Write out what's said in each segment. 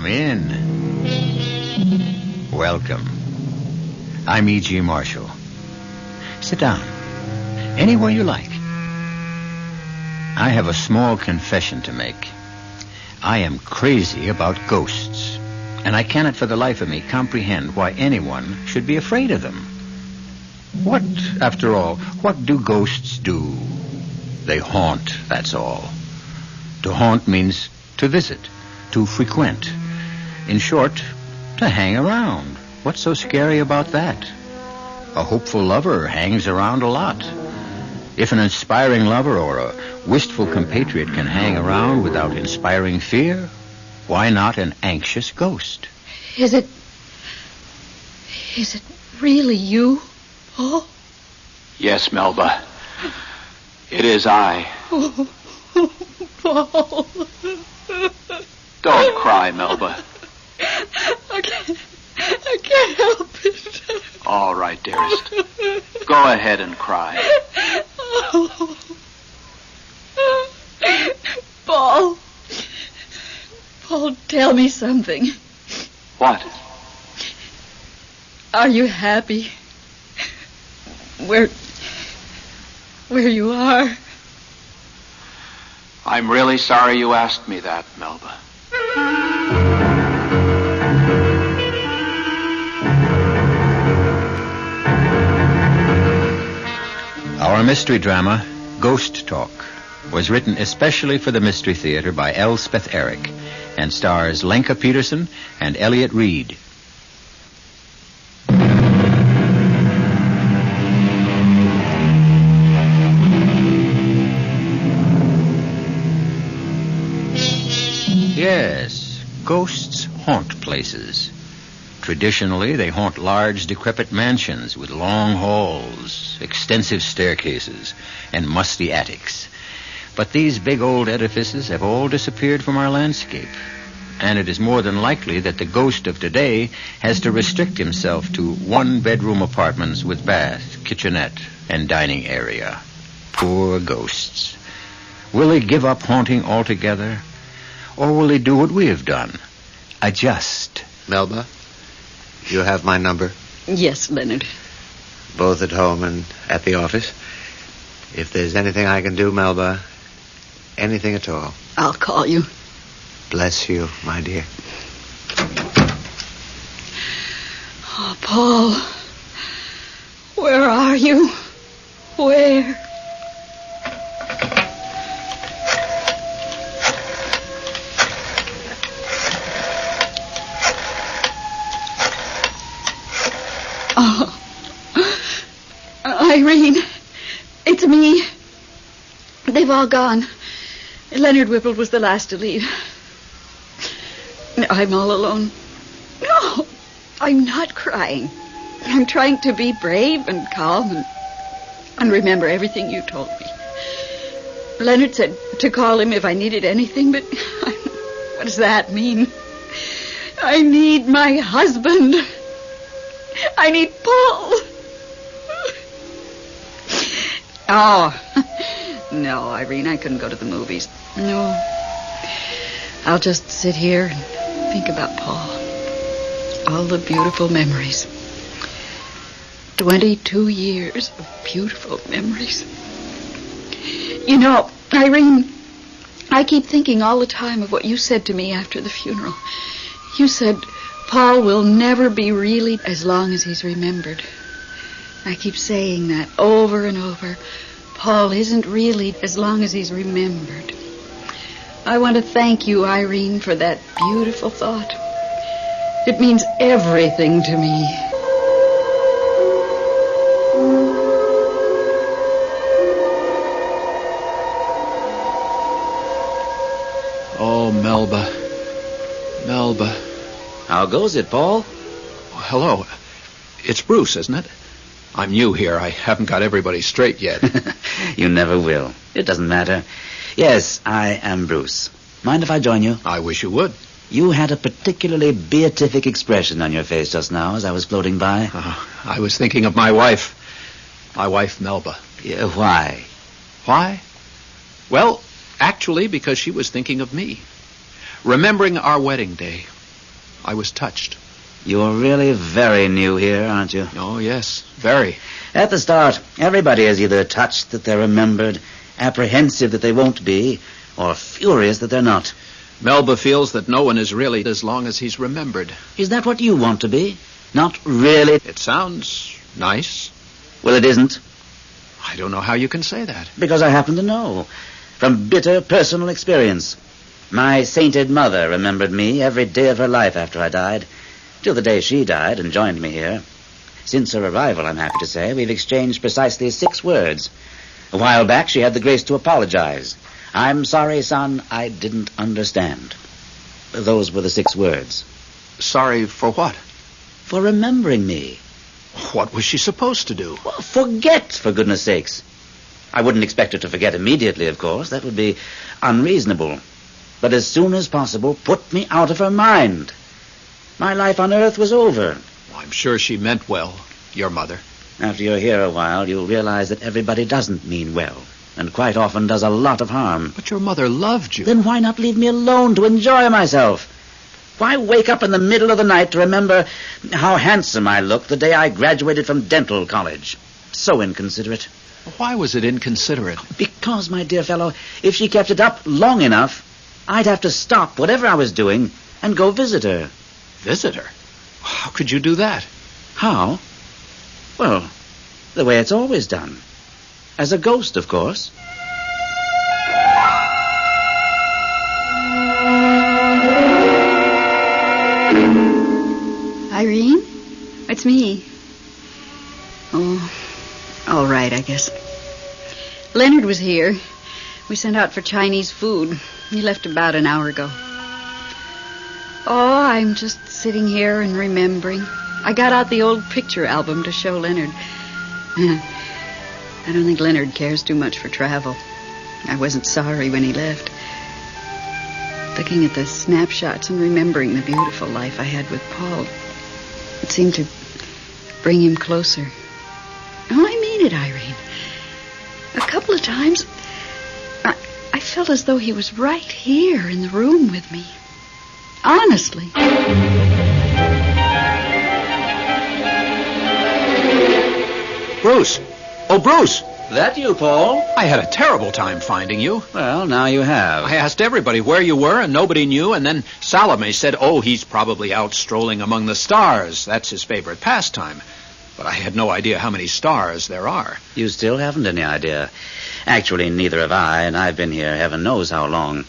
Come in. Welcome. I'm E.G. Marshall. Sit down. Anywhere you like. I have a small confession to make. I am crazy about ghosts, and I cannot for the life of me comprehend why anyone should be afraid of them. What, after all, what do ghosts do? They haunt, that's all. To haunt means to visit, to frequent. In short, to hang around. What's so scary about that? A hopeful lover hangs around a lot. If an inspiring lover or a wistful compatriot can hang around without inspiring fear, why not an anxious ghost? Is it really you, Paul? Yes, Melba. It is I. Oh, Paul. Don't cry, Melba. I can't help it. All right, dearest. Go ahead and cry. Oh. Paul, tell me something. What? Are you happy? Where you are? I'm really sorry you asked me that, Melba. Our mystery drama, Ghost Talk, was written especially for the Mystery Theater by Elspeth Eric and stars Lenka Peterson and Elliot Reed. Yes, ghosts haunt places. Traditionally, they haunt large, decrepit mansions with long halls, extensive staircases, and musty attics. But these big old edifices have all disappeared from our landscape, and it is more than likely that the ghost of today has to restrict himself to one-bedroom apartments with bath, kitchenette, and dining area. Poor ghosts. Will they give up haunting altogether, or will they do what we have done? Adjust. Melba, you have my number? Yes, Leonard. Both at home and at the office. If there's anything I can do, Melba, anything at all. I'll call you. Bless you, my dear. Oh, Paul. Where are you? Where? Oh. Irene, it's me. They've all gone. Leonard Whipple was the last to leave. I'm all alone. No, I'm not crying. I'm trying to be brave and calm and remember everything you told me. Leonard said to call him if I needed anything, but what does that mean? I need my husband. I need Paul. Oh, no, Irene, I couldn't go to the movies. No. I'll just sit here and think about Paul. All the beautiful memories. 22 years of beautiful memories. You know, Irene, I keep thinking all the time of what you said to me after the funeral. You said Paul will never be really as long as he's remembered. I keep saying that over and over. Paul isn't really as long as he's remembered. I want to thank you, Irene, for that beautiful thought. It means everything to me. Oh, Melba. Melba. How goes it, Paul? Hello. It's Bruce, isn't it? I'm new here. I haven't got everybody straight yet. You never will. It doesn't matter. Yes, I am Bruce. Mind if I join you? I wish you would. You had a particularly beatific expression on your face just now as I was floating by. I was thinking of my wife. My wife, Melba. Yeah, why? Why? Well, actually, because she was thinking of me. Remembering our wedding day. I was touched. You're really very new here, aren't you? Oh, yes, very. At the start, everybody is either touched that they're remembered, apprehensive that they won't be, or furious that they're not. Melba feels that no one is really as long as he's remembered. Is that what you want to be? Not really? It sounds nice. Well, it isn't. I don't know how you can say that. Because I happen to know. From bitter personal experience. My sainted mother remembered me every day of her life after I died, till the day she died and joined me here. Since her arrival, I'm happy to say, we've exchanged precisely 6 words. A while back, she had the grace to apologize. I'm sorry, son, I didn't understand. Those were the 6 words. Sorry for what? For remembering me. What was she supposed to do? Well, forget, for goodness sakes. I wouldn't expect her to forget immediately, of course. That would be unreasonable. But as soon as possible, put me out of her mind. My life on Earth was over. I'm sure she meant well, your mother. After you're here a while, you'll realize that everybody doesn't mean well, and quite often does a lot of harm. But your mother loved you. Then why not leave me alone to enjoy myself? Why wake up in the middle of the night to remember how handsome I looked the day I graduated from dental college? So inconsiderate. Why was it inconsiderate? Because, my dear fellow, if she kept it up long enough, I'd have to stop whatever I was doing and go visit her. Visit her? How could you do that? How? Well, the way it's always done. As a ghost, of course. Irene? It's me. Oh, all right, I guess. Leonard was here. We sent out for Chinese food. He left about an hour ago. Oh, I'm just sitting here and remembering. I got out the old picture album to show Leonard. I don't think Leonard cares too much for travel. I wasn't sorry when he left. Looking at the snapshots and remembering the beautiful life I had with Paul, it seemed to bring him closer. Oh, I mean it, Irene. A couple of times, I felt as though he was right here in the room with me. Honestly. Bruce! Oh, Bruce! That you, Paul? I had a terrible time finding you. Well, now you have. I asked everybody where you were, and nobody knew, and then Salome said, oh, he's probably out strolling among the stars. That's his favorite pastime. But I had no idea how many stars there are. You still haven't any idea. Actually, neither have I, and I've been here heaven knows how long.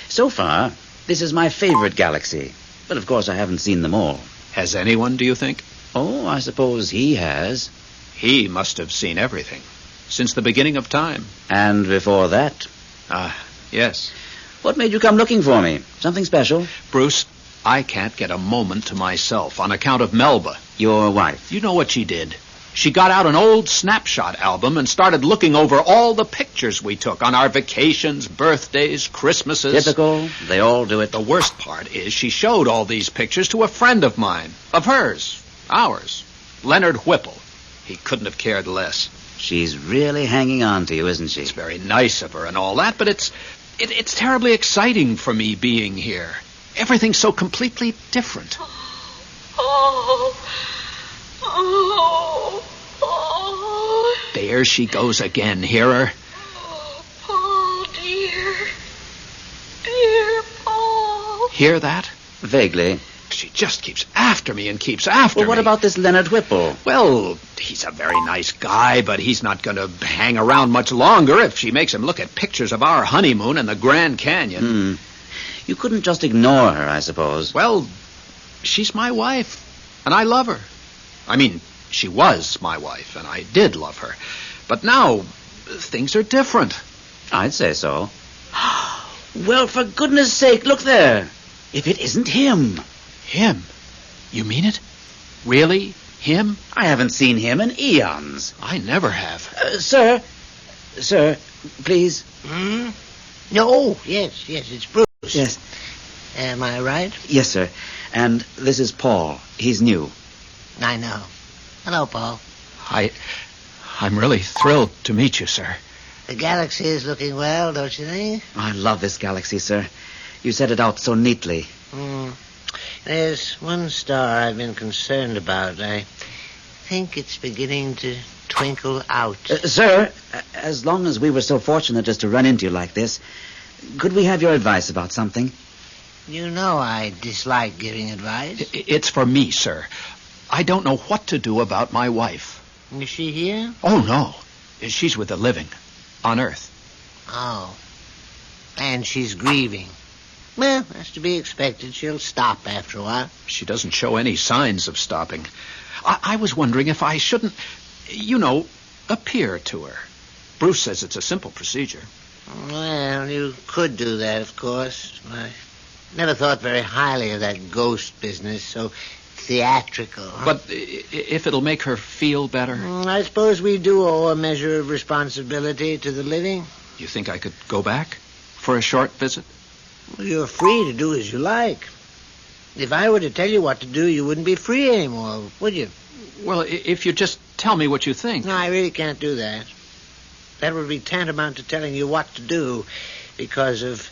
So far, this is my favorite galaxy. But of course I haven't seen them all. Has anyone, do you think? Oh, I suppose he has. He must have seen everything. Since the beginning of time. And before that? Yes. What made you come looking for me? Something special? Bruce, I can't get a moment to myself on account of Melba. Your wife? You know what she did? She got out an old snapshot album and started looking over all the pictures we took on our vacations, birthdays, Christmases. Typical. They all do it. The worst part is she showed all these pictures to a friend of mine. Of hers. Ours. Leonard Whipple. He couldn't have cared less. She's really hanging on to you, isn't she? It's very nice of her and all that, but it's terribly exciting for me being here. Everything's so completely different. There she goes again. Hear her? Oh, Paul, dear. Dear Paul. Hear that? Vaguely. She just keeps after me and keeps after me. Well, what about this Leonard Whipple? Well, he's a very nice guy, but he's not going to hang around much longer if she makes him look at pictures of our honeymoon in the Grand Canyon. You couldn't just ignore her, I suppose. Well, she's my wife, and I love her. I mean, she was my wife, and I did love her. But now, things are different. I'd say so. Well, for goodness sake, look there. If it isn't him. Him? You mean it? Really? Him? I haven't seen him in eons. I never have. Sir, please. No, yes, it's Bruce. Yes. Am I right? Yes, sir. And this is Paul. He's new. I know. Hello, Paul. I'm really thrilled to meet you, sir. The galaxy is looking well, don't you think? I love this galaxy, sir. You set it out so neatly. There's one star I've been concerned about. I think it's beginning to twinkle out. Sir, as long as we were so fortunate as to run into you like this, could we have your advice about something? You know I dislike giving advice. It's for me, sir. I don't know what to do about my wife. Is she here? Oh, no. She's with the living. On Earth. Oh. And she's grieving. Well, that's to be expected. She'll stop after a while. She doesn't show any signs of stopping. I was wondering if I shouldn't, appear to her. Bruce says it's a simple procedure. Well, you could do that, of course. I never thought very highly of that ghost business, so theatrical. But if it'll make her feel better? I suppose we do owe a measure of responsibility to the living. You think I could go back for a short visit? Well, you're free to do as you like. If I were to tell you what to do, you wouldn't be free anymore, would you? Well, if you just tell me what you think. No, I really can't do that. That would be tantamount to telling you what to do because of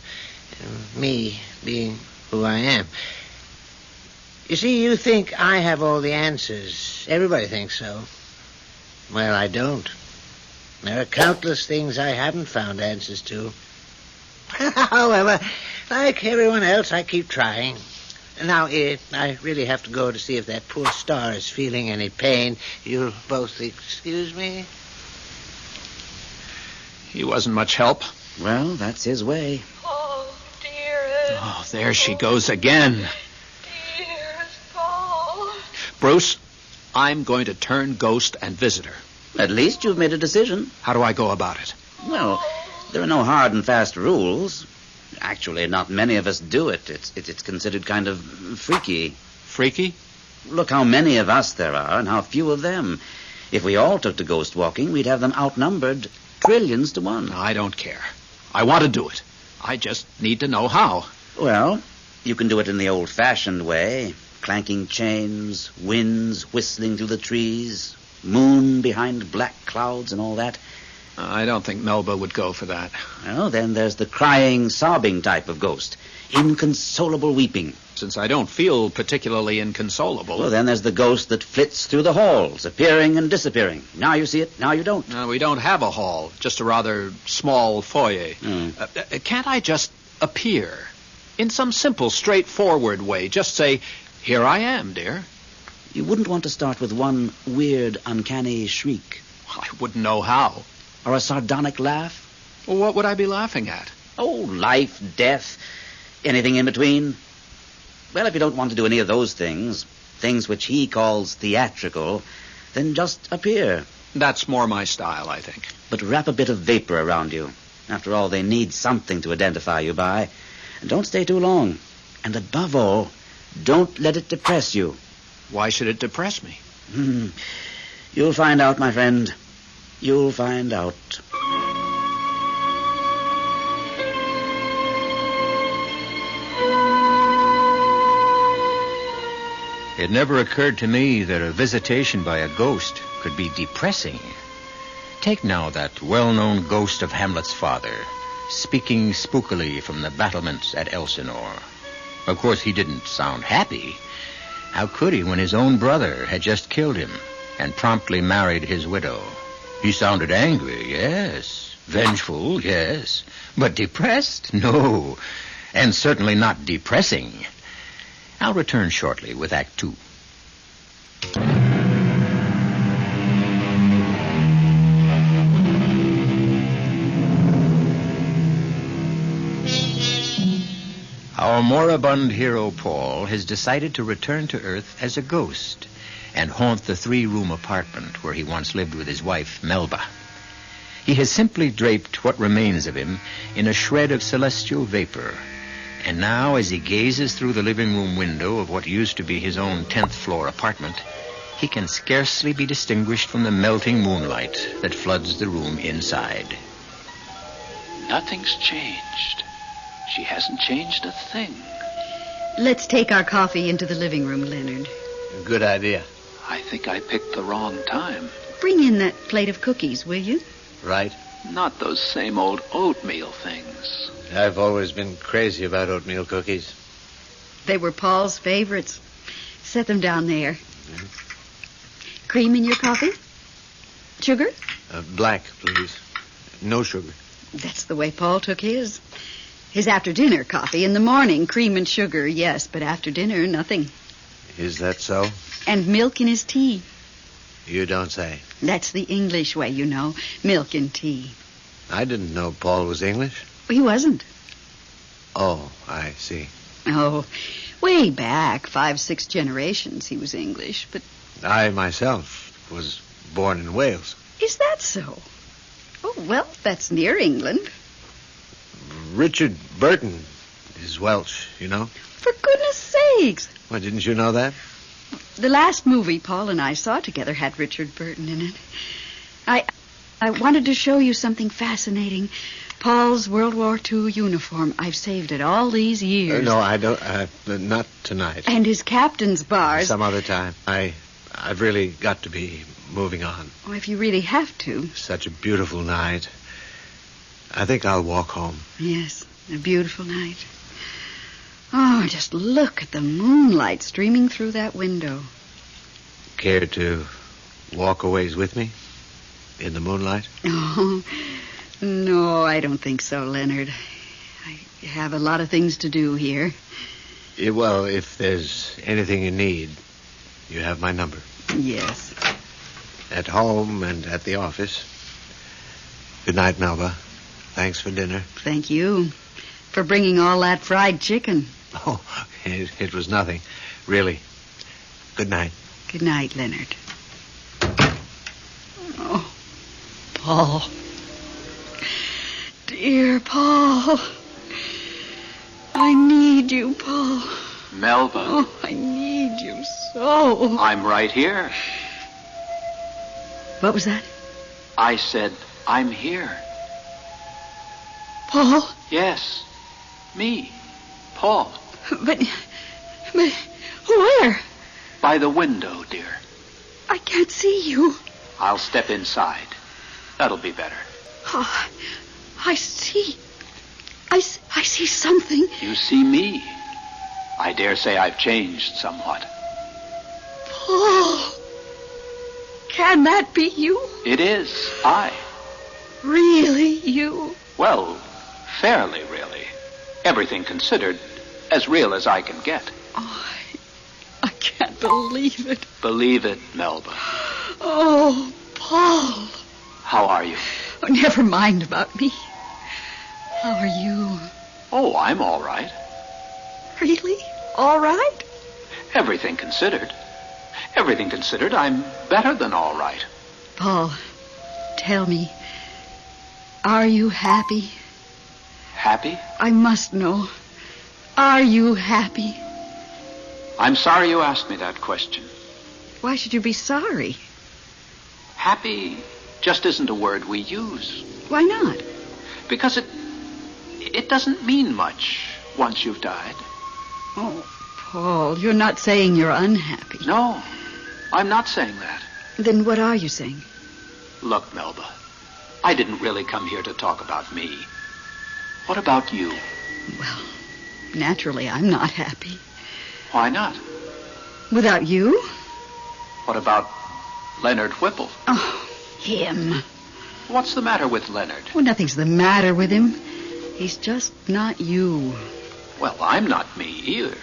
me being who I am. You see, you think I have all the answers. Everybody thinks so. Well, I don't. There are countless things I haven't found answers to. However, like everyone else, I keep trying. Now, I really have to go to see if that poor star is feeling any pain. You'll both excuse me? He wasn't much help. Well, that's his way. Oh, dearest. Oh, there she goes again. Dearest Paul. Bruce, I'm going to turn ghost and visit her. At least you've made a decision. How do I go about it? Well, there are no hard and fast rules. Actually, not many of us do it. It's considered kind of freaky. Freaky? Look how many of us there are and how few of them. If we all took to ghost walking, we'd have them outnumbered trillions to one. I don't care. I want to do it. I just need to know how. Well, you can do it in the old-fashioned way. Clanking chains, winds whistling through the trees, moon behind black clouds and all that. I don't think Melba would go for that. Well, then there's the crying, sobbing type of ghost. Inconsolable weeping. Since I don't feel particularly inconsolable. Well, then there's the ghost that flits through the halls, appearing and disappearing. Now you see it, now you don't. We don't have a hall, just a rather small foyer. Can't I just appear? In some simple, straightforward way. Just say, here I am, dear. You wouldn't want to start with one weird, uncanny shriek. I wouldn't know how. Or a sardonic laugh? Well, what would I be laughing at? Oh, life, death, anything in between. Well, if you don't want to do any of those things which he calls theatrical, then just appear. That's more my style, I think. But wrap a bit of vapor around you. After all, they need something to identify you by. And don't stay too long. And above all, don't let it depress you. Why should it depress me? You'll find out, my friend. You'll find out. It never occurred to me that a visitation by a ghost could be depressing. Take now that well-known ghost of Hamlet's father, speaking spookily from the battlements at Elsinore. Of course, he didn't sound happy. How could he when his own brother had just killed him and promptly married his widow? He sounded angry, yes. Vengeful, yes. But depressed? No. And certainly not depressing. I'll return shortly with Act 2. Our moribund hero, Paul, has decided to return to Earth as a ghost and haunt the 3-room apartment where he once lived with his wife, Melba. He has simply draped what remains of him in a shred of celestial vapor. And now, as he gazes through the living room window of what used to be his own 10th-floor apartment, he can scarcely be distinguished from the melting moonlight that floods the room inside. Nothing's changed. She hasn't changed a thing. Let's take our coffee into the living room, Leonard. Good idea. I think I picked the wrong time. Bring in that plate of cookies, will you? Right. Not those same old oatmeal things. I've always been crazy about oatmeal cookies. They were Paul's favorites. Set them down there. Cream in your coffee? Sugar? Black, please. No sugar. That's the way Paul took his. His after-dinner coffee. In the morning, cream and sugar, yes, but after dinner, nothing. Is that so? And milk in his tea. You don't say. That's the English way, you know. Milk and tea. I didn't know Paul was English. He wasn't. Oh, I see. Oh, way back, 5-6 generations, he was English, but... I myself was born in Wales. Is that so? Oh, well, that's near England. Richard Burton is Welsh, you know. For goodness sakes. Well, didn't you know that? The last movie Paul and I saw together had Richard Burton in it. I wanted to show you something fascinating. Paul's World War II uniform. I've saved it all these years. No, I don't. Not tonight. And his captain's bars. Some other time. I've really got to be moving on. Oh, if you really have to. Such a beautiful night. I think I'll walk home. Yes, a beautiful night. Oh, just look at the moonlight streaming through that window. Care to walk a ways with me? In the moonlight? Oh, no, I don't think so, Leonard. I have a lot of things to do here. Yeah, well, if there's anything you need, you have my number. Yes. At home and at the office. Good night, Melba. Thanks for dinner. Thank you for bringing all that fried chicken. Oh, it was nothing. Really. Good night. Good night, Leonard. Oh, Paul. Dear Paul. I need you, Paul. Melba. Oh, I need you so. I'm right here. What was that? I said, I'm here. Paul? Yes, me, Paul. But where? By the window, dear. I can't see you. I'll step inside. That'll be better. Oh, I see. I see something. You see me. I dare say I've changed somewhat. Paul. Can that be you? It is. I. Really you? Well, fairly really. Everything considered, as real as I can get. Oh, I can't believe it. Believe it, Melba. Oh, Paul. How are you? Oh, never mind about me. How are you? Oh, I'm all right. Really? All right? Everything considered. Everything considered, I'm better than all right. Paul, tell me, are you happy? Happy? I must know. Are you happy? I'm sorry you asked me that question. Why should you be sorry? Happy just isn't a word we use. Why not? Because it doesn't mean much once you've died. Oh, Paul, you're not saying you're unhappy. No, I'm not saying that. Then what are you saying? Look, Melba, I didn't really come here to talk about me. What about you? Well, naturally, I'm not happy. Why not? Without you? What about Leonard Whipple? Oh, him. What's the matter with Leonard? Well, nothing's the matter with him. He's just not you. Well, I'm not me either.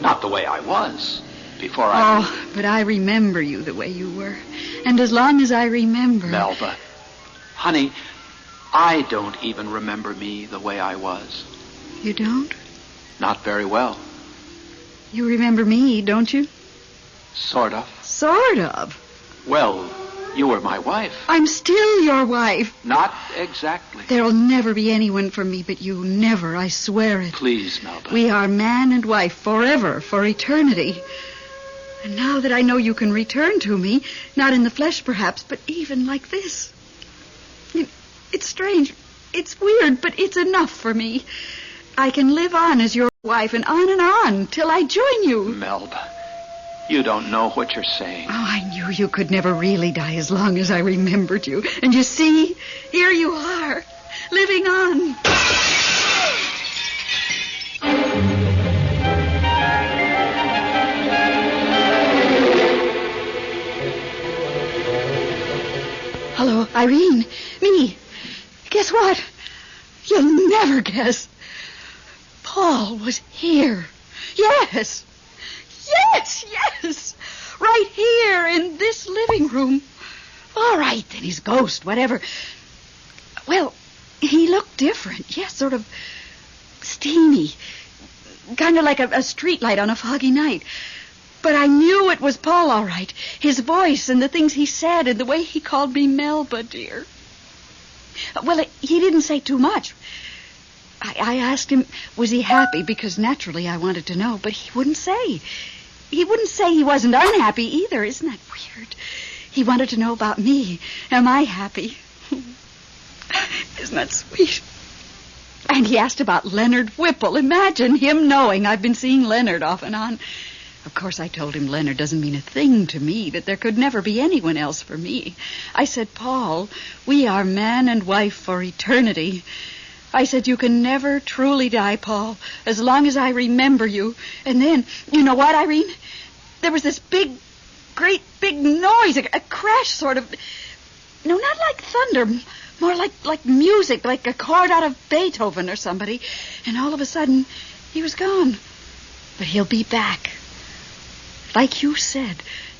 Not the way I was before I... Oh, but I remember you the way you were. And as long as I remember... Melba, honey, I don't even remember me the way I was. You don't? Not very well. You remember me, don't you? Sort of. Sort of. Well, you were my wife. I'm still your wife. Not exactly. There'll never be anyone for me but you. Never, I swear it. Please, Melba. We are man and wife forever, for eternity. And now that I know you can return to me, not in the flesh perhaps, but even like this. It's strange. It's weird, but it's enough for me. I can live on as your wife and on till I join you. Melba, you don't know what you're saying. Oh, I knew you could never really die as long as I remembered you. And you see, here you are, living on. Irene, me. Guess what? You'll never guess. Paul was here. Yes. Yes. Right here in this living room. All right, then he's ghost, whatever. Well, he looked different. Yes, sort of steamy. Kind of like a street light on a foggy night. But I knew it was Paul, all right. His voice and the things he said and the way he called me Melba, dear. Well, he didn't say too much. I asked him, was he happy? Because naturally I wanted to know, but he wouldn't say. He wouldn't say he wasn't unhappy either. Isn't that weird? He wanted to know about me. Am I happy? Isn't that sweet? And he asked about Leonard Whipple. Imagine him knowing I've been seeing Leonard off and on. Of course, I told him Leonard doesn't mean a thing to me, that there could never be anyone else for me. I said, Paul, we are man and wife for eternity. I said, you can never truly die, Paul, as long as I remember you. And then, you know what, Irene? There was this great big noise, a crash sort of. No, not like thunder, more like music, like a chord out of Beethoven or somebody. And all of a sudden, he was gone. But he'll be back. Like you said,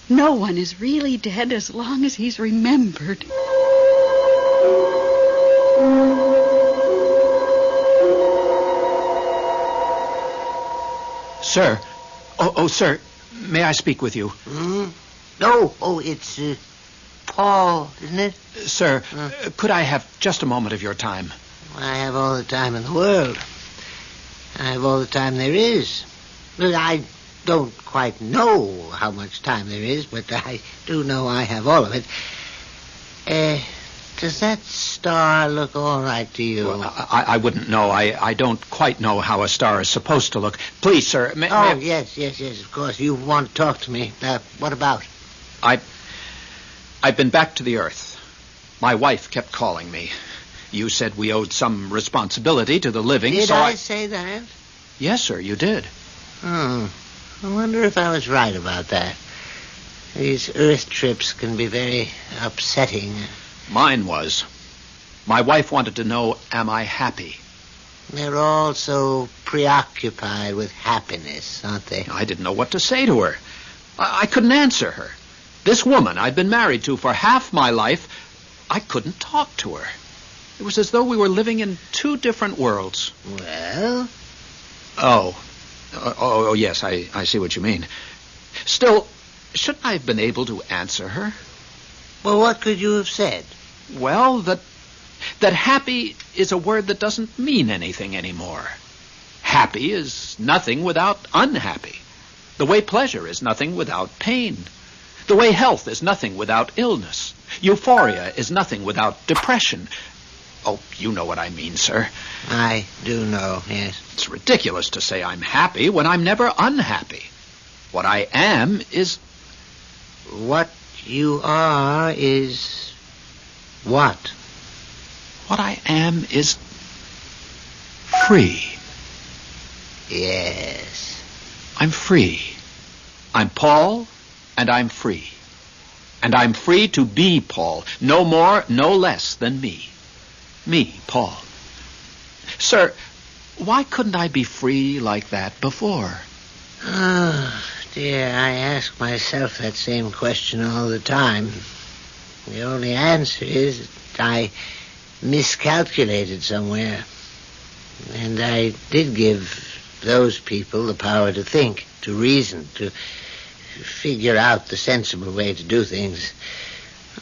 no one is really dead as long as he's remembered. Sir. Oh, sir. May I speak with you? No. Oh, it's Paul, isn't it? Sir, could I have just a moment of your time? I have all the time in the world. I have all the time there is. Look, I don't quite know how much time there is, but I do know I have all of it. Does that star look all right to you? Well, I wouldn't know. I don't quite know how a star is supposed to look. Please, sir. Yes, of course. You want to talk to me. What about? I've been back to the Earth. My wife kept calling me. You said we owed some responsibility to the living, Did so I say that? Yes, sir, you did. I wonder if I was right about that. These Earth trips can be very upsetting. Mine was. My wife wanted to know, am I happy? They're all so preoccupied with happiness, aren't they? I didn't know what to say to her. I couldn't answer her. This woman I'd been married to for half my life, I couldn't talk to her. It was as though we were living in two different worlds. Well? Oh, yes, I see what you mean. Still, shouldn't I have been able to answer her? Well, what could you have said? Well, that happy is a word that doesn't mean anything anymore. Happy is nothing without unhappy. The way pleasure is nothing without pain. The way health is nothing without illness. Euphoria is nothing without depression. Oh, you know what I mean, sir. I do know, yes. It's ridiculous to say I'm happy when I'm never unhappy. What I am is... What you are is... what? What I am is... free. Yes. I'm free. I'm Paul, and I'm free. And I'm free to be Paul, no more, no less than me. Me, Paul. Sir, why couldn't I be free like that before? Oh, dear, I ask myself that same question all the time. The only answer is that I miscalculated somewhere. And I did give those people the power to think, to reason, to figure out the sensible way to do things.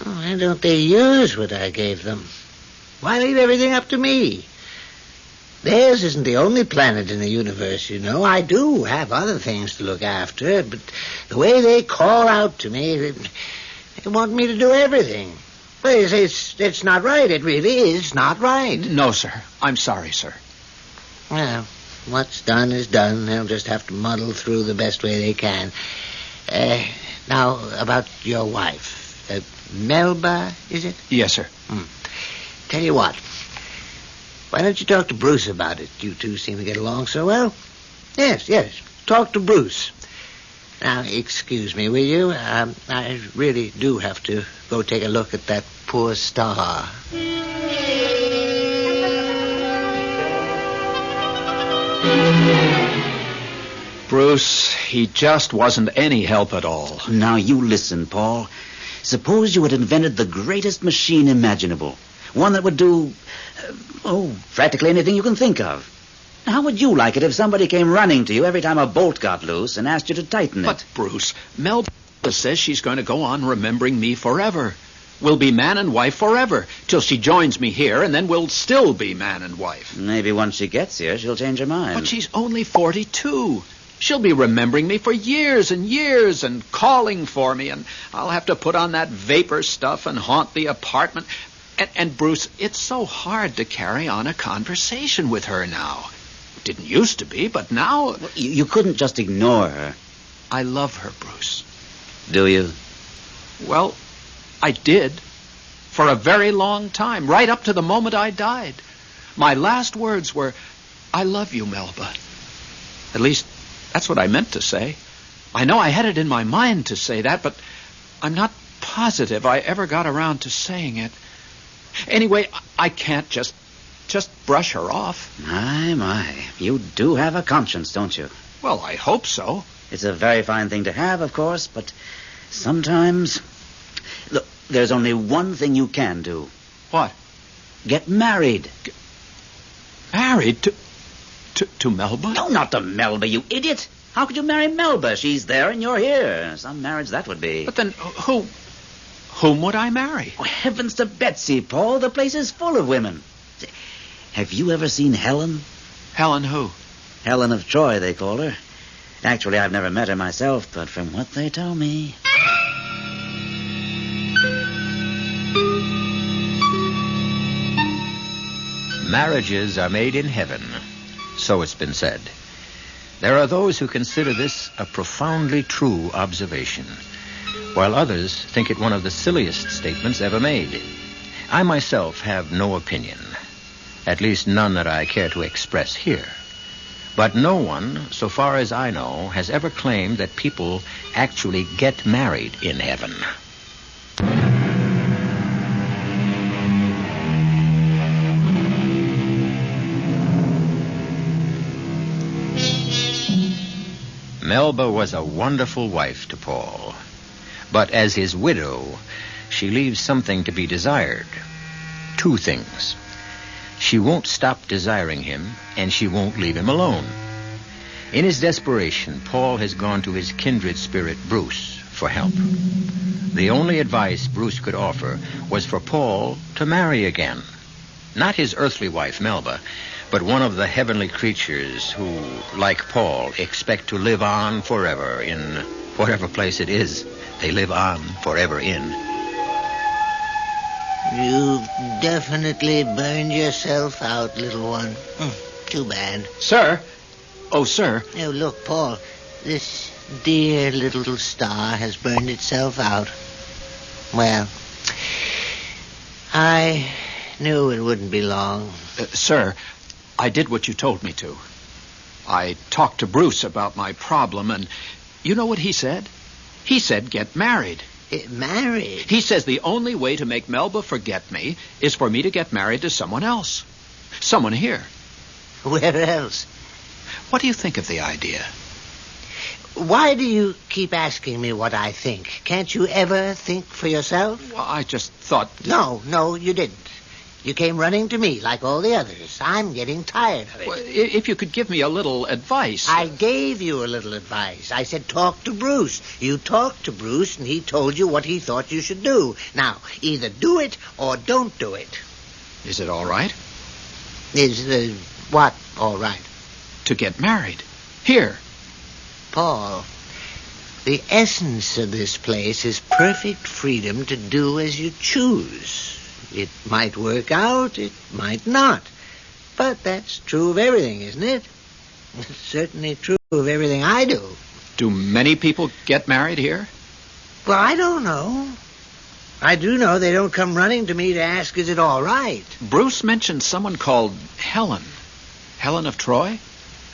Oh, why don't they use what I gave them? Why leave everything up to me? Theirs isn't the only planet in the universe, you know. I do have other things to look after, but the way they call out to me, they want me to do everything. But it's not right. It really is not right. No, sir. I'm sorry, sir. Well, what's done is done. They'll just have to muddle through the best way they can. Now, about your wife. Melba, is it? Yes, sir. Tell you what. Why don't you talk to Bruce about it? You two seem to get along so well. Yes. Talk to Bruce. Now, excuse me, will you? I really do have to go take a look at that poor star. Bruce, he just wasn't any help at all. Now you listen, Paul. Suppose you had invented the greatest machine imaginable. One that would do, practically anything you can think of. How would you like it if somebody came running to you every time a bolt got loose and asked you to tighten it? But, Bruce, Melba says she's going to go on remembering me forever. We'll be man and wife forever, till she joins me here, and then we'll still be man and wife. Maybe once she gets here, she'll change her mind. But she's only 42. She'll be remembering me for years and years and calling for me, and I'll have to put on that vapor stuff and haunt the apartment. And Bruce, it's so hard to carry on a conversation with her now. Didn't used to be, but now... Well, you couldn't just ignore her. I love her, Bruce. Do you? Well, I did. For a very long time, right up to the moment I died. My last words were, I love you, Melba. At least, that's what I meant to say. I know I had it in my mind to say that, but I'm not positive I ever got around to saying it. Anyway, I can't just brush her off. My. You do have a conscience, don't you? Well, I hope so. It's a very fine thing to have, of course, but sometimes... Look, there's only one thing you can do. What? Get married. Married to Melba? No, not to Melba, you idiot. How could you marry Melba? She's there and you're here. Some marriage that would be. But then whom would I marry? Oh, heavens to Betsy, Paul. The place is full of women. Have you ever seen Helen? Helen who? Helen of Troy, they call her. Actually, I've never met her myself, but from what they tell me... Marriages are made in heaven, so it's been said. There are those who consider this a profoundly true observation, while others think it one of the silliest statements ever made. I myself have no opinion, at least none that I care to express here. But no one, so far as I know, has ever claimed that people actually get married in heaven. Melba was a wonderful wife to Paul. But as his widow, she leaves something to be desired. Two things. She won't stop desiring him, and she won't leave him alone. In his desperation, Paul has gone to his kindred spirit, Bruce, for help. The only advice Bruce could offer was for Paul to marry again. Not his earthly wife, Melba, but one of the heavenly creatures who, like Paul, expect to live on forever in whatever place it is they live on forever in. You've definitely burned yourself out, little one. Too bad. Sir? Oh, sir. Oh, look, Paul, this dear little star has burned itself out. Well, I knew it wouldn't be long. Sir, I did what you told me to. I talked to Bruce about my problem, and you know what he said? He said get married. Married? He says the only way to make Melba forget me is for me to get married to someone else. Someone here. Where else? What do you think of the idea? Why do you keep asking me what I think? Can't you ever think for yourself? Well, I just thought... No, you didn't. You came running to me like all the others. I'm getting tired of it. Well, if you could give me a little advice... I gave you a little advice. I said talk to Bruce. You talked to Bruce, and he told you what he thought you should do. Now, either do it or don't do it. Is it all right? Is what all right? To get married. Here. Paul, the essence of this place is perfect freedom to do as you choose. It might work out, it might not. But that's true of everything, isn't it? It's certainly true of everything I do. Do many people get married here? Well, I don't know. I do know they don't come running to me to ask, is it all right? Bruce mentioned someone called Helen. Helen of Troy?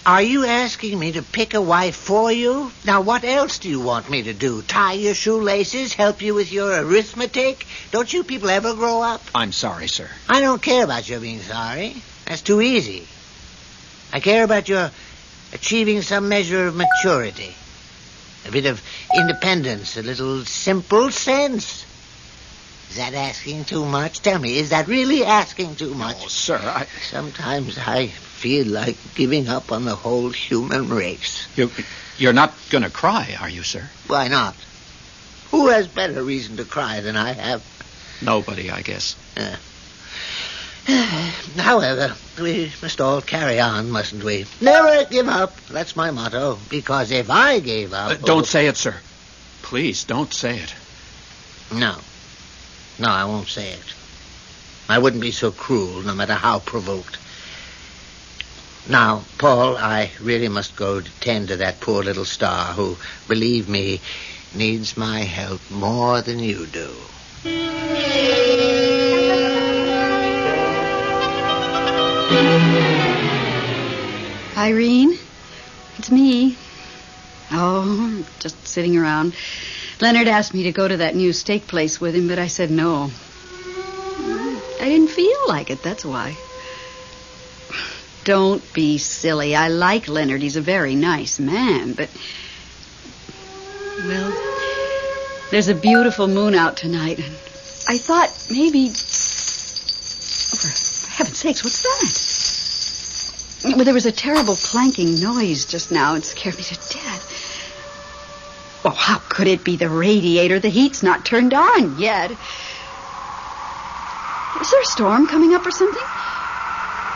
Are you asking me to pick a wife for you? Now, what else do you want me to do? Tie your shoelaces? Help you with your arithmetic? Don't you people ever grow up? I'm sorry, sir. I don't care about your being sorry. That's too easy. I care about your achieving some measure of maturity. A bit of independence, a little simple sense. Is that asking too much? Tell me, is that really asking too much? Oh, sir, Sometimes I feel like giving up on the whole human race. You're not going to cry, are you, sir? Why not? Who has better reason to cry than I have? Nobody, I guess. However, we must all carry on, mustn't we? Never give up. That's my motto. Because if I gave up... Don't say it, sir. Please, don't say it. No. No, I won't say it. I wouldn't be so cruel, no matter how provoked. Now, Paul, I really must go to tend to that poor little star who, believe me, needs my help more than you do. Irene, it's me. Oh, just sitting around. Leonard asked me to go to that new steak place with him, but I said no. I didn't feel like it, that's why. Don't be silly. I like Leonard. He's a very nice man, but... Well, there's a beautiful moon out tonight, and I thought maybe... Oh, for heaven's sakes, what's that? Well, there was a terrible clanking noise just now. It scared me to death. Oh, how could it be the radiator? The heat's not turned on yet. Is there a storm coming up or something?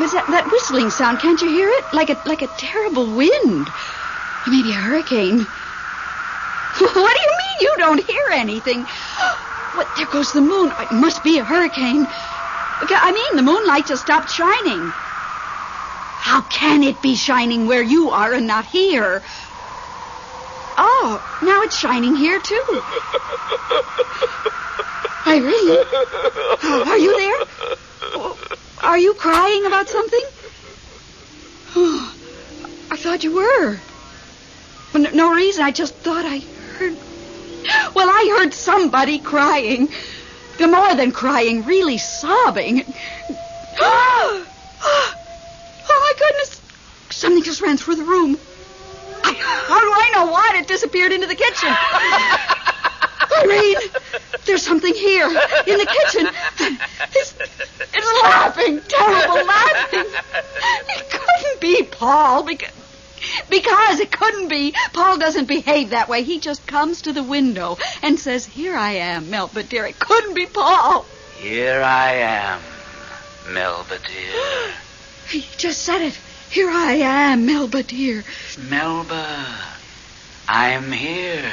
Is that whistling sound? Can't you hear it? Like a terrible wind. Or maybe a hurricane. What do you mean you don't hear anything? What? There goes the moon. It must be a hurricane. I mean, the moonlight just stopped shining. How can it be shining where you are and not here? Oh, now it's shining here, too. Irene, are you there? Are you crying about something? Oh, I thought you were. Well, no reason. I just thought I heard... Well, I heard somebody crying. More than crying, really sobbing. Oh, my goodness. Something just ran through the room. How do I know what? It disappeared into the kitchen. Irene, there's something here in the kitchen. It's laughing, terrible laughing. It couldn't be Paul because it couldn't be. Paul doesn't behave that way. He just comes to the window and says, "Here I am, Melba dear." It couldn't be Paul. Here I am, Melba dear. He just said it. Here I am, Melba dear. Melba, I'm here.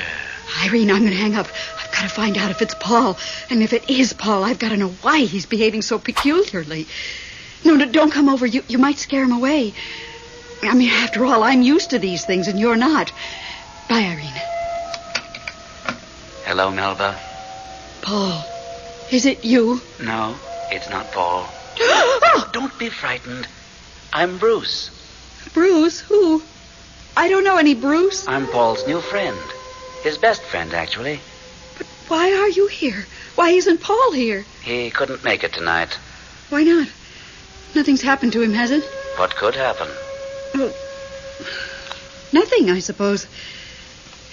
Irene, I'm going to hang up. I've got to find out if it's Paul. And if it is Paul, I've got to know why he's behaving so peculiarly. No, don't come over. You might scare him away. I mean, after all, I'm used to these things and you're not. Bye, Irene. Hello, Melba. Paul, is it you? No, it's not Paul. Oh, don't be frightened. I'm Bruce. Bruce? Who? I don't know any Bruce. I'm Paul's new friend. His best friend, actually. But why are you here? Why isn't Paul here? He couldn't make it tonight. Why not? Nothing's happened to him, has it? What could happen? Well, nothing, I suppose.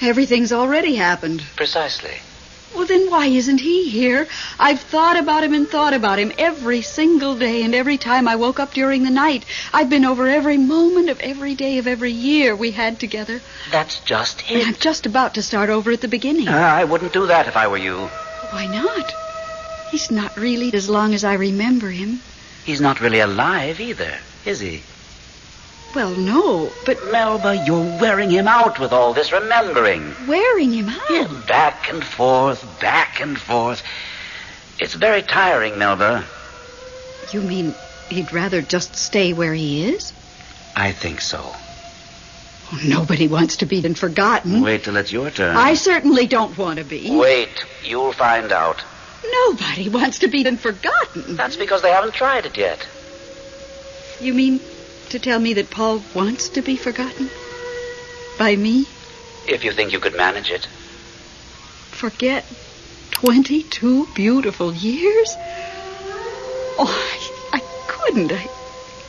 Everything's already happened. Precisely. Well, then why isn't he here? I've thought about him every single day, and every time I woke up during the night. I've been over every moment of every day of every year we had together. That's just it. And I'm just about to start over at the beginning. I wouldn't do that if I were you. Why not? He's not really as long as I remember him. He's not really alive either, is he? Well, no, but... Melba, you're wearing him out with all this remembering. Wearing him out? Yeah, back and forth, back and forth. It's very tiring, Melba. You mean he'd rather just stay where he is? I think so. Oh, nobody wants to be forgotten. Wait till it's your turn. I certainly don't want to be. Wait, you'll find out. Nobody wants to be forgotten. That's because they haven't tried it yet. You mean to tell me that Paul wants to be forgotten? By me? If you think you could manage it. Forget 22 beautiful years? Oh, I couldn't.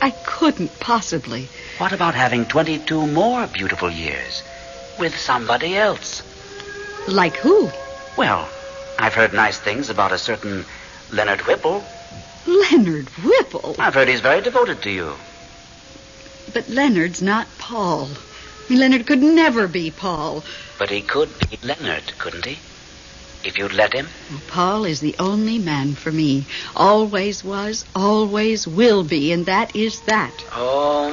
I couldn't possibly. What about having 22 more beautiful years with somebody else? Like who? Well, I've heard nice things about a certain Leonard Whipple. Leonard Whipple? I've heard he's very devoted to you. But Leonard's not Paul. I mean, Leonard could never be Paul. But he could be Leonard, couldn't he? If you'd let him. Paul is the only man for me. Always was, always will be, and that is that. Oh,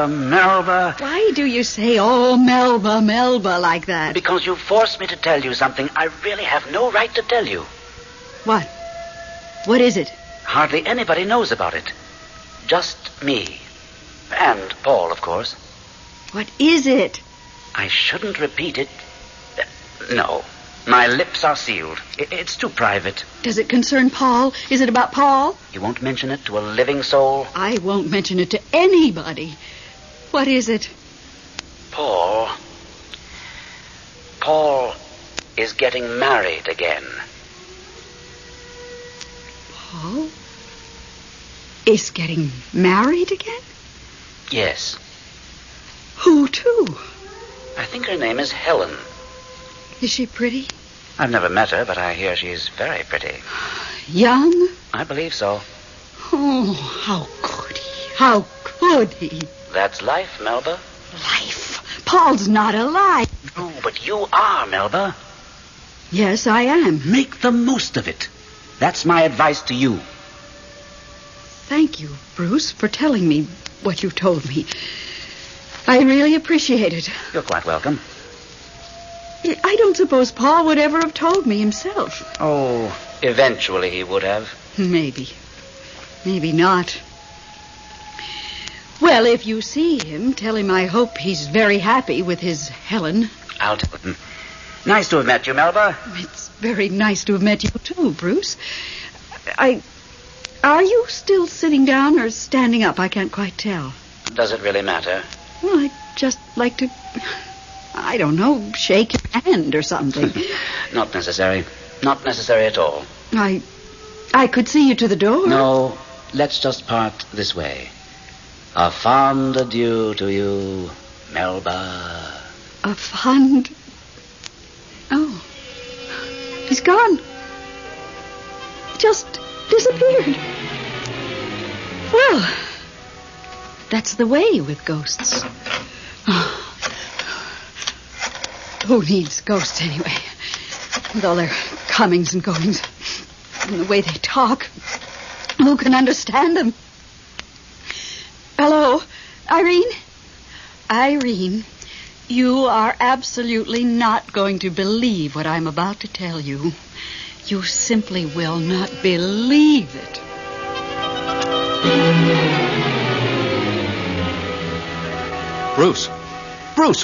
Melba. Why do you say, oh, Melba, like that? Because you forced me to tell you something I really have no right to tell you. What? What is it? Hardly anybody knows about it. Just me. And Paul, of course. What is it? I shouldn't repeat it. No. My lips are sealed. It's too private. Does it concern Paul? Is it about Paul? You won't mention it to a living soul? I won't mention it to anybody. What is it? Paul is getting married again. Paul is getting married again? Yes. Who to? I think her name is Helen. Is she pretty? I've never met her, but I hear she's very pretty. Young? I believe so. Oh, how could he? How could he? That's life, Melba. Life? Paul's not alive. No, but you are, Melba. Yes, I am. Make the most of it. That's my advice to you. Thank you, Bruce, for telling me what you told me. I really appreciate it. You're quite welcome. I don't suppose Paul would ever have told me himself. Oh, eventually he would have. Maybe. Maybe not. Well, if you see him, tell him I hope he's very happy with his Helen. I'll tell him. Nice to have met you, Melba. It's very nice to have met you, too, Bruce. Are you still sitting down or standing up? I can't quite tell. Does it really matter? Well, I'd just like to, I don't know, shake your hand or something. Not necessary. Not necessary at all. I could see you to the door. No, let's just part this way. A fond adieu to you, Melba. A fond... Oh. He's gone. Just disappeared. Well, that's the way with ghosts. Who needs ghosts anyway? With all their comings and goings and the way they talk. Who can understand them? Hello, Irene? Irene, you are absolutely not going to believe what I'm about to tell you. You simply will not believe it. Bruce,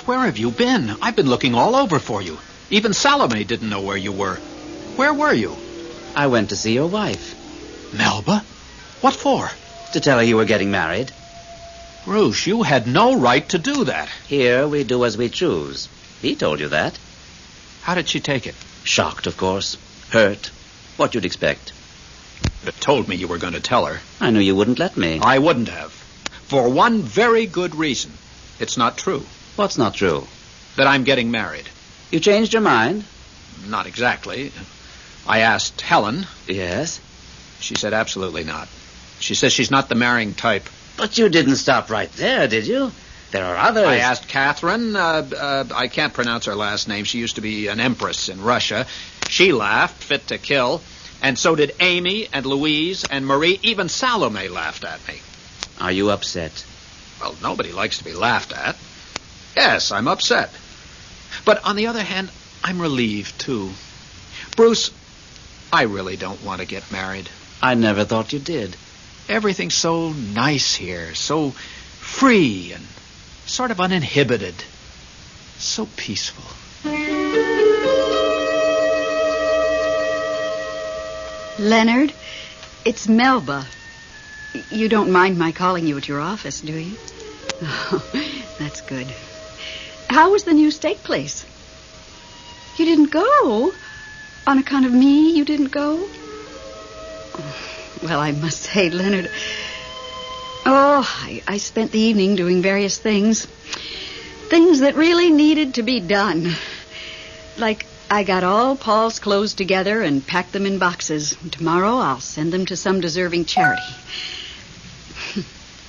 where have you been? I've been looking all over for you. Even Salome didn't know where you were. Where were you? I went to see your wife. Melba? What for? To tell her you were getting married. Bruce, you had no right to do that. Here we do as we choose. He told you that. How did she take it? Shocked, of course. Hurt. What you'd expect. You told me you were going to tell her. I knew you wouldn't let me. I wouldn't have. For one very good reason. It's not true. What's not true? That I'm getting married. You changed your mind? Not exactly. I asked Helen. Yes? She said absolutely not. She says she's not the marrying type. But you didn't stop right there, did you? There are others. I asked Catherine. I can't pronounce her last name. She used to be an empress in Russia. She laughed, fit to kill. And so did Amy and Louise and Marie. Even Salome laughed at me. Are you upset? Well, nobody likes to be laughed at. Yes, I'm upset. But on the other hand, I'm relieved, too. Bruce, I really don't want to get married. I never thought you did. Everything's so nice here, so free and sort of uninhibited. So peaceful. Leonard, it's Melba. You don't mind my calling you at your office, do you? Oh, that's good. How was the new steak place? You didn't go? On account of me, you didn't go? Well, I must say, Leonard... I spent the evening doing various things. Things that really needed to be done. Like, I got all Paul's clothes together and packed them in boxes. Tomorrow I'll send them to some deserving charity.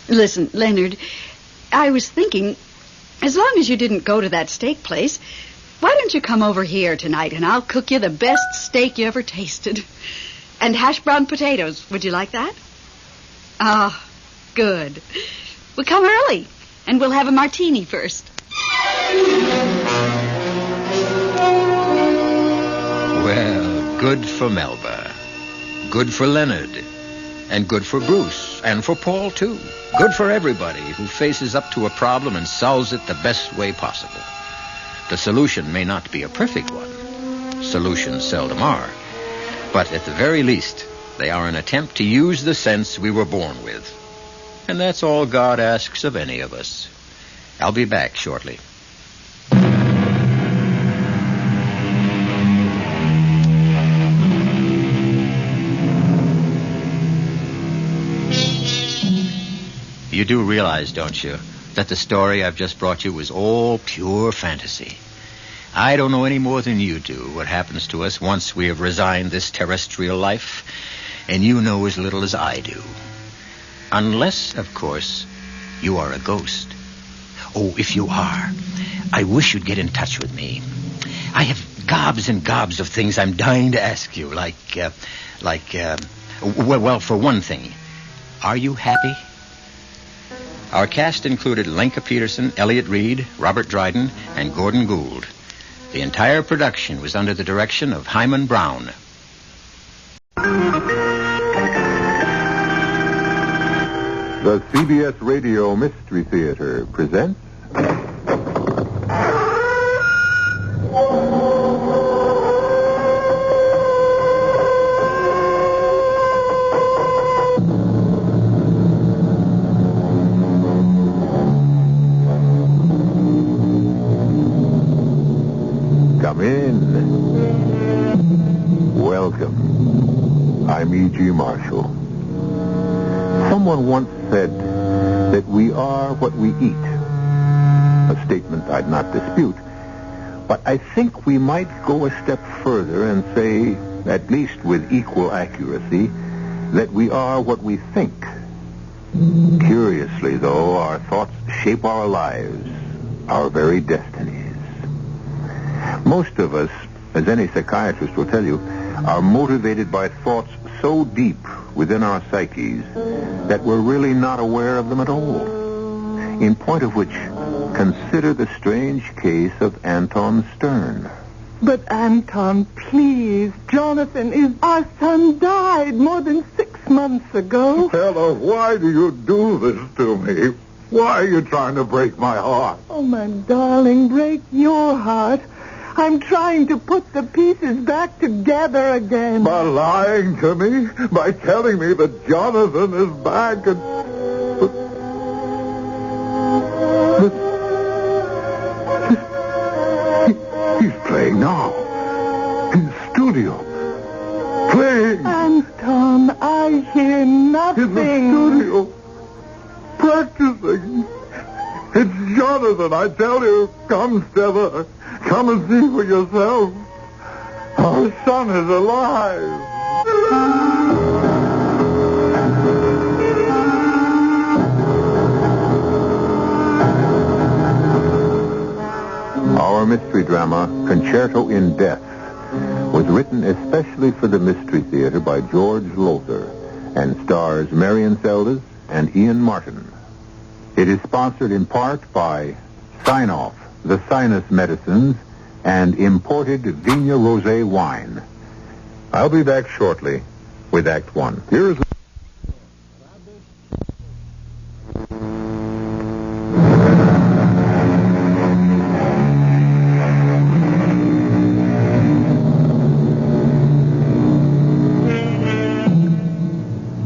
Listen, Leonard, I was thinking, as long as you didn't go to that steak place, why don't you come over here tonight and I'll cook you the best steak you ever tasted. And hash brown potatoes. Would you like that? Ah, good. We'll come early, and we'll have a martini first. Well, good for Melba. Good for Leonard. And good for Bruce. And for Paul, too. Good for everybody who faces up to a problem and solves it the best way possible. The solution may not be a perfect one. Solutions seldom are. But at the very least, they are an attempt to use the sense we were born with. And that's all God asks of any of us. I'll be back shortly. You do realize, don't you, that the story I've just brought you was all pure fantasy. I don't know any more than you do what happens to us once we have resigned this terrestrial life, and you know as little as I do. Unless, of course, you are a ghost. Oh, if you are, I wish you'd get in touch with me. I have gobs and gobs of things I'm dying to ask you, well, for one thing, are you happy? Our cast included Lenka Peterson, Elliot Reed, Robert Dryden, and Gordon Gould. The entire production was under the direction of Hyman Brown. The CBS Radio Mystery Theater presents... Come in. Welcome. I'm E.G. Marshall. Someone once said that we are what we eat. A statement I'd not dispute. But I think we might go a step further and say, at least with equal accuracy, that we are what we think. Curiously, though, our thoughts shape our lives, our very destinies. Most of us, as any psychiatrist will tell you, are motivated by thoughts so deep within our psyches that we're really not aware of them at all. In point of which, consider the strange case of Anton Stern. But Anton, please, our son died more than 6 months ago. Ella, why do you do this to me? Why are you trying to break my heart? Oh, my darling, break your heart. I'm trying to put the pieces back together again. By lying to me? By telling me that Jonathan is back and... He's playing now. In the studio. Playing. Anton, I hear nothing. In the studio. Practicing. It's Jonathan, I tell you. Come, Stella. Come and see for yourself. Our son is alive. Our mystery drama, Concerto in Death, was written especially for the Mystery Theater by George Lothar and stars Marion Seldes and Ian Martin. It is sponsored in part by Sign-Off, the sinus medicines, and imported Vigna Rosé wine. I'll be back shortly with Act One. Here's...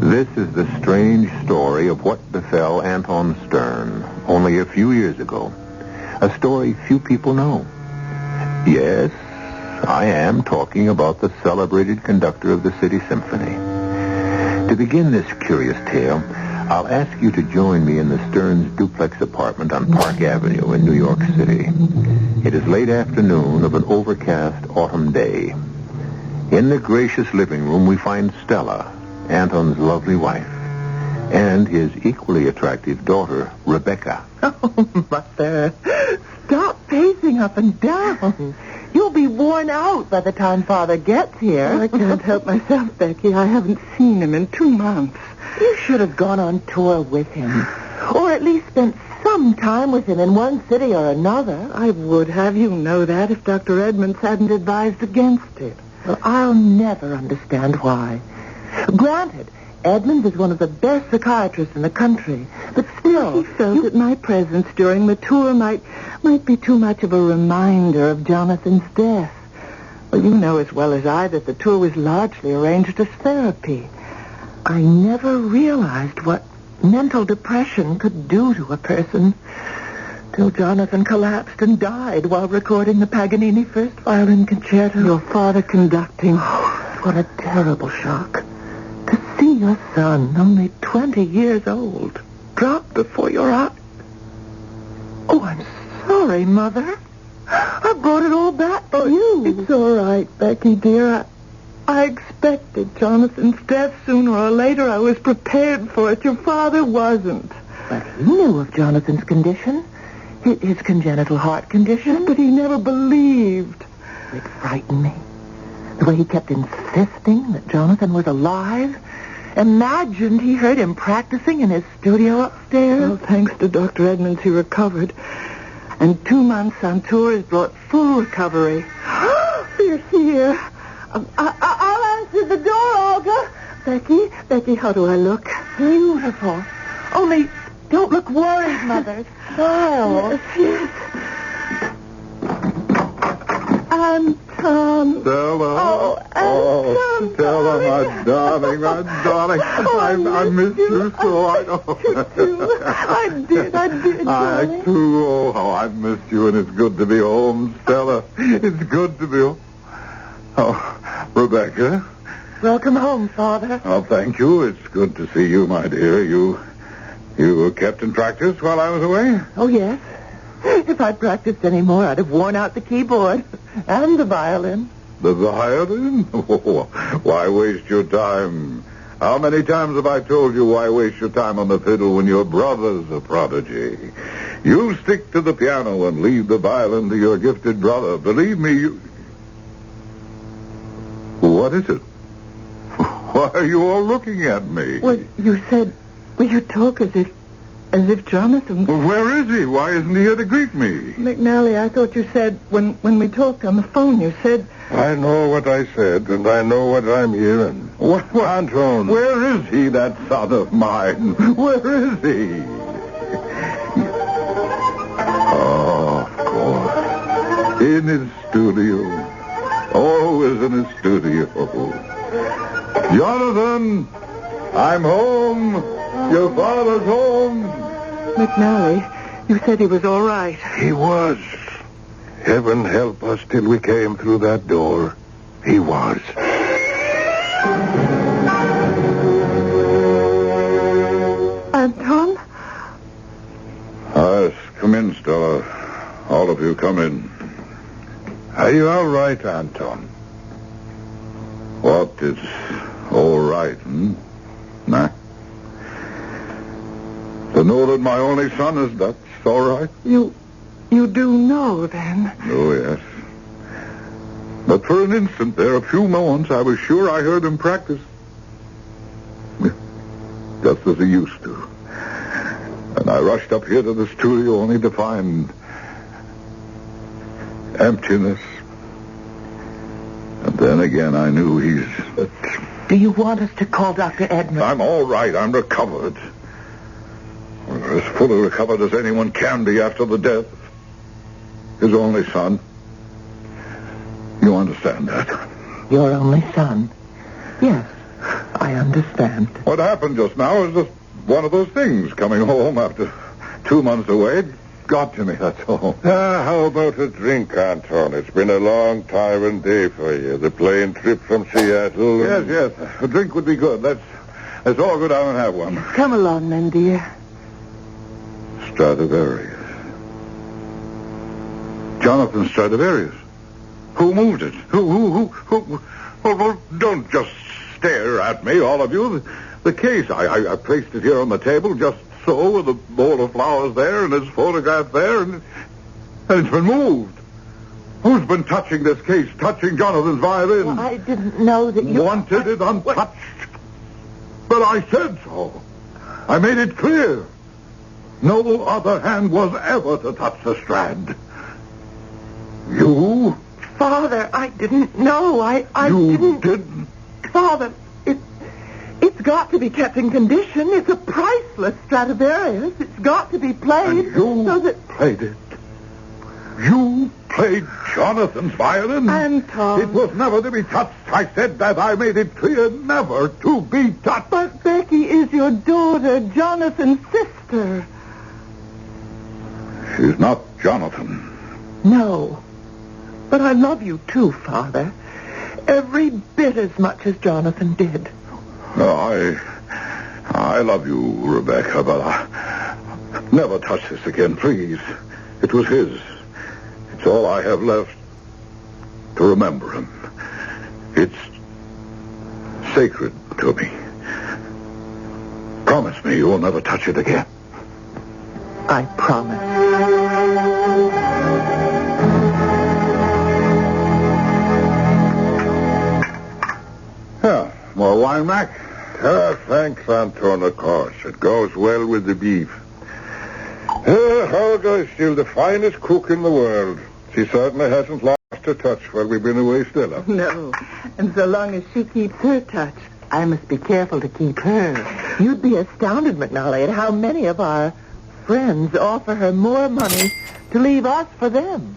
This is the strange story of what befell Anton Stern only a few years ago. A story few people know. Yes, I am talking about the celebrated conductor of the City Symphony. To begin this curious tale, I'll ask you to join me in the Stearns duplex apartment on Park Avenue in New York City. It is late afternoon of an overcast autumn day. In the gracious living room, we find Stella, Anton's lovely wife, and his equally attractive daughter, Rebecca. Oh, Mother, stop pacing up and down. You'll be worn out by the time Father gets here. I can't help myself, Becky. I haven't seen him in 2 months. You should have gone on tour with him. Or at least spent some time with him in one city or another. I would have you know that if Dr. Edmonds hadn't advised against it. Well, I'll never understand why. Granted, Edmonds is one of the best psychiatrists in the country, but still... He felt that my presence during the tour might be too much of a reminder of Jonathan's death. Well, you know as well as I that the tour was largely arranged as therapy. I never realized what mental depression could do to a person till Jonathan collapsed and died while recording the Paganini First Violin Concerto. Your father conducting. Oh, what a terrible shock. To see your son, only 20 years old, drop before your eyes. Oh, I'm sorry, Mother. I brought it all back to you. It's all right, Becky, dear. I expected Jonathan's death sooner or later. I was prepared for it. Your father wasn't. But he knew of Jonathan's condition, his congenital heart condition, but he never believed. It frightened me. The way he kept insisting that Jonathan was alive. Imagined he heard him practicing in his studio upstairs. Well, thanks to Dr. Edmonds, he recovered. And 2 months on tour has brought full recovery. You're here. I'll answer the door, Olga. Becky, how do I look? Beautiful. Only don't look worried, Mother. Smile. Yes. Anton. Stella. Oh, Anton. Stella, my darling. I miss you so. I did, I darling. too. Oh, how I've missed you, and it's good to be home, Stella. It's good to be home. Oh, Rebecca. Welcome home, Father. Oh, thank you. It's good to see you, my dear. You were kept in practice while I was away? Oh, yes. If I'd practiced any more, I'd have worn out the keyboard and the violin. The violin? Oh, why waste your time? How many times have I told you why waste your time on the fiddle when your brother's a prodigy? You stick to the piano and leave the violin to your gifted brother. Believe me, you... What is it? Why are you all looking at me? Well, you talk as if Jonathan... Well, where is he? Why isn't he here to greet me? McNally, I thought you said, when we talked on the phone, you said... I know what I said, and I know what I'm hearing. What, Anton? Where is he, that son of mine? Where is he? Oh, of course. In his studio. Always in his studio. Jonathan, I'm home. Your father's home. McNally, you said he was all right. He was. Heaven help us till we came through that door. He was. Anton? Yes, come in, Stella. All of you, come in. Are you all right, Anton? What? It's all right, Nah? To know that my only son is, that's all right? You do know, then? Oh, yes. But for an instant there, a few moments, I was sure I heard him practice. Just as he used to. And I rushed up here to the studio only to find emptiness. And then again, I knew he's... Do you want us to call Dr. Edmonds? I'm all right. I'm recovered. As fully recovered as anyone can be after the death. His only son. You understand that? Your only son? Yes, I understand. What happened just now is just one of those things coming home after 2 months away. It got to me, that's all. How about a drink, Anton? It's been a long tiring day for you. The plane trip from Seattle. Yes. A drink would be good. Let's all go down and have one. Come along, then, dear. Stradivarius. Jonathan Stradivarius. Who moved it? Who? Well, don't just stare at me, all of you. The case, I placed it here on the table just so, with a bowl of flowers there and his photograph there, and it's been moved. Who's been touching this case, touching Jonathan's violin? Well, I didn't know that you... Wanted it untouched. But I said so. I made it clear. No other hand was ever to touch the Strad. You? Father, I didn't know. I You didn't? Father, it's got to be kept in condition. It's a priceless Stradivarius. It's got to be played. And you played it. You played Jonathan's violin? Anton. It was never to be touched. I said that. I made it clear never to be touched. But Becky is your daughter, Jonathan's sister. She's not Jonathan. No. But I love you too, Father. Every bit as much as Jonathan did. No, I love you, Rebecca, but never touch this again, please. It was his. It's all I have left to remember him. It's sacred to me. Promise me you'll never touch it again. I promise. Yeah, more wine, Mac? Thanks, Anton, of course. It goes well with the beef. Helga is still the finest cook in the world. She certainly hasn't lost her touch while we've been away, Stella. No. And so long as she keeps her touch, I must be careful to keep her. You'd be astounded, McNally, at how many of our friends offer her more money to leave us for them.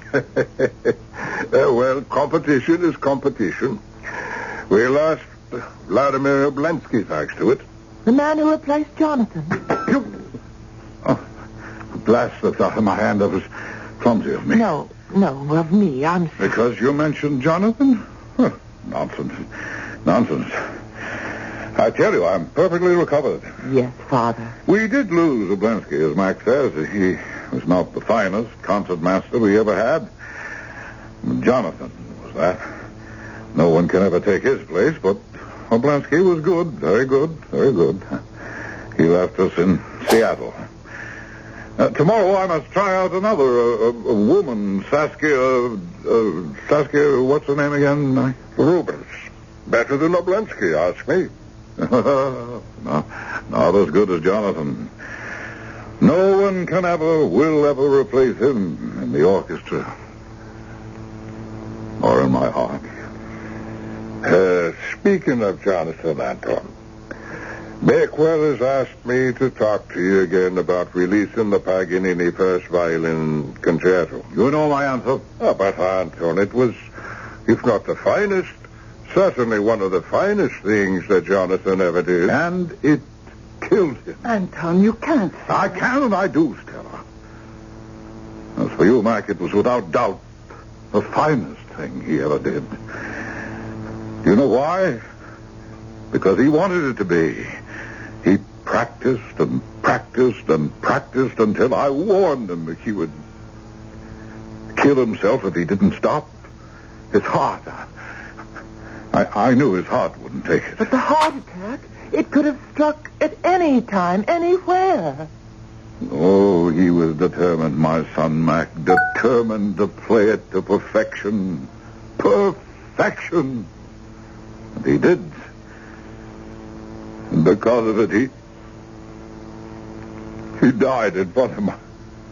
Well, competition is competition. We'll ask Vladimir Oblensky, thanks to it. The man who replaced Jonathan. Oh, blast that's out of my hand. That was clumsy of me. No, of me. I'm sorry. Because you mentioned Jonathan? Huh, nonsense. I tell you, I'm perfectly recovered. Yes, Father. We did lose Oblensky, as Mac says. He was not the finest concert master we ever had. Jonathan was that. No one can ever take his place, but Oblensky was good. Very good, very good. He left us in Seattle. Tomorrow I must try out another a woman, Saskia, what's her name again? Rubens. Better than Oblensky, ask me. No, not as good as Jonathan. No one will ever replace him in the orchestra. Or in my heart. Speaking of Jonathan, Anton, Bakewell has asked me to talk to you again about releasing the Paganini first violin concerto. You know my answer. But, Anton, it was, if not the finest, certainly one of the finest things that Jonathan ever did. And it killed him. Anton, you can't say I can and I do, Stella. As for you, Mac, it was without doubt the finest thing he ever did. You know why? Because he wanted it to be. He practiced and practiced and practiced until I warned him that he would kill himself if he didn't stop. His heart. I knew his heart wouldn't take it. But the heart attack, it could have struck at any time, anywhere. Oh, he was determined, my son Mac. Determined to play it to perfection. Perfection. And he did. And because of it, he died in front of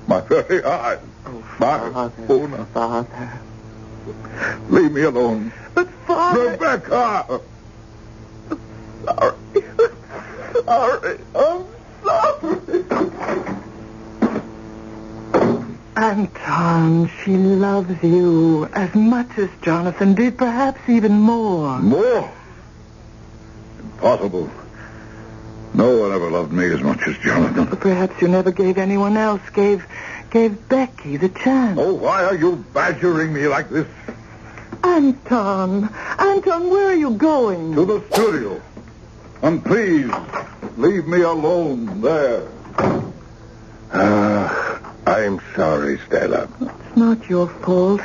my very eyes. Oh, Father. Leave me alone. But, Father... Rebecca! Sorry. I'm sorry. Anton, she loves you as much as Jonathan did, perhaps even more. More? Impossible. No one ever loved me as much as Jonathan. But perhaps you never gave anyone else, gave Becky the chance. Oh, why are you badgering me like this? Anton, where are you going? To the studio. And please, leave me alone there. I'm sorry, Stella. It's not your fault.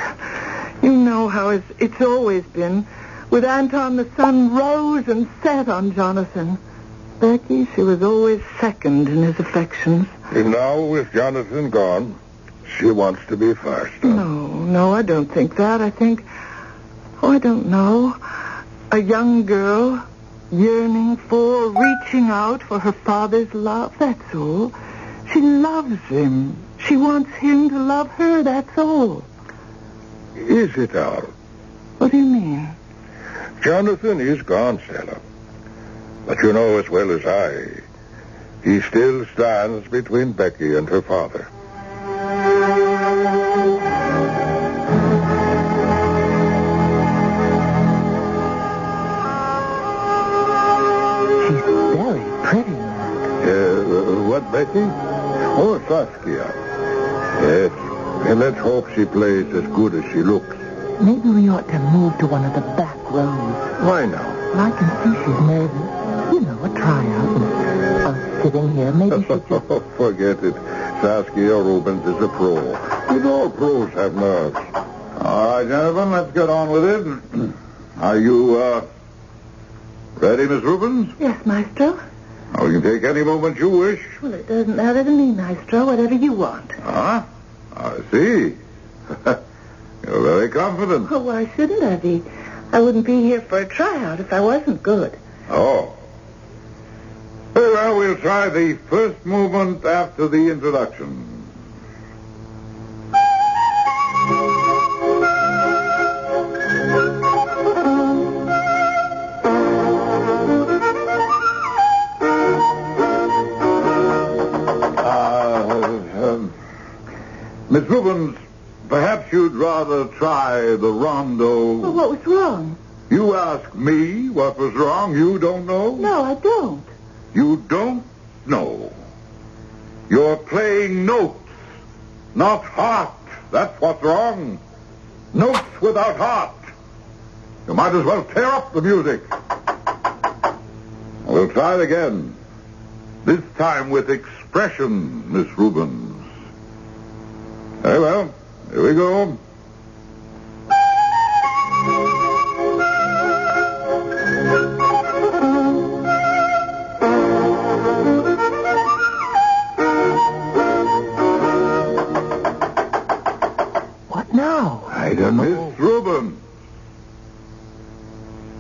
You know how it's always been. With Anton, the sun rose and set on Jonathan. Becky, she was always second in his affections. And now, with Jonathan gone, she wants to be first. Huh? No, I don't think that. I think, I don't know, a young girl yearning for, reaching out for her father's love, that's all. She loves him. She wants him to love her, that's all. Is it all? What do you mean? Jonathan is gone, Stella. But you know as well as I, he still stands between Becky and her father. She's very pretty, Mac. What, Becky? Oh, Saskia. Yes. And let's hope she plays as good as she looks. Maybe we ought to move to one of the back rows. Why now? I can see she's nervous. You know, a tryout. Sitting here, maybe she just... Forget it. Saskia Rubens is a pro. And all pros have nerves. All right, gentlemen, let's get on with it. Are you, ready, Miss Rubens? Yes, Maestro. Oh, you can take any moment you wish. Well, it doesn't matter to me, Maestro. Whatever you want. Ah, I see. You're very confident. Oh, why shouldn't I be? I wouldn't be here for a tryout if I wasn't good. Oh. Very well, we'll try the first movement after the introduction. Miss Rubens, perhaps you'd rather try the rondo. Well, what was wrong? You ask me what was wrong. You don't know? No, I don't. You don't know. You're playing notes, not heart. That's what's wrong. Notes without heart. You might as well tear up the music. We'll try it again. This time with expression, Miss Rubens. Very well. Here we go. What now? I don't know. Miss Rubens.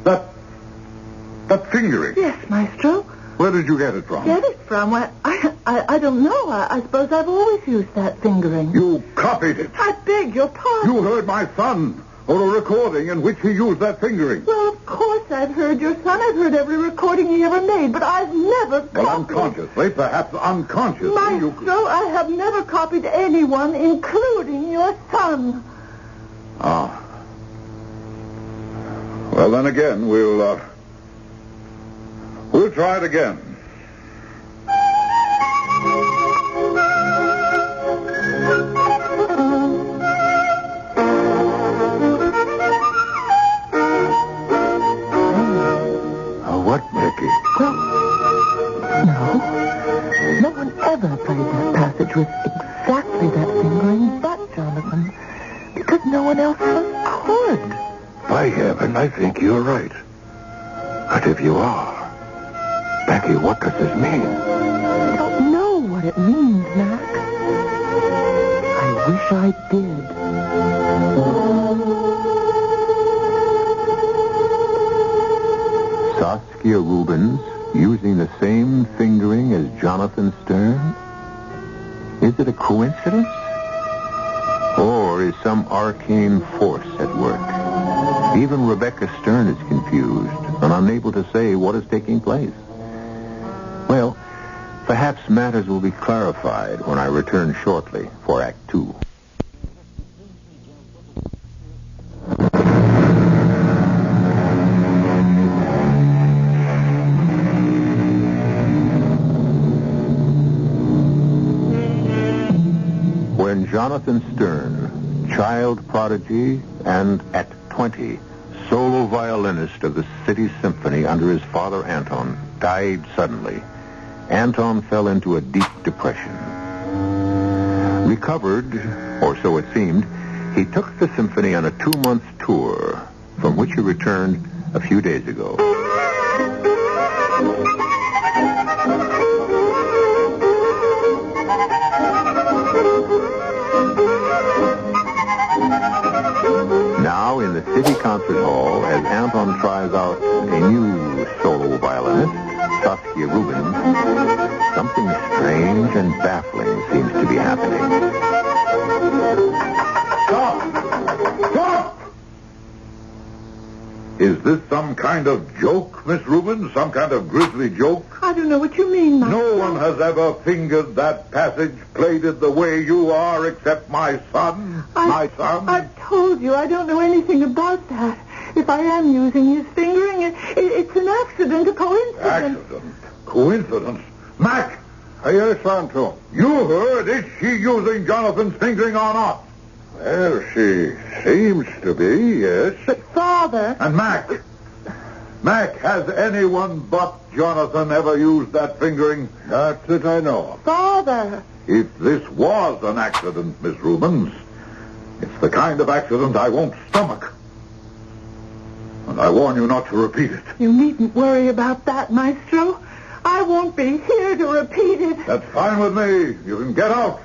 That fingering. Yes, Maestro. Where did you get it from? Get it from? Why, I don't know. I suppose I've always used that fingering. You copied it. I beg your pardon. You heard my son, or a recording in which he used that fingering. Well, of course I've heard your son. I've heard every recording he ever made, but I've never copied. Well, unconsciously, perhaps unconsciously. Maestro, I have never copied anyone, including your son. Ah. Well, then again, we'll try it again. What, Becky? Well, no one ever played that passage with exactly that fingering but Jonathan, because no one else could. By heaven, I think you're right. But if you are, Becky, what does this mean? I don't know what it means, Mac. I wish I did. Saskia Rubens using the same fingering as Jonathan Stern? Is it a coincidence? Or is some arcane force at work? Even Rebecca Stern is confused and unable to say what is taking place. Well, perhaps matters will be clarified when I return shortly for Act 2. Jonathan Stern, child prodigy and, at 20, solo violinist of the city symphony under his father Anton, died suddenly. Anton fell into a deep depression. Recovered, or so it seemed, he took the symphony on a 2-month tour, from which he returned a few days ago. Now in the city concert hall, as Anton tries out a new solo violinist, Saskia Rubens, something strange and baffling seems to be happening. Stop! Stop! Is this some kind of joke, Miss Rubens? Some kind of grisly joke? I don't know what you mean, Maestro. No one has ever fingered that passage, played it the way you are, except my son. My son. I've told you I don't know anything about that. If I am using his fingering, it's an accident, a coincidence. Accident? Coincidence? Mac! Yes, Santo. You heard. Is she using Jonathan's fingering or not? Well, she seems to be, yes. But, Father... And Mac, has anyone but Jonathan ever used that fingering? Not that I know of. Father... If this was an accident, Miss Rubens, it's the kind of accident I won't stomach. And I warn you not to repeat it. You needn't worry about that, Maestro. I won't be here to repeat it. That's fine with me. You can get out.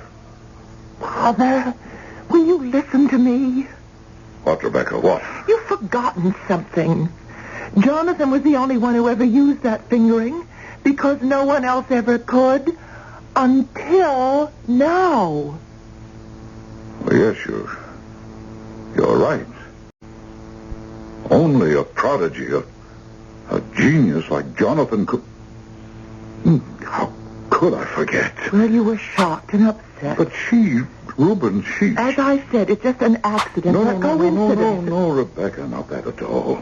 Father, will you listen to me? What, Rebecca, what? You've forgotten something. Jonathan was the only one who ever used that fingering because no one else ever could until now. Well, yes, you're right. Only a prodigy, a genius like Jonathan could... How could I forget? Well, you were shocked and upset. But Rubens, As I said, it's just an accident. No, Rebecca, not that at all.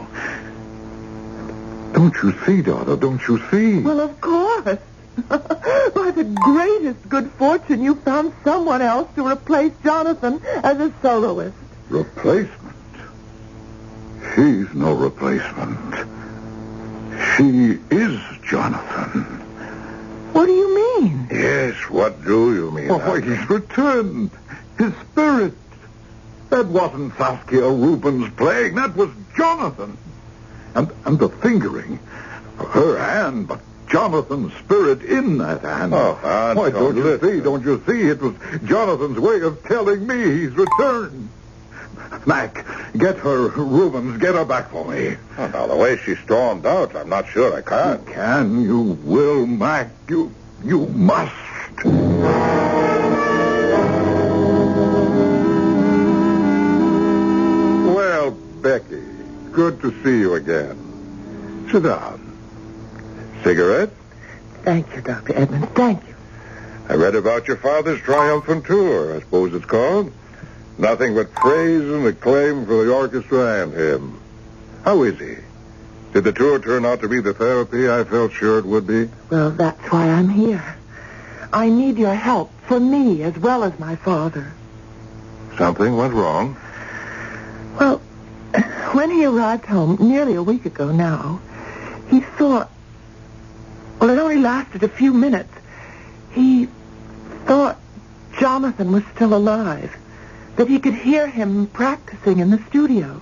Don't you see, daughter, don't you see? Well, of course. By the greatest good fortune, you found someone else to replace Jonathan as a soloist. Replacement? She's no replacement. She is Jonathan. What do you mean? Yes, what do you mean? Oh, he's returned. His spirit. That wasn't Saskia Rubens playing. That was Jonathan. And the fingering. Her hand, but Jonathan's spirit in that hand. Oh, why, don't you see? It was Jonathan's way of telling me he's returned. Mac, get her, Rubens, get her back for me. Oh, now, the way she stormed out, I'm not sure I can. You can, you will, Mac. You must. Well, Becky, good to see you again. Sit down. Cigarette? Thank you, Dr. Edmund. Thank you. I read about your father's triumphant tour, I suppose it's called. Nothing but praise and acclaim for the orchestra and him. How is he? Did the tour turn out to be the therapy I felt sure it would be? Well, that's why I'm here. I need your help for me as well as my father. Something went wrong? Well, when he arrived home nearly a week ago now, he thought... Well, it only lasted a few minutes. He thought Jonathan was still alive. That he could hear him practicing in the studio.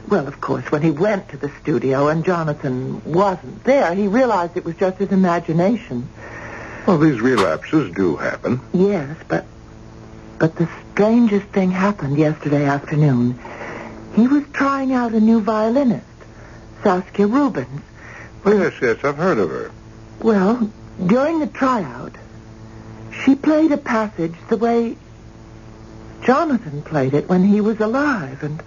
Well, of course, when he went to the studio and Jonathan wasn't there, he realized it was just his imagination. Well, these relapses do happen. Yes, but the strangest thing happened yesterday afternoon. He was trying out a new violinist, Saskia Rubens. Yes, I've heard of her. Well, during the tryout, she played a passage the way Jonathan played it when he was alive, and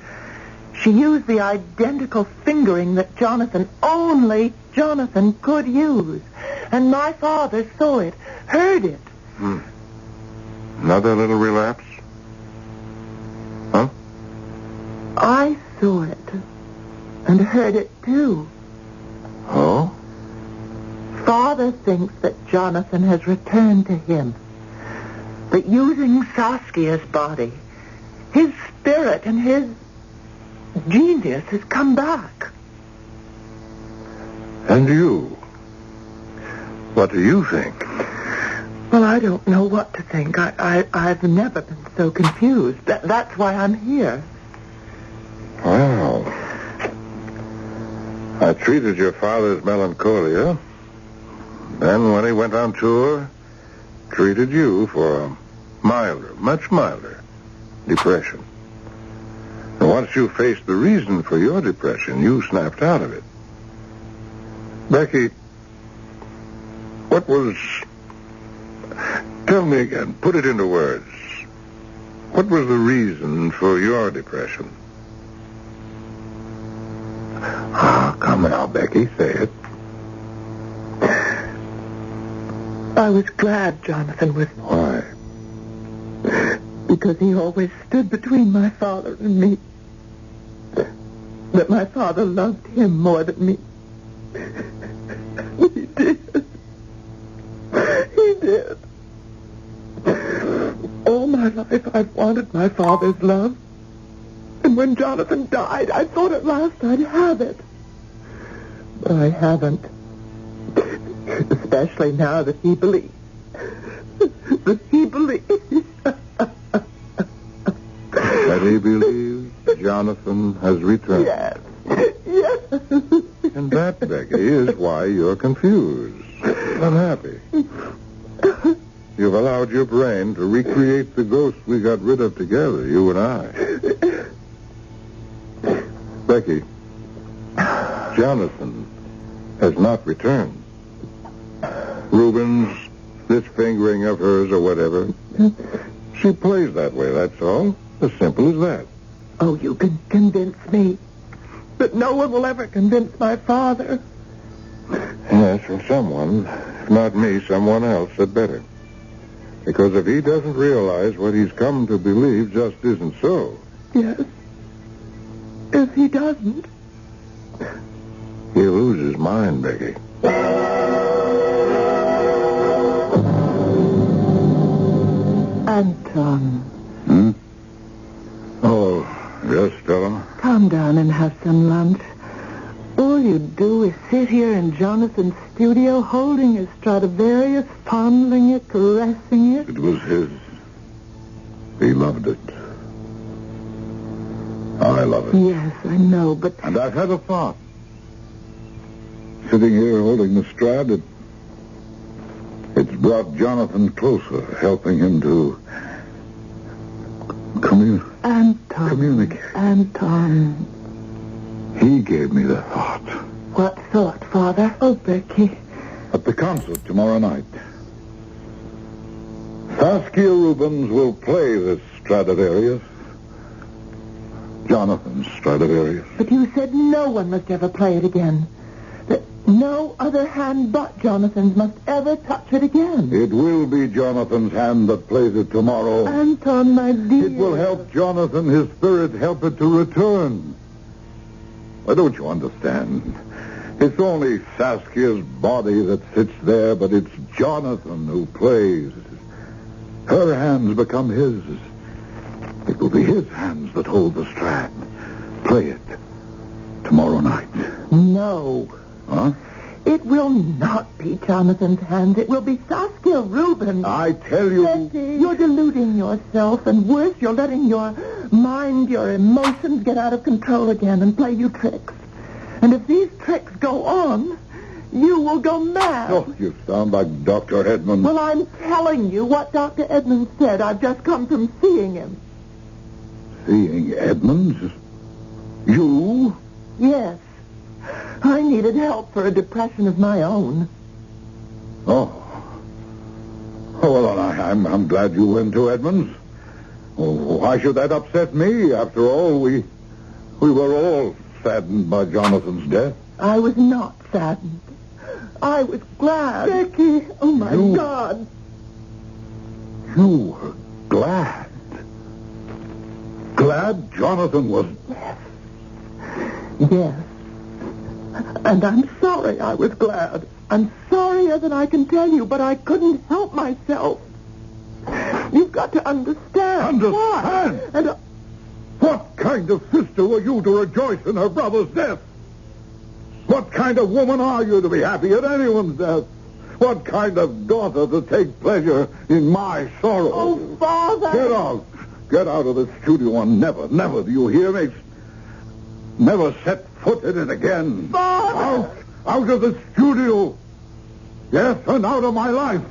she used the identical fingering that only Jonathan could use. And my father saw it, heard it. Another little relapse? Huh? I saw it and heard it too. Oh? Father thinks that Jonathan has returned to him. But using Saskia's body, his spirit and his genius has come back. And you? What do you think? Well, I don't know what to think. I've never been so confused. That's why I'm here. Well, I treated your father's melancholia. Then when he went on tour, treated you for a milder, much milder, depression. And once you faced the reason for your depression, you snapped out of it. Becky, what was... Tell me again, put it into words. What was the reason for your depression? Ah, come now, Becky, say it. I was glad Jonathan was... Why? Because he always stood between my father and me. That my father loved him more than me. He did. He did. All my life I've wanted my father's love. And when Jonathan died, I thought at last I'd have it. But I haven't. Especially now that he believes. That he believes. That he believes Jonathan has returned. Yes. Yes. And that, Becky, is why you're confused, unhappy. You've allowed your brain to recreate the ghost we got rid of together, you and I. Becky, Jonathan has not returned. Rubens, this fingering of hers or whatever, she plays that way, that's all. As simple as that. Oh, you can convince me. But no one will ever convince my father. Yes, and someone, if not me, someone else had better. Because if he doesn't realize what he's come to believe just isn't so. Yes. If he doesn't. He'll lose his mind, Becky. Anton. Hmm? Oh, yes, Stella? Come down and have some lunch. All you do is sit here in Jonathan's studio holding his Stradivarius, fondling it, caressing it. It was his. He loved it. I love it. Yes, I know, but... And I've had a thought. Sitting here holding the Strad, it's brought Jonathan closer, helping him to communicate. Anton. He gave me the thought. What thought, Father? Oh, Becky. At the concert tomorrow night, Saskia Rubens will play this Stradivarius. Jonathan's Stradivarius. But you said no one must ever play it again. That no other hand but Jonathan's must ever touch it again. It will be Jonathan's hand that plays it tomorrow. Anton, my dear. It will help Jonathan, his spirit, help it to return. Why, don't you understand? It's only Saskia's body that sits there, but it's Jonathan who plays. Her hands become his. It will be his hands that hold the Strad. Play it tomorrow night. No. Huh? It will not be Jonathan's hands. It will be Saskia Rubens. I tell you... Jesse, you're deluding yourself, and worse, you're letting your mind, your emotions get out of control again and play you tricks. And if these tricks go on, you will go mad. Oh, you sound like Dr. Edmonds. Well, I'm telling you what Dr. Edmonds said. I've just come from seeing him. Seeing Edmonds? You? Yes. I needed help for a depression of my own. Oh. Oh, well, I'm glad you went to Edmonds. Oh, why should that upset me? After all, we were all saddened by Jonathan's death. I was not saddened. I was glad. Becky, oh, my God. You were glad? Glad Jonathan was... Yes. And I'm sorry I was glad. I'm sorrier than I can tell you, but I couldn't help myself. You've got to understand. Understand? Why? And What kind of sister were you to rejoice in her brother's death? What kind of woman are you to be happy at anyone's death? What kind of daughter to take pleasure in my sorrow? Oh, Father! Get out. Get out of the studio and never, do you hear me? Never set foot in it again. Father! Out of the studio. Yes, and out of my life.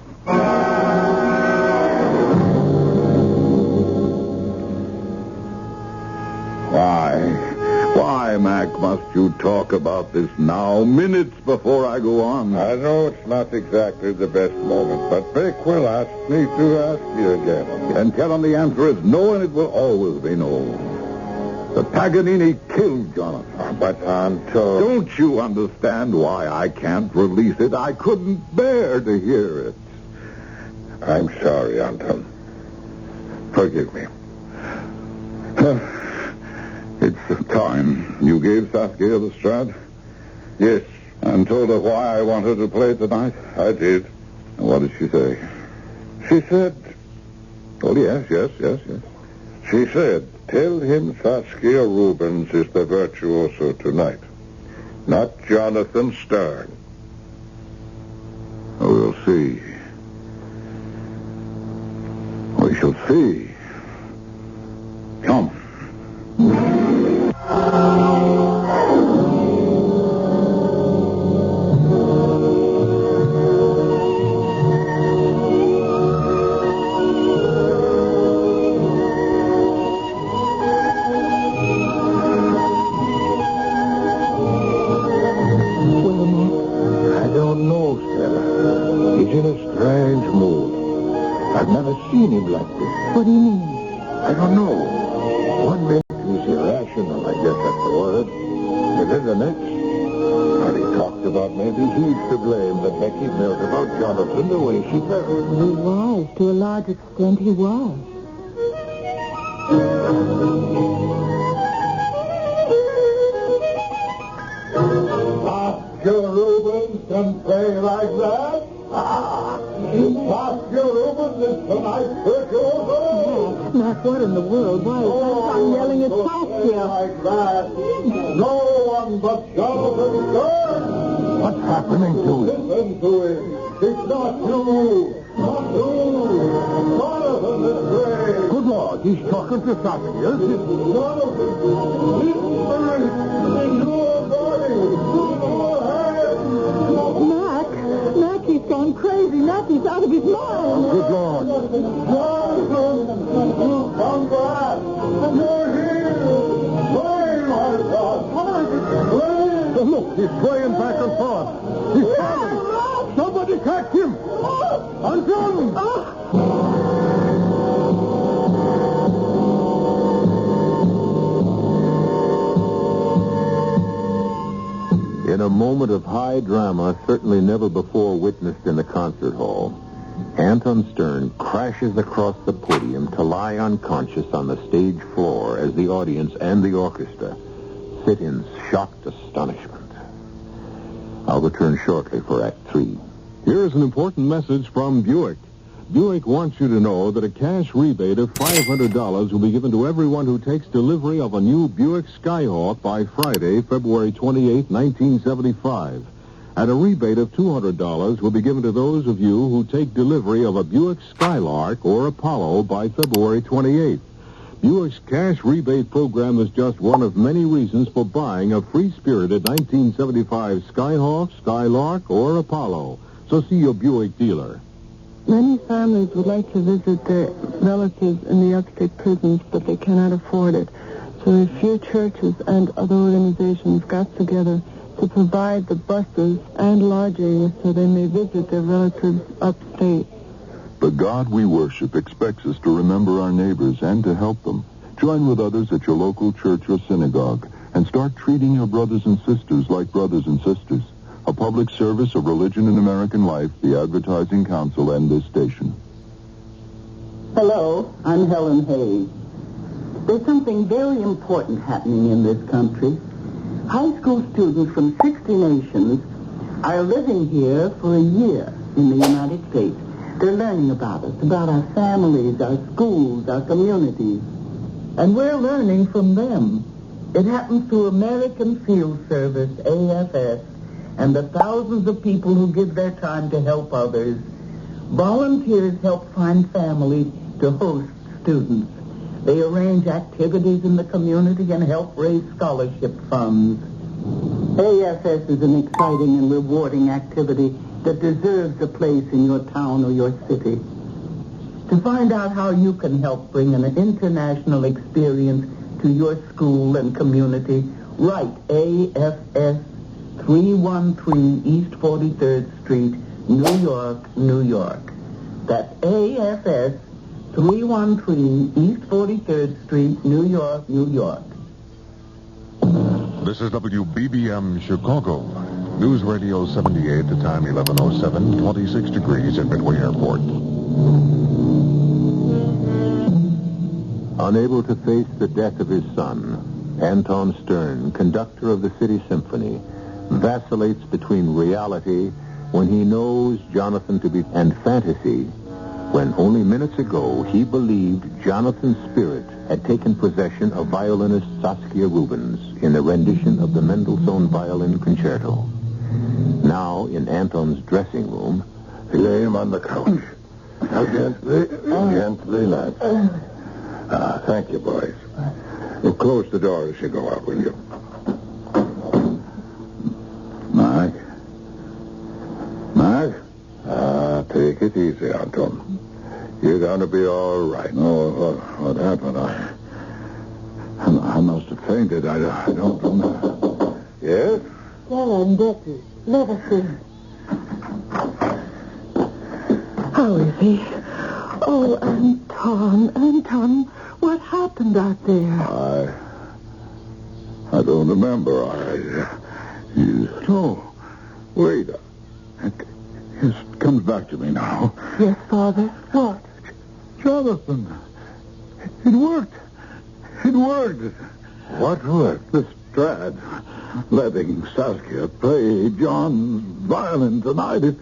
Why, Mac, must you talk about this now, minutes before I go on? I know it's not exactly the best moment, but Vic will ask me to ask you again. And tell him the answer is no, and it will always be no. The Paganini killed Jonathan. But, Anton... Don't you understand why I can't release it? I couldn't bear to hear it. I'm sorry, Anton. Forgive me. It's the time. You gave Saskia the Strad? Yes. And told her why I want her to play tonight? I did. And what did she say? She said... Oh, yes. She said, tell him Saskia Rubens is the virtuoso tonight, not Jonathan Stern. Oh, we'll see. We shall see. Come. Seen him like this. what do you mean? I don't know. One minute he's irrational, I guess that's the word. And then the next, well, he talks about maybe he's to blame that Becky felt about Jonathan the way she felt. He was. To a large extent, he was. Saskia Rubens can play like that? Saskia Rubens is tonight's virtuoso? Mac, what in the world? Why is Anton yelling at Saskia? Like that. No one but Jonathan Stern. What's happening to him? Listen to him. It's not you. Not you. Jonathan is great. Good Lord, he's talking to Saskia. Jonathan. His spirit in your body. Mac, he's gone crazy. Mac, he's out of his mind. Good Lord. Jonathan, you come back. You're here. Play, my God. Play. Look, he's swaying back and forth. He's falling. Somebody catch him. Anton! In a moment of high drama, certainly never before witnessed in the concert hall, Anton Stern crashes across the podium to lie unconscious on the stage floor as the audience and the orchestra sit in shocked astonishment. I'll return shortly for Act 3. Here is an important message from Buick. Buick wants you to know that a cash rebate of $500 will be given to everyone who takes delivery of a new Buick Skyhawk by Friday, February 28, 1975. And a rebate of $200 will be given to those of you who take delivery of a Buick Skylark or Apollo by February 28th. Buick's cash rebate program is just one of many reasons for buying a free-spirited 1975 Skyhawk, Skylark, or Apollo. So see your Buick dealer. Many families would like to visit their relatives in the upstate prisons, but they cannot afford it. So a few churches and other organizations got together to provide the buses and lodging so they may visit their relatives upstate. The God we worship expects us to remember our neighbors and to help them. Join with others at your local church or synagogue and start treating your brothers and sisters like brothers and sisters. A public service of Religion in American Life, the Advertising Council, and this station. Hello, I'm Helen Hayes. There's something very important happening in this country. High school students from 60 nations are living here for a year in the United States. They're learning about us, about our families, our schools, our communities. And we're learning from them. It happens through American Field Service, AFS, and the thousands of people who give their time to help others. Volunteers help find families to host students. They arrange activities in the community and help raise scholarship funds. AFS is an exciting and rewarding activity that deserves a place in your town or your city. To find out how you can help bring an international experience to your school and community, write AFS 313 East 43rd Street, New York, New York. That's AFS 313 East 43rd Street, New York, New York. This is WBBM Chicago. News Radio 78, the time 11:07, 26 degrees at Midway Airport. Unable to face the death of his son, Anton Stern, conductor of the City Symphony, vacillates between reality when he knows Jonathan to be and fantasy when only minutes ago he believed Jonathan's spirit had taken possession of violinist Saskia Rubens in a rendition of the Mendelssohn Violin Concerto. Now, in Anton's dressing room, Lay him on the couch. Now, gently, lads. Thank you, boys. Well, close the door as you go out, will you? Mark? Take it easy, Anton. You're going to be all right. No, what happened? I must have fainted. I don't know. Yes? Stella and Becky, let us in. How is he? Oh, Anton, what happened out there? I don't remember. No, wait. It comes back to me now. Yes, Father. What? Jonathan. It worked. What worked? The Strad. Letting Saskia play John's violin tonight. It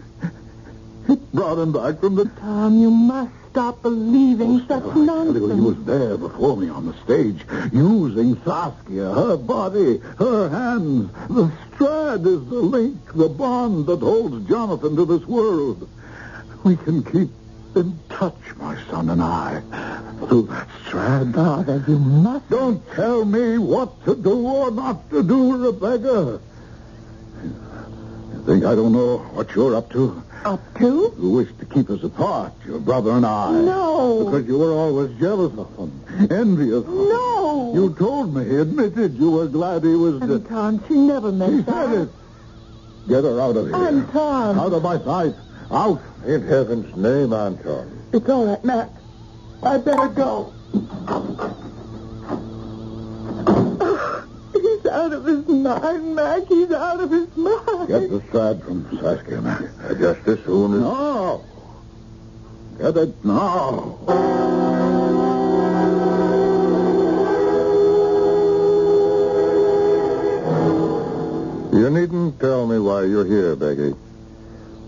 brought him back from the... Tom, you must stop believing such nonsense. He was there before me on the stage, using Saskia, her body, her hands. The Strad is the link, the bond that holds Jonathan to this world. We can keep in touch, my son and I, through that Strad. Father, you must... Don't tell me what to do or not to do, Rebecca. You think I don't know what you're up to? Up to? You wish to keep us apart, your brother and I. No. Because you were always jealous of him, envious of him. No. You told me, admitted you were glad he was dead. Anton, she never meant He that. said it. Get her out of here. Anton. Out of my sight. Out. In heaven's name, Anton. It's all right, Mac. I better go. He's out of his mind, Mac. He's out of his mind. Get the Strad from Saskia, Mac. Just as soon as... No. Get it now. You needn't tell me why you're here, Becky.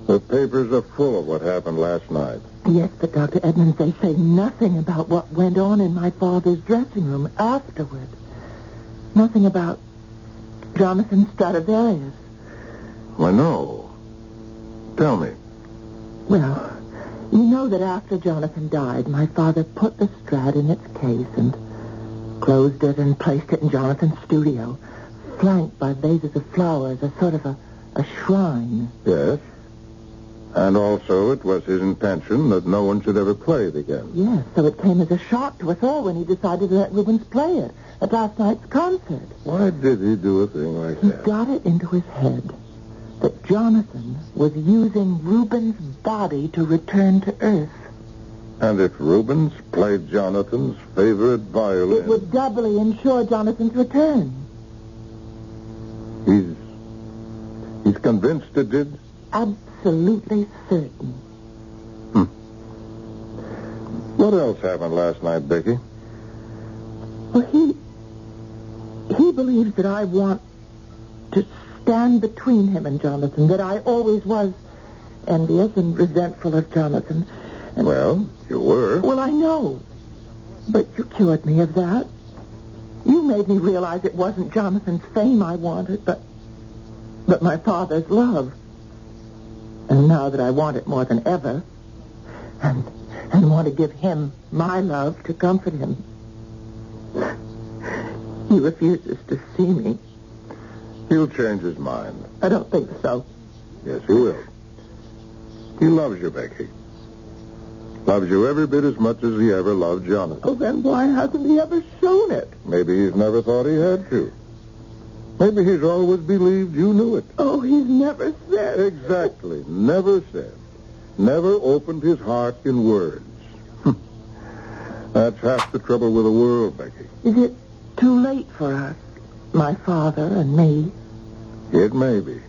The papers are full of what happened last night. Yes, but Dr. Edmonds, they say nothing about what went on in my father's dressing room afterward. Nothing about Jonathan Stradivarius. Why, no. Tell me. Well, you know that after Jonathan died, my father put the Strad in its case and closed it and placed it in Jonathan's studio, flanked by vases of flowers, a sort of a shrine. Yes. And also it was his intention that no one should ever play it again. Yes, so it came as a shock to us all when he decided to let Rubens play it at last night's concert. Why did he do a thing like He that? got it into his head that Jonathan was using Rubens' body to return to Earth. And if Rubens played Jonathan's favorite violin... It would doubly ensure Jonathan's return. He's convinced it did? Absolutely certain. What else happened last night, Becky? Well, he believes that I want to stand between him and Jonathan, that I always was envious and resentful of Jonathan. Well, you were. Well, I know. But you cured me of that. You made me realize it wasn't Jonathan's fame I wanted, but my father's love. And now that I want it more than ever, and want to give him my love to comfort him, he refuses to see me. He'll change his mind. I don't think so. Yes, he will. He loves you, Becky. Loves you every bit as much as he ever loved Jonathan. Oh, then why hasn't he ever shown it? Maybe he's never thought he had to. Maybe he's always believed you knew it. Oh, he's never said. Exactly. Never said. Never opened his heart in words. That's half the trouble with the world, Becky. Is it too late for us, my father and me? It may be.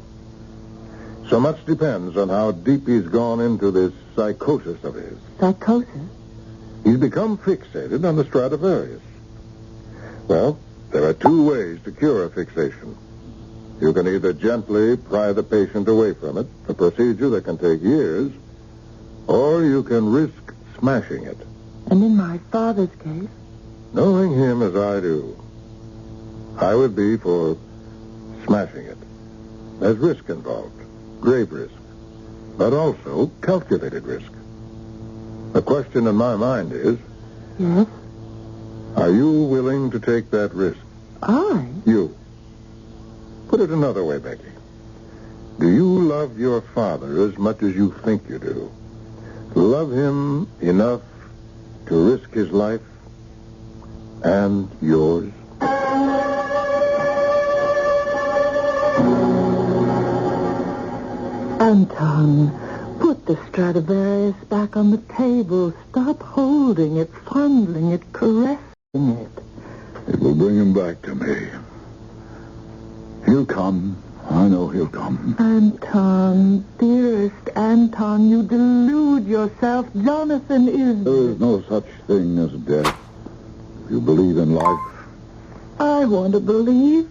So much depends on how deep he's gone into this psychosis of his. Psychosis? He's become fixated on the Stradivarius. Well, there are two ways to cure a fixation. You can either gently pry the patient away from it, a procedure that can take years, or you can risk smashing it. And in my father's case? Knowing him as I do, I would be for smashing it. There's risk involved, grave risk, but also calculated risk. The question in my mind is... Yes? Are you willing to take that risk? I? You. Put it another way, Becky. Do you love your father as much as you think you do? Love him enough to risk his life and yours? Anton, put the Stradivarius back on the table. Stop holding it, fondling it, caressing it. It will bring him back to me. He'll come. I know he'll come. Anton, dearest Anton, you delude yourself. Jonathan is... There is no such thing as death. If you believe in life. I want to believe.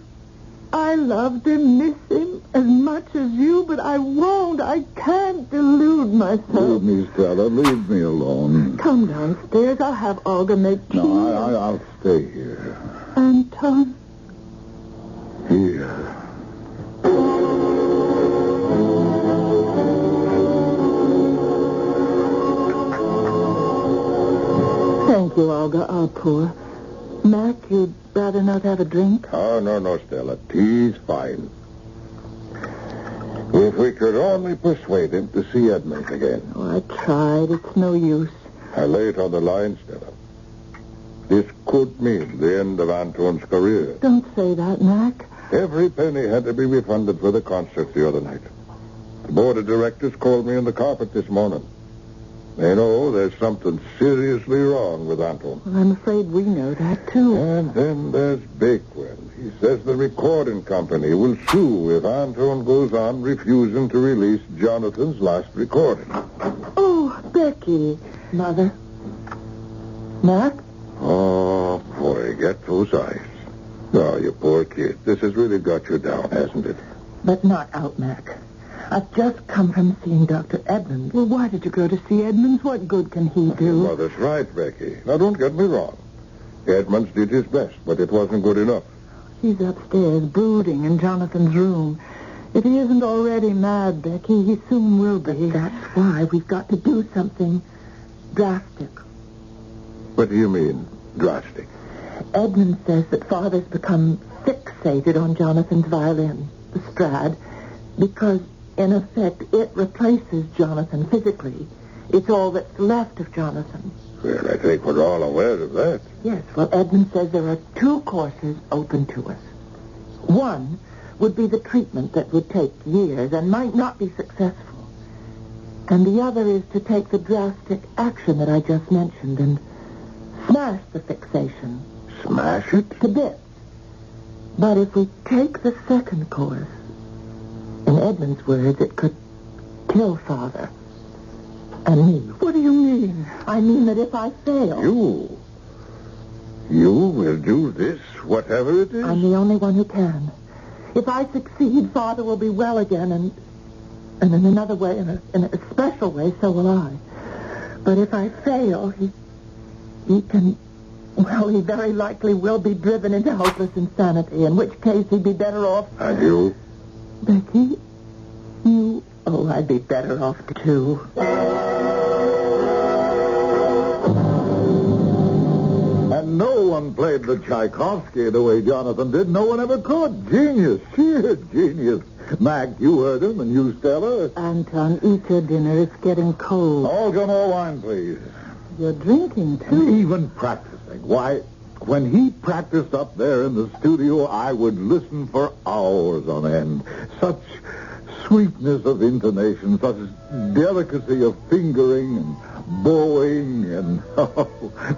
I loved him, miss him as much as you, but I won't. I can't delude myself. Leave me, Stella. Leave me alone. Come downstairs. I'll have Olga make tea. No, I'll stay here. Anton. Here. Thank you, Olga. I'll pour. Mac, you'd rather not have a drink? Oh, no, Stella. Tea's fine. If we could only persuade him to see Edmund again. Oh, I tried. It's no use. I lay it on the line, Stella. This could mean the end of Anton's career. Don't say that, Mac. Every penny had to be refunded for the concert the other night. The board of directors called me on the carpet this morning. They know there's something seriously wrong with Anton. Well, I'm afraid we know that, too. And then there's Bakewell. He says the recording company will sue if Anton goes on refusing to release Jonathan's last recording. Oh, Becky. Mother. Mac? Oh, boy, get those eyes. Oh, you poor kid. This has really got you down, hasn't it? But not out, Mac. I've just come from seeing Dr. Edmonds. Well, why did you go to see Edmonds? What good can he do? Mother's right, Becky. Now, don't get me wrong. Edmonds did his best, but it wasn't good enough. He's upstairs, brooding in Jonathan's room. If he isn't already mad, Becky, he soon will be. But that's why we've got to do something drastic. What do you mean, drastic? Edmund says that Father's become fixated on Jonathan's violin, the Strad, because, in effect, it replaces Jonathan physically. It's all that's left of Jonathan. Well, I think we're all aware of that. Yes, well, Edmund says there are two courses open to us. One would be the treatment that would take years and might not be successful. And the other is to take the drastic action that I just mentioned and smash the fixation. Smash it? To bits. But if we take the second course, in Edmund's words, it could kill Father. And me. What do you mean? I mean that if I fail... You will do this, whatever it is? I'm the only one who can. If I succeed, Father will be well again, and in another way, in a special way, so will I. But if I fail, he can... Well, he very likely will be driven into hopeless insanity, in which case he'd be better off... And you? Becky, you... Oh, I'd be better off, too. And no one played the Tchaikovsky the way Jonathan did. No one ever could. Genius. Sheer genius. Mac, you heard him, and you, Stella. Anton, eat your dinner. It's getting cold. All more wine, please. You're drinking, too. And even practicing. Why, when he practiced up there in the studio, I would listen for hours on end. Such sweetness of intonation, such delicacy of fingering and bowing, and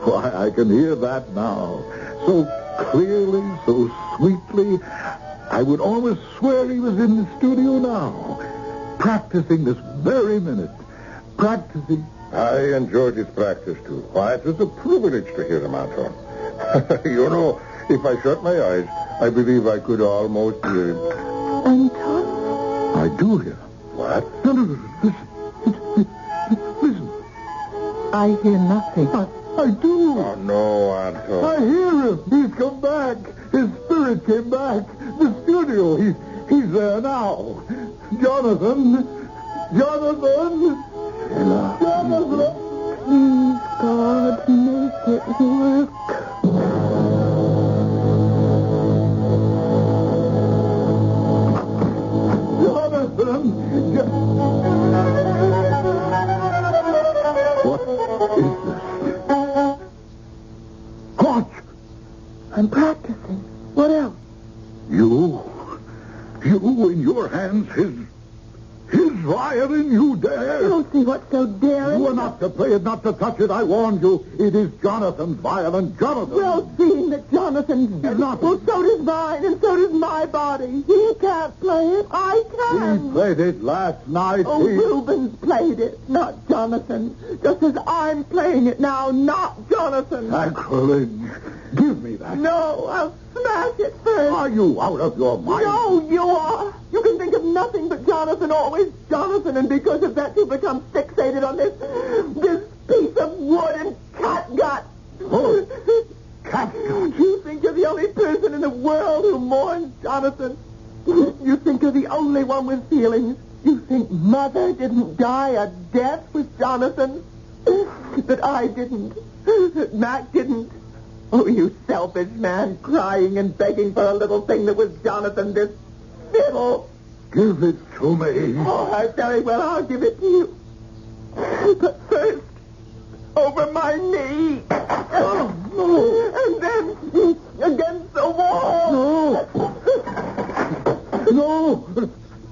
why, I can hear that now. So clearly, so sweetly, I would almost swear he was in the studio now, practicing this very minute, practicing. I enjoyed his practice, too. Why, it was a privilege to hear him, Anton. You know, if I shut my eyes, I believe I could almost hear him. Anton? I do hear him. What? No, listen. I hear nothing. I do. Oh, no, Anton. I hear him. He's come back. His spirit came back. The studio. He's there now. Jonathan. Jonathan. Please, God, make it work. Jonathan! What is this? What? I'm practicing. What else? You in your hands, his violin, you dare? You don't see what's so daring. You are not to play it, not to touch it. I warned you. It is Jonathan's violin. Jonathan. Well, seeing that Jonathan's dead, Not- well, so does mine, and so does my body. He can't play it. I can. He played it last night. Oh, Reuben's played it, not Jonathan. Just as I'm playing it now, not Jonathan. Sacrilege. Give me that. No, I'll smash it first. Are you out of your mind? No, you are. You can think of nothing but Jonathan, always Jonathan, and because of that you become fixated on this piece of wood and catgut. Oh, catgut. You think you're the only person in the world who mourns Jonathan. You think you're the only one with feelings. You think Mother didn't die a death with Jonathan. That I didn't. That Mac didn't. Oh, you selfish man, crying and begging for a little thing that was Jonathan, this fiddle. Give it to me. Oh, very well, I'll give it to you. But first, over my knee. Oh, no. And then against the wall. No.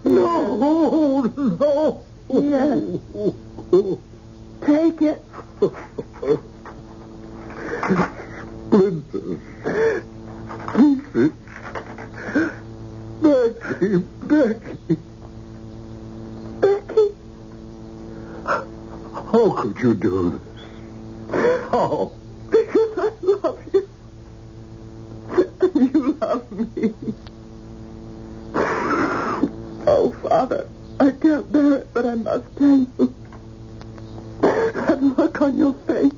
No. Yes. Take it. Splinters. Pieces. Becky. Becky? How could you do this? How? Because I love you. And you love me. Oh, Father, I can't bear it, but I must tell you. That look on your face.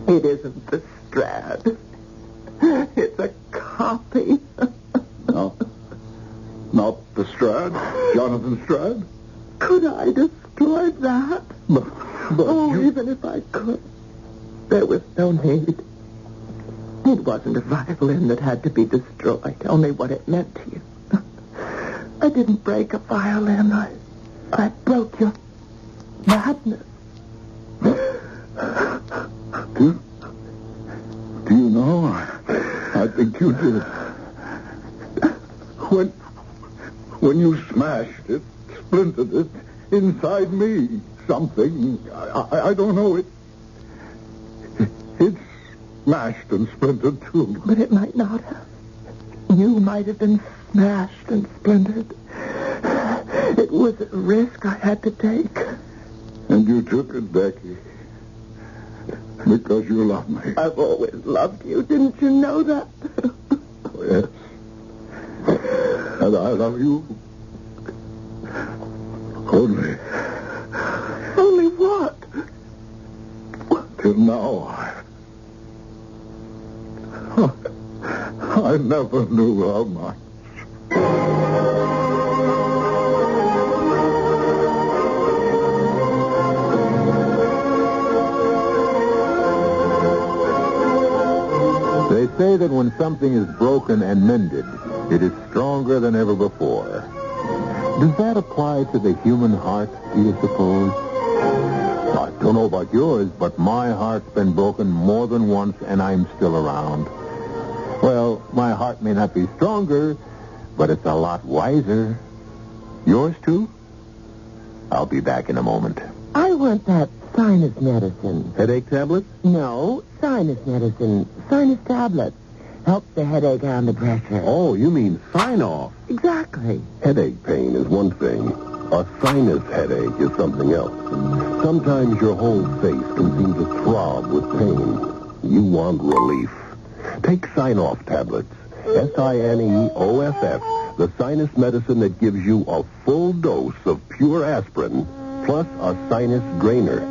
It isn't the Strad. It's a copy. No. Not the Strad? Jonathan Strad? Could I destroy that? But Oh, you... even if I could, there was no need. It wasn't a violin that had to be destroyed, only what it meant to you. I didn't break a violin. I broke your madness. Do you know? I think you did. When you smashed it, splintered it, inside me, something, I don't know, it's smashed and splintered too. But it might not have. You might have been smashed and splintered. It was a risk I had to take. And you took it, Becky. Because you love me. I've always loved you. Didn't you know that? Yes. And I love you. Only. Only what? Till now, I never knew how much. They say that when something is broken and mended, it is stronger than ever before. Does that apply to the human heart, do you suppose? I don't know about yours, but my heart's been broken more than once, and I'm still around. Well, my heart may not be stronger, but it's a lot wiser. Yours, too? I'll be back in a moment. I want that sinus medicine. Headache tablets? No, sinus medicine. Sinus tablets. Helps the headache and the pressure. Oh, you mean sign-off. Exactly. Headache pain is one thing. A sinus headache is something else. Sometimes your whole face can seem to throb with pain. You want relief. Take Sign-Off tablets. Sineoff, the sinus medicine that gives you a full dose of pure aspirin plus a sinus drainer.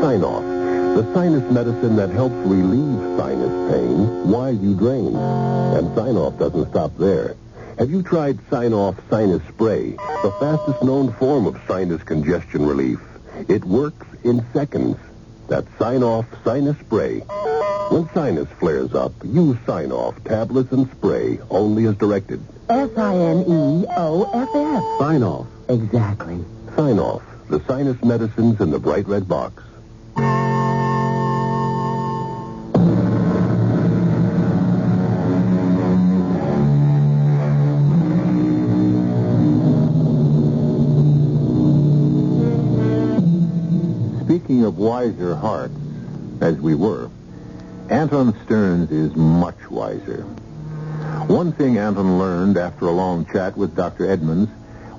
Sign-Off, the sinus medicine that helps relieve sinus pain while you drain. And Sign-Off doesn't stop there. Have you tried Sign-Off Sinus Spray, the fastest known form of sinus congestion relief? It works in seconds. That's Sign-Off Sinus Spray. When sinus flares up, use Sign-Off tablets and spray, only as directed. Sineoff. Sign-Off. Exactly. Sign-Off, the sinus medicines in the bright red box. Speaking of wiser hearts, as we were, Anton Stearns is much wiser. One thing Anton learned after a long chat with Dr. Edmonds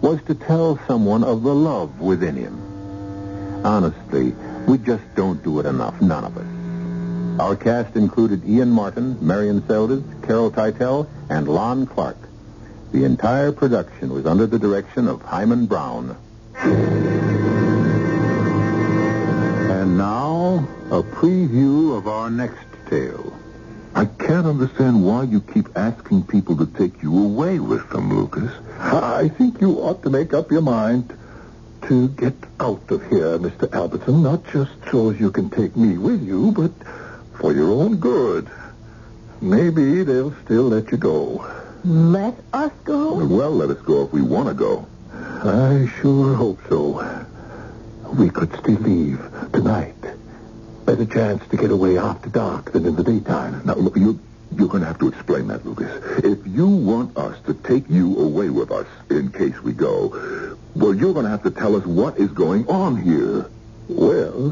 was to tell someone of the love within him. Honestly, we just don't do it enough, none of us. Our cast included Ian Martin, Marion Seldes, Carol Teitel, and Lon Clark. The entire production was under the direction of Hyman Brown. And now, a preview of our next tale. I can't understand why you keep asking people to take you away with them, Lucas. I think you ought to make up your mind to get out of here, Mr. Alberton, not just so as you can take me with you, but for your own good. Maybe they'll still let you go. Let us go? Well, let us go if we want to go. I sure hope so. We could still leave tonight. There's a chance to get away after dark than in the daytime. Now, look, you're going to have to explain that, Lucas. If you want us to take you away with us in case we go, well, you're going to have to tell us what is going on here. Well,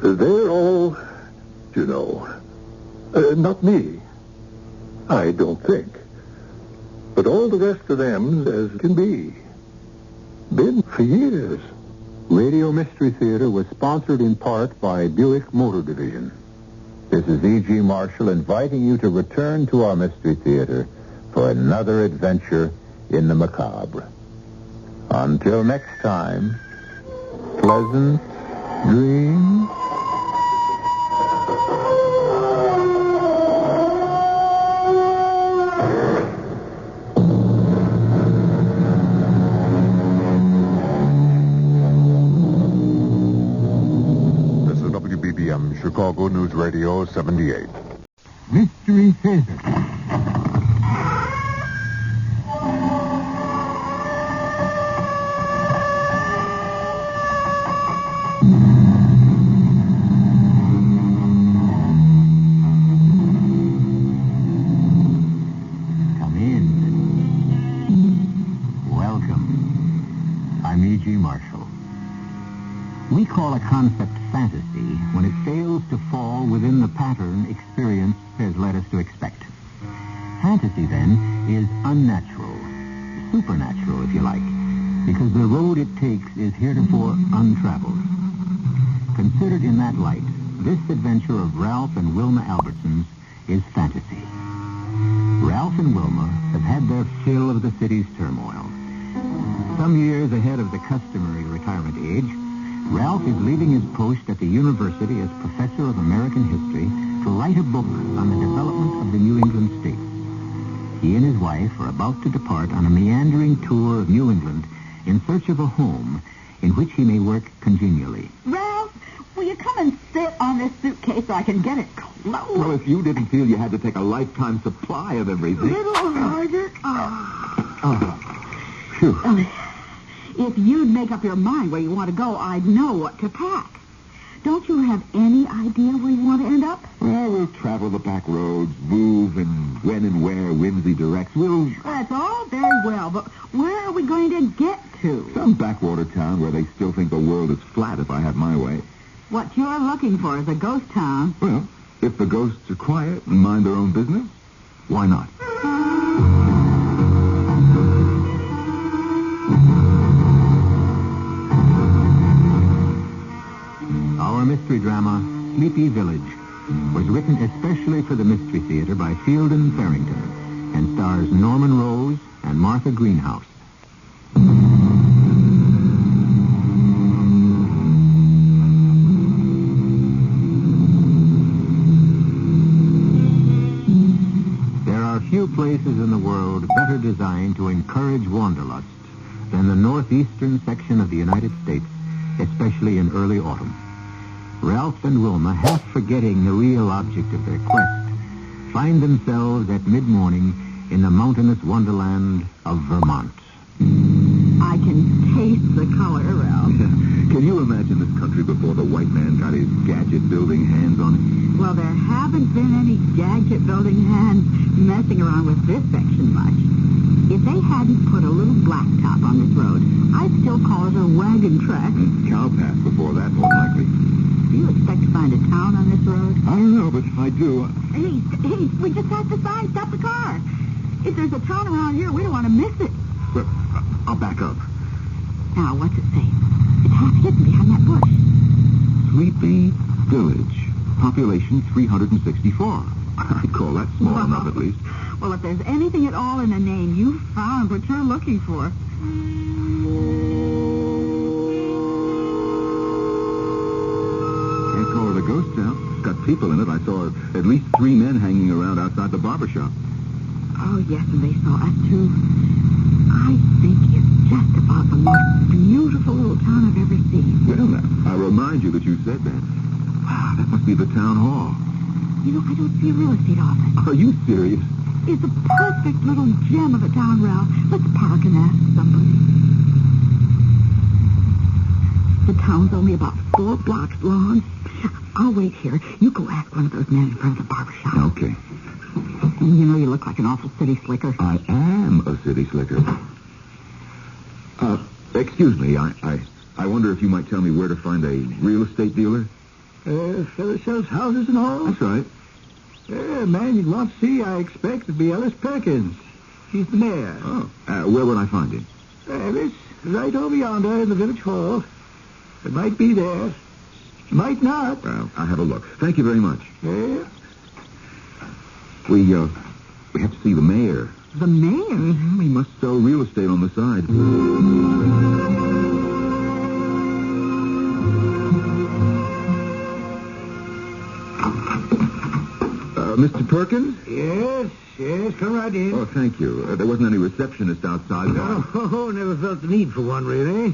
they're all, you know, not me. I don't think. But all the rest of them as can be. Been for years. Radio Mystery Theater was sponsored in part by Buick Motor Division. This is E.G. Marshall inviting you to return to our Mystery Theater for another adventure in the macabre. Until next time, pleasant dreams. Chicago News Radio 78. Mystery Theater. Come in. Welcome. I'm E.G. Marshall. We call a concept fantasy when it fails to fall within the pattern experience has led us to expect. Fantasy, then, is unnatural, supernatural, if you like, because the road it takes is heretofore untraveled. Considered in that light, this adventure of Ralph and Wilma Albertsons is fantasy. Ralph and Wilma have had their fill of the city's turmoil. Some years ahead of the customary retirement age, Ralph is leaving his post at the university as professor of American history to write a book on the development of the New England states. He and his wife are about to depart on a meandering tour of New England in search of a home in which he may work congenially. Ralph, will you come and sit on this suitcase so I can get it close? Well, if you didn't feel you had to take a lifetime supply of everything... A little harder. Phew. If you'd make up your mind where you want to go, I'd know what to pack. Don't you have any idea where you want to end up? Well, we'll travel the back roads, move, and when and where whimsy directs. Well, that's all very well, but where are we going to get to? Some backwater town where they still think the world is flat if I have my way. What you're looking for is a ghost town. Well, if the ghosts are quiet and mind their own business, why not? Our mystery drama, Sleepy Village, was written especially for the Mystery Theater by Fielden Farrington and stars Norman Rose and Martha Greenhouse. There are few places in the world better designed to encourage wanderlust than the northeastern section of the United States, especially in early autumn. Ralph and Wilma, half forgetting the real object of their quest, find themselves at mid-morning in the mountainous wonderland of Vermont. I can taste the color, Ralph. Can you imagine this country before the white man got his gadget-building hands on it? Well, there haven't been any gadget-building hands messing around with this section much. If they hadn't put a little blacktop on this road, I'd still call it a wagon track. Cow path before that, more likely. Do you expect to find a town on this road? I don't know, but I do. Hey, we just have to stop the car. If there's a town around here, we don't want to miss it. Well, I'll back up. Now, what's it say? It's half hidden behind that bush. Sleepy Village. Population 364. I'd call that small enough, at least. Well, if there's anything at all in the name, you've found what you're looking for. Can't call it a ghost town. It's got people in it. I saw at least 3 men hanging around outside the barber shop. Oh, yes, and they saw us, too. I think it's just about the most beautiful little town I've ever seen. Well, now, I remind you that you said that. Wow, that must be the town hall. You know, I don't see a real estate office. Are you serious? It's a perfect little gem of a town, Ralph. Let's park and ask somebody. The town's only about 4 blocks long. I'll wait here. You go ask one of those men in front of the barber shop. Okay. You know, you look like an awful city slicker. I am a city slicker. Excuse me, I wonder if you might tell me where to find a real estate dealer? Fellow sells houses and all? That's right. Man you'd want to see, I expect, would be Ellis Perkins. He's the mayor. Oh. Where would I find him? Ellis, right over yonder in the village hall. It might be there. Might not. Well, I'll have a look. Thank you very much. Yeah. We have to see the mayor. The mayor? Mm-hmm. He must sell real estate on the side. Mr. Perkins? Yes, come right in. Oh, thank you. There wasn't any receptionist outside. Oh, never felt the need for one, really.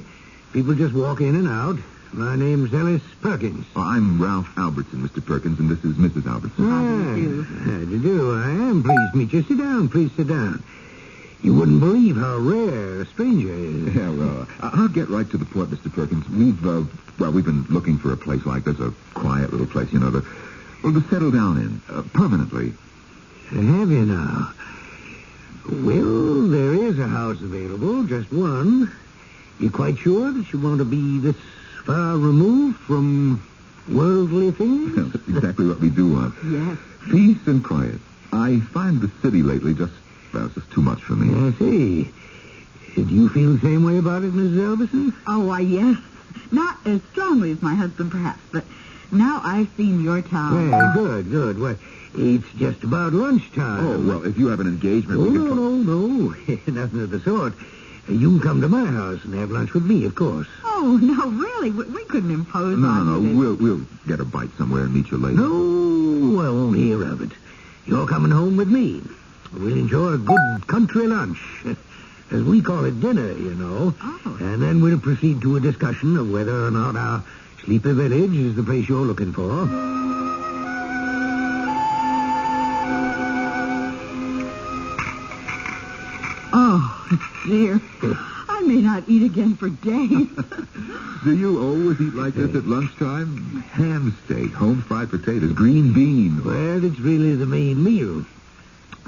People just walk in and out. My name's Ellis Perkins. Well, I'm Ralph Albertson, Mr. Perkins, and this is Mrs. Albertson. How do you do? I am pleased to meet you. Sit down, please sit down. You wouldn't believe how rare a stranger is. Yeah, well, I'll get right to the point, Mr. Perkins. We've been looking for a place like this, a quiet little place, you know, to settle down in, permanently. Have you now? Well, there is a house available, just one. You quite sure that you want to be this far removed from worldly things? That's exactly what we do want. Yes. Peace and quiet. I find the city lately just too much for me. I see. Do you feel the same way about it, Mrs. Albertson? Oh, why, yes. Not as strongly as my husband, perhaps, but now I've seen your town. Well, good. Well, it's just about lunchtime. Oh, well, if you have an engagement... No. Nothing of the sort. You can come to my house and have lunch with me, of course. Oh, no, really? We couldn't impose on you. We'll get a bite somewhere and meet you later. No, I won't hear of it. You're coming home with me. We'll enjoy a good country lunch. As we call it, dinner, you know. Oh. And then we'll proceed to a discussion of whether or not our sleepy village is the place you're looking for. Oh, dear. I may not eat again for days. Do you always eat like this at lunchtime? Ham steak, home fried potatoes, green beans. Well, it's really the main meal.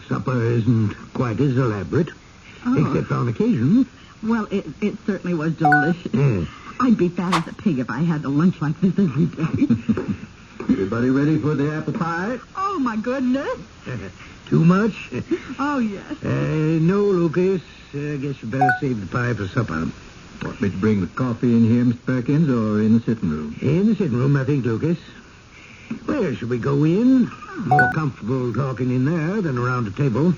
Supper isn't quite as elaborate, except on occasion. Well, it certainly was delicious. Yes. I'd be fat as a pig if I had a lunch like this every day. Everybody ready for the apple pie? Oh, my goodness. Too much? Oh, yes. No, Lucas. I guess you better save the pie for supper. Want me to bring the coffee in here, Mr. Perkins, or in the sitting room? In the sitting room, I think, Lucas. Where should we go in? More comfortable talking in there than around the table.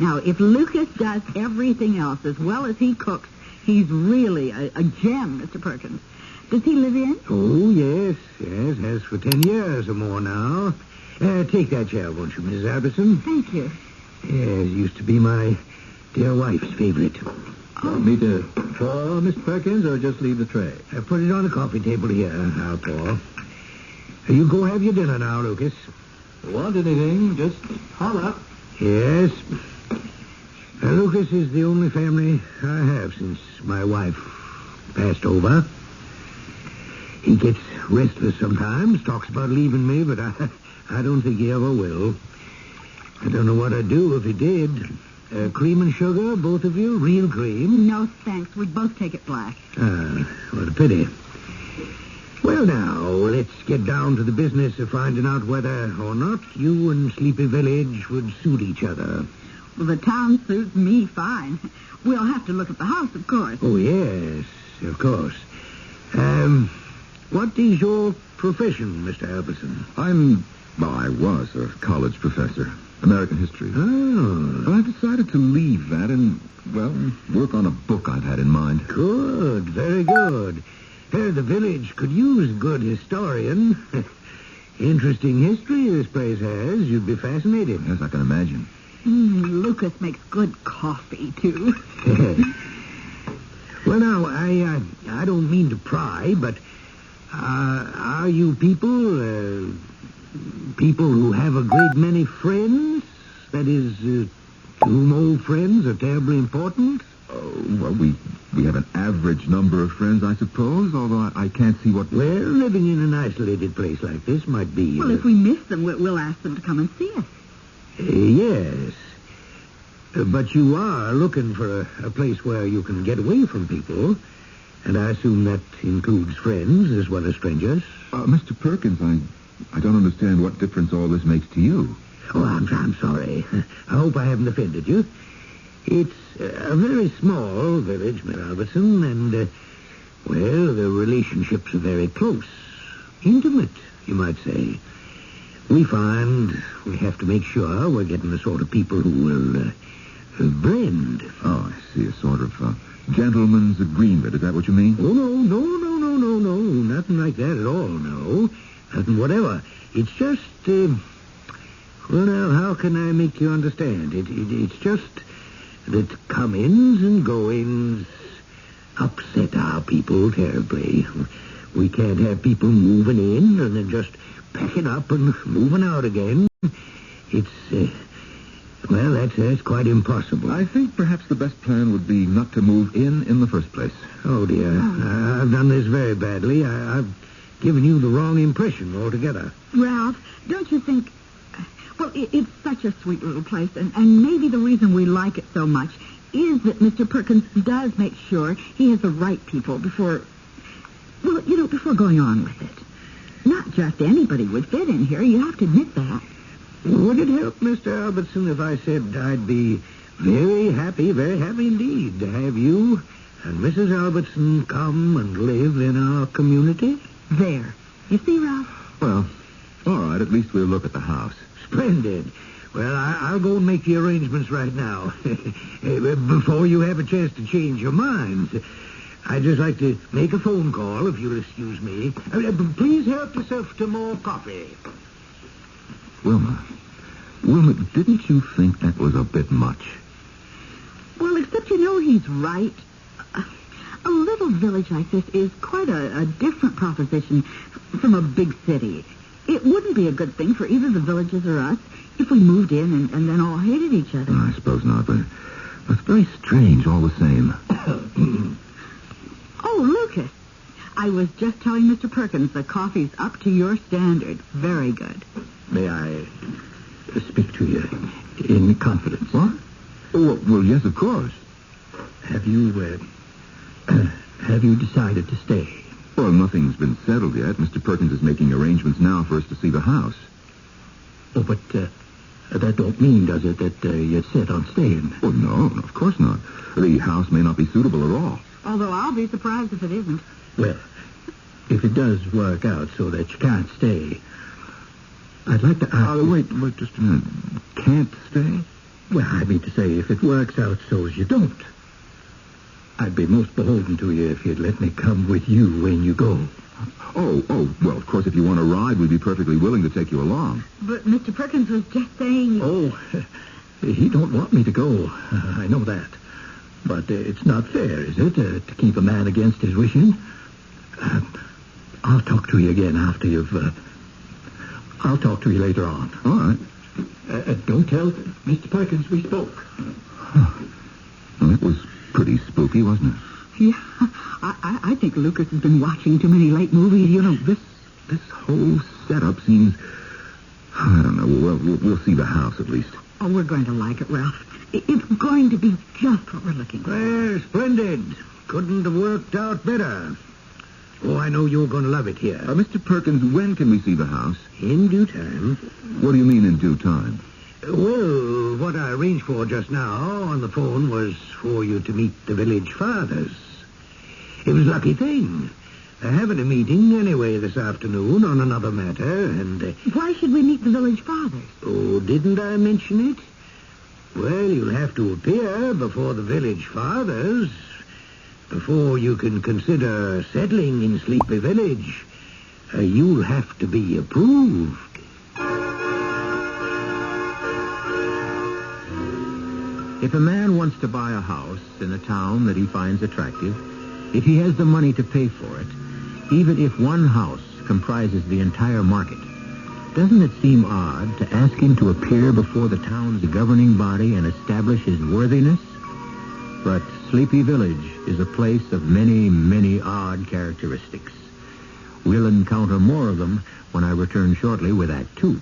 Now, if Lucas does everything else as well as he cooks, he's really a gem, Mr. Perkins. Does he live in? Oh, yes. Yes, has for 10 years or more now. Take that chair, won't you, Mrs. Albertson? Thank you. Yes, used to be my dear wife's favorite. Want me to pour, Mr. Perkins, or just leave the tray? Put it on the coffee table here. I'll pour. You go have your dinner now, Lucas. Want anything, just holler. Yes. Lucas is the only family I have since my wife passed over. He gets restless sometimes, talks about leaving me, but I don't think he ever will. I don't know what I'd do if he did. Cream and sugar, both of you? Real cream? No, thanks. We'd both take it black. What a pity. Well, now, let's get down to the business of finding out whether or not you and Sleepy Village would suit each other. Well, the town suits me fine. We'll have to look at the house, of course. Oh, yes, of course. What is your profession, Mr. Albertson? I was a college professor, American history. Oh. But I decided to leave that and, well, work on a book I've had in mind. Good, very good. The village could use a good historian. Interesting history this place has. You'd be fascinated. Yes, I can imagine. Lucas makes good coffee, too. Well, now, I don't mean to pry, but are you people who have a great many friends? That is, to whom old friends are terribly important? Well, we have an average number of friends, I suppose, although I can't see what... Well, living in an isolated place like this might be... Well, if we miss them, we'll ask them to come and see us. Yes. But you are looking for a place where you can get away from people, and I assume that includes friends as well as strangers. Mr. Perkins, I don't understand what difference all this makes to you. Oh, I'm sorry. I hope I haven't offended you. It's a very small village, Miss Albertson, and, well, the relationships are very close. Intimate, you might say. We find we have to make sure we're getting the sort of people who will blend. Oh, I see. A sort of gentleman's agreement. Is that what you mean? Oh, no. Nothing like that at all, no. Nothing whatever. It's just, well, now, how can I make you understand? It's just that comings and goings upset our people terribly. We can't have people moving in and then just packing up and moving out again. It's, well, that's quite impossible. I think perhaps the best plan would be not to move in the first place. Oh, dear. I've done this very badly. I've given you the wrong impression altogether. Ralph, don't you think... Well, it's such a sweet little place, and maybe the reason we like it so much is that Mr. Perkins does make sure he has the right people before going on with it. Not just anybody would fit in here. You have to admit that. Would it help, Mr. Albertson, if I said I'd be very happy indeed to have you and Mrs. Albertson come and live in our community? There. You see, Ralph? Well, all right, at least we'll look at the house. Splendid. Well, I'll go and make the arrangements right now. Before you have a chance to change your minds. I'd just like to make a phone call, if you'll excuse me. Please help yourself to more coffee. Wilma, didn't you think that was a bit much? Well, except he's right. A little village like this is quite a different proposition from a big city. It wouldn't be a good thing for either the villagers or us if we moved in and then all hated each other. I suppose not, but it's very strange all the same. Oh, Lucas, I was just telling Mr. Perkins the coffee's up to your standard. Very good. May I speak to you in confidence? What? Well, yes, of course. Have you decided to stay? Well, nothing's been settled yet. Mr. Perkins is making arrangements now for us to see the house. Oh, but that don't mean, does it, that you're set on staying? Well, no, of course not. The house may not be suitable at all. Although I'll be surprised if it isn't. Well, if it does work out so that you can't stay, I'd like to ask... Wait just a minute. Can't stay? Well, I mean to say, if it works out so as you don't, I'd be most beholden to you if you'd let me come with you when you go. Oh, well, of course, if you want to ride, we'd be perfectly willing to take you along. But Mr. Perkins was just saying... Oh, he don't want me to go. I know that. But it's not fair, is it, to keep a man against his wishing? I'll talk to you again after you've... I'll talk to you later on. All right. Don't tell Mr. Perkins we spoke. Well, it was pretty spooky, wasn't it? Yeah, I think Lucas has been watching too many late movies. This whole setup seems... I don't know. We'll see the house at least. Oh, we're going to like it, Ralph. It's going to be just what we're looking for. Well, splendid. Couldn't have worked out better. Oh, I know you're going to love it here. Mr. Perkins, when can we see the house? In due time. What do you mean in due time? Well, what I arranged for just now on the phone was for you to meet the village fathers. It was a lucky thing. They're having a meeting anyway this afternoon on another matter, and... Why should we meet the village fathers? Oh, didn't I mention it? Well, you'll have to appear before the village fathers before you can consider settling in Sleepy Village. You'll have to be approved. If a man wants to buy a house in a town that he finds attractive, if he has the money to pay for it, even if one house comprises the entire market, doesn't it seem odd to ask him to appear before the town's governing body and establish his worthiness? But Sleepy Village is a place of many, many odd characteristics. We'll encounter more of them when I return shortly with Act 2.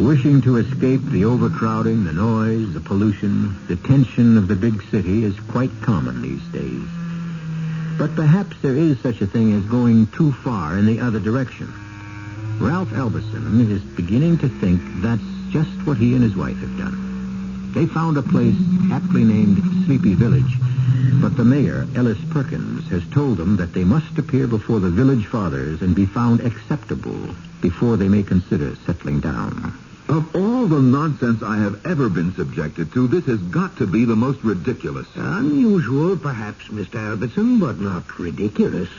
Wishing to escape the overcrowding, the noise, the pollution, the tension of the big city is quite common these days. But perhaps there is such a thing as going too far in the other direction. Ralph Elberson is beginning to think that's just what he and his wife have done. They found a place aptly named Sleepy Village, but the mayor, Ellis Perkins, has told them that they must appear before the village fathers and be found acceptable before they may consider settling down. Of all the nonsense I have ever been subjected to, this has got to be the most ridiculous. Unusual, perhaps, Mr. Albertson, but not ridiculous.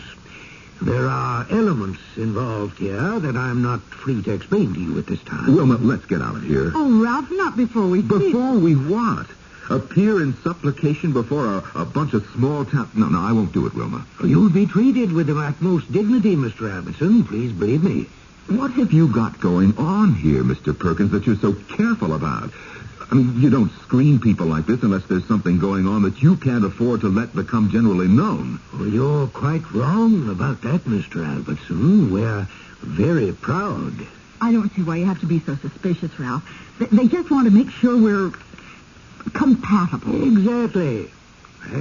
There are elements involved here that I'm not free to explain to you at this time. Wilma, let's get out of here. Oh, Ralph, not before we... Before we what? Appear in supplication before a bunch of small town... No, I won't do it, Wilma. You'll be treated with the utmost dignity, Mr. Albertson. Please believe me. What have you got going on here, Mr. Perkins, that you're so careful about? I mean, you don't screen people like this unless there's something going on that you can't afford to let become generally known. Well, you're quite wrong about that, Mr. Albertson. We're very proud. I don't see why you have to be so suspicious, Ralph. They just want to make sure we're compatible. Exactly.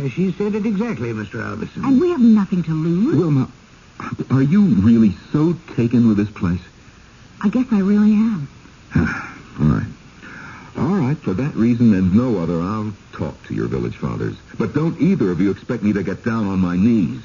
She said it exactly, Mr. Albertson. And we have nothing to lose. Wilma, are you really so taken with this place? I guess I really am. All right. All right, for that reason and no other, I'll talk to your village fathers. But don't either of you expect me to get down on my knees.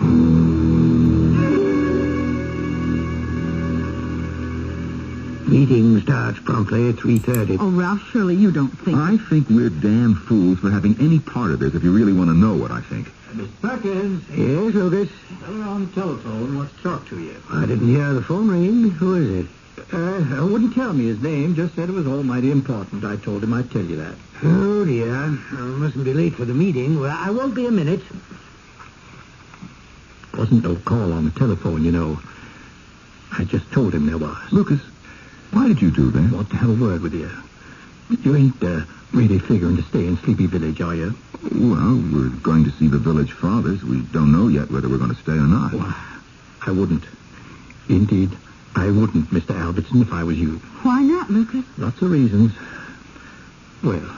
Meeting starts promptly at 3:30. Oh, Ralph, surely you don't think... I think we're damn fools for having any part of this, if you really want to know what I think. Mr. Perkins. Yes, Lucas? They're on the telephone. Wants to talk to you. I didn't hear the phone ring. Who is it? Wouldn't tell me his name. Just said it was almighty important. I told him I'd tell you that. Oh, dear. I mustn't be late for the meeting. Well, I won't be a minute. Wasn't no call on the telephone, you know. I just told him there was. Lucas, why did you do that? Want to have a word with you. You ain't really figuring to stay in Sleepy Village, are you? Well, we're going to see the village fathers. We don't know yet whether we're going to stay or not. Well, I wouldn't. Indeed, I wouldn't, Mr. Albertson, if I was you. Why not, Lucas? Lots of reasons. Well,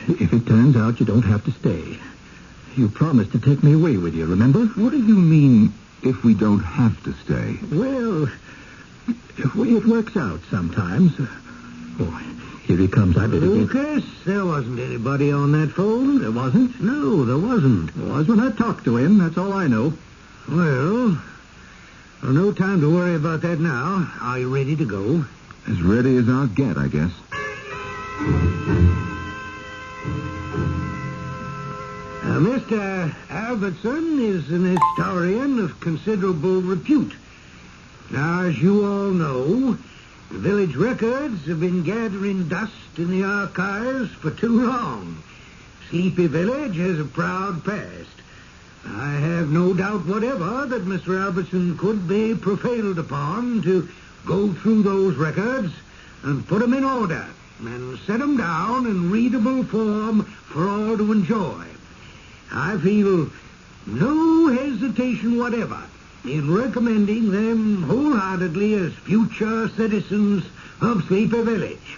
if it turns out you don't have to stay, you promised to take me away with you, remember? What do you mean, if we don't have to stay? Well, it works out sometimes. Oh, here he comes. I better get... Lucas, there wasn't anybody on that phone. There wasn't? No, there wasn't. There was when I talked to him. That's all I know. Well, no time to worry about that now. Are you ready to go? As ready as I'll get, I guess. Mr. Albertson is an historian of considerable repute. Now, as you all know, the village records have been gathering dust in the archives for too long. Sleepy Village has a proud past. I have no doubt whatever that Mr. Albertson could be prevailed upon to go through those records and put them in order and set them down in readable form for all to enjoy. I feel no hesitation whatever in recommending them wholeheartedly as future citizens of Sleepy Village.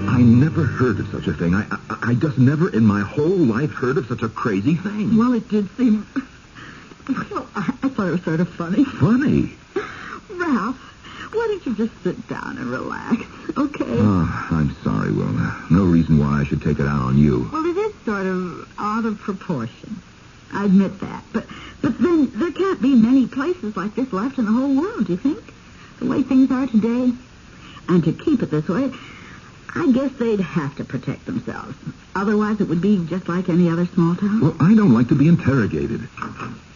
I never heard of such a thing. I just never in my whole life heard of such a crazy thing. Well, it did seem... Well, I thought it was sort of funny. Funny? Ralph, why don't you just sit down and relax, okay? Oh, I'm sorry, Wilma. No reason why I should take it out on you. Well, it is sort of out of proportion. I admit that. But then there can't be many places like this left in the whole world, do you think? The way things are today. And to keep it this way, I guess they'd have to protect themselves. Otherwise, it would be just like any other small town. Well, I don't like to be interrogated.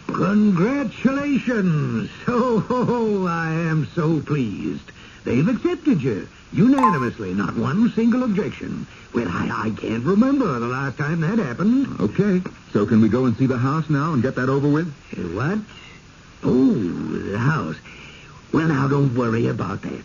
Congratulations! Oh, I am so pleased. They've accepted you unanimously, not one single objection. Well, I can't remember the last time that happened. Okay, so can we go and see the house now and get that over with? What? Oh, the house. Well, now, don't worry about that.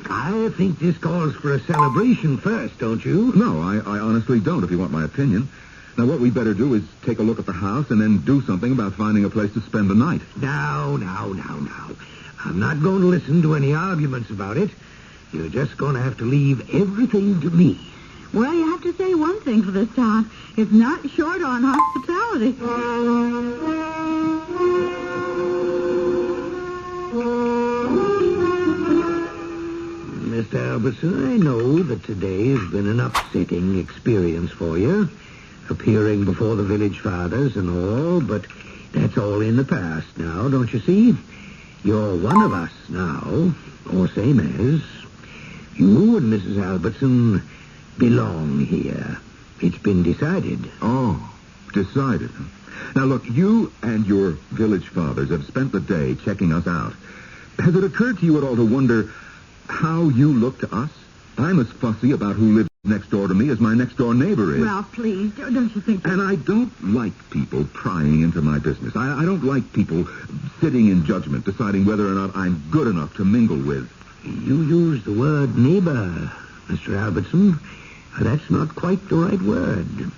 I think this calls for a celebration first, don't you? No, I honestly don't, if you want my opinion. Now, what we better do is take a look at the house and then do something about finding a place to spend the night. Now. I'm not going to listen to any arguments about it. You're just going to have to leave everything to me. Well, you have to say one thing for this town. It's not short on hospitality. Mr. Albertson, I know that today has been an upsetting experience for you, appearing before the village fathers and all, but that's all in the past now, don't you see? You're one of us now, or same as. You and Mrs. Albertson belong here. It's been decided. Oh, decided. Now, look, you and your village fathers have spent the day checking us out. Has it occurred to you at all to wonder how you look to us? I'm as fussy about who lives next door to me as my next-door neighbor is. Ralph, please, don't you think... And I don't like people prying into my business. I don't like people sitting in judgment, deciding whether or not I'm good enough to mingle with. You use the word neighbor, Mr. Albertson. That's not quite the right word.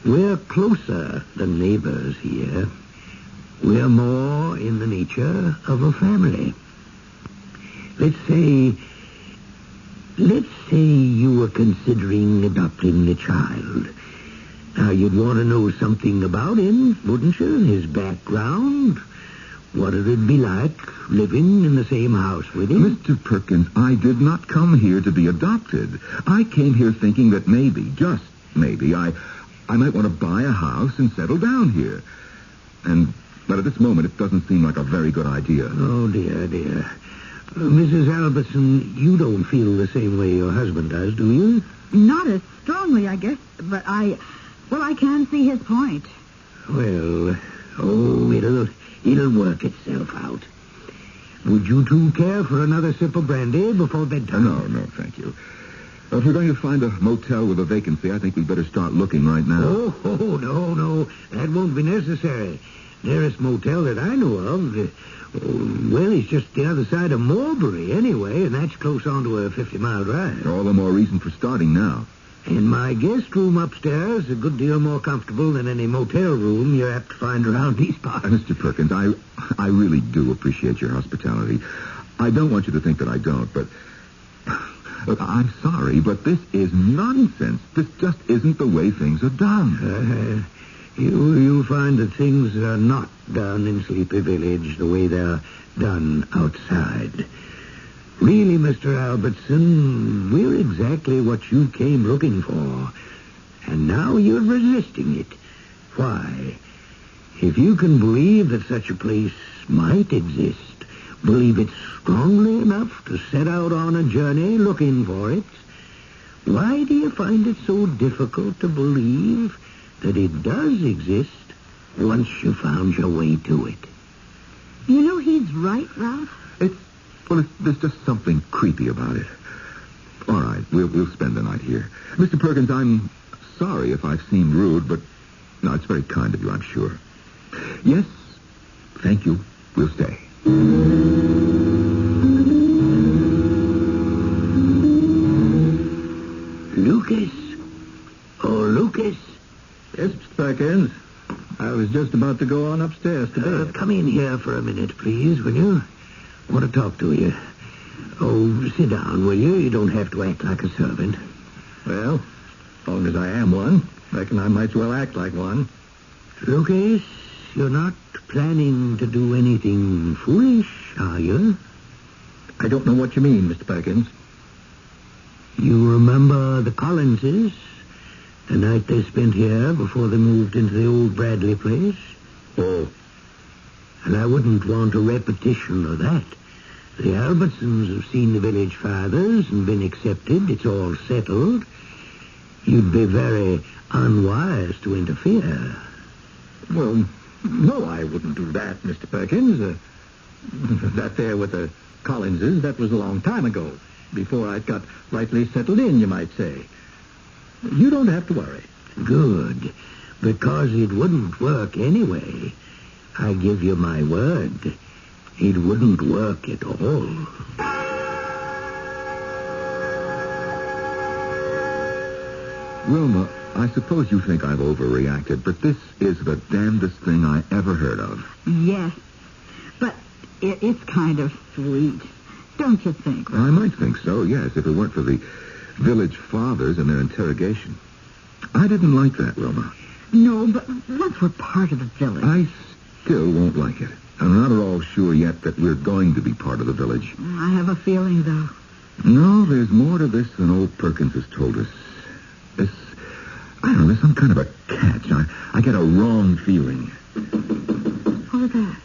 We're closer than neighbors here. We're more in the nature of a family. Let's say you were considering adopting a child. Now, you'd want to know something about him, wouldn't you? His background. What would it be like living in the same house with him? Mr. Perkins, I did not come here to be adopted. I came here thinking that maybe, just maybe, I might want to buy a house and settle down here. But at this moment, it doesn't seem like a very good idea. Oh, dear. Mrs. Albertson, you don't feel the same way your husband does, do you? Not as strongly, I guess, but I can see his point. Well, it'll work itself out. Would you two care for another sip of brandy before bedtime? No, thank you. If we're going to find a motel with a vacancy, I think we'd better start looking right now. Oh, no. That won't be necessary. Nearest motel that I know of, it's just the other side of Mulberry anyway, and that's close onto a 50-mile drive. All the more reason for starting now. And my guest room upstairs is a good deal more comfortable than any motel room you're apt to find around these parts. Mr. Perkins, I really do appreciate your hospitality. I don't want you to think that I don't, but... Look, I'm sorry, but this is nonsense. This just isn't the way things are done. You'll find that things are not done in Sleepy Village the way they're done outside. Really, Mr. Albertson, we're exactly what you came looking for. And now you're resisting it. Why? If you can believe that such a place might exist, believe it strongly enough to set out on a journey looking for it, why do you find it so difficult to believe that it does exist once you found your way to it? You know he's right, Ralph. There's just something creepy about it. All right, we'll spend the night here. Mr. Perkins, I'm sorry if I've seemed rude, but no, it's very kind of you, I'm sure. Yes, thank you. We'll stay. Lucas? Oh, Lucas? Yes, Mr. Perkins. I was just about to go on upstairs to bed. Come in here for a minute, please, will you? I want to talk to you. Oh, sit down, will you? You don't have to act like a servant. Well, as long as I am one, reckon I might as well act like one. Lucas, you're not planning to do anything foolish, are you? I don't know what you mean, Mr. Perkins. You remember the Collinses? The night they spent here before they moved into the old Bradley place? Oh. And I wouldn't want a repetition of that. The Albertsons have seen the village fathers and been accepted. It's all settled. You'd be very unwise to interfere. Well, no, I wouldn't do that, Mr. Perkins. That there with the Collinses, that was a long time ago. Before I'd got rightly settled in, you might say. You don't have to worry. Good. Because it wouldn't work anyway. I give you my word. It wouldn't work at all. Wilma, I suppose you think I've overreacted, but this is the damnedest thing I ever heard of. Yes, but it's kind of sweet. Don't you think, Ralph? I might think so, yes, if it weren't for the village fathers and their interrogation. I didn't like that, Wilma. No, but once we're part of the village... I still won't like it. I'm not at all sure yet that we're going to be part of the village. I have a feeling, though. No, there's more to this than old Perkins has told us. There's some kind of a catch. I get a wrong feeling. What was that?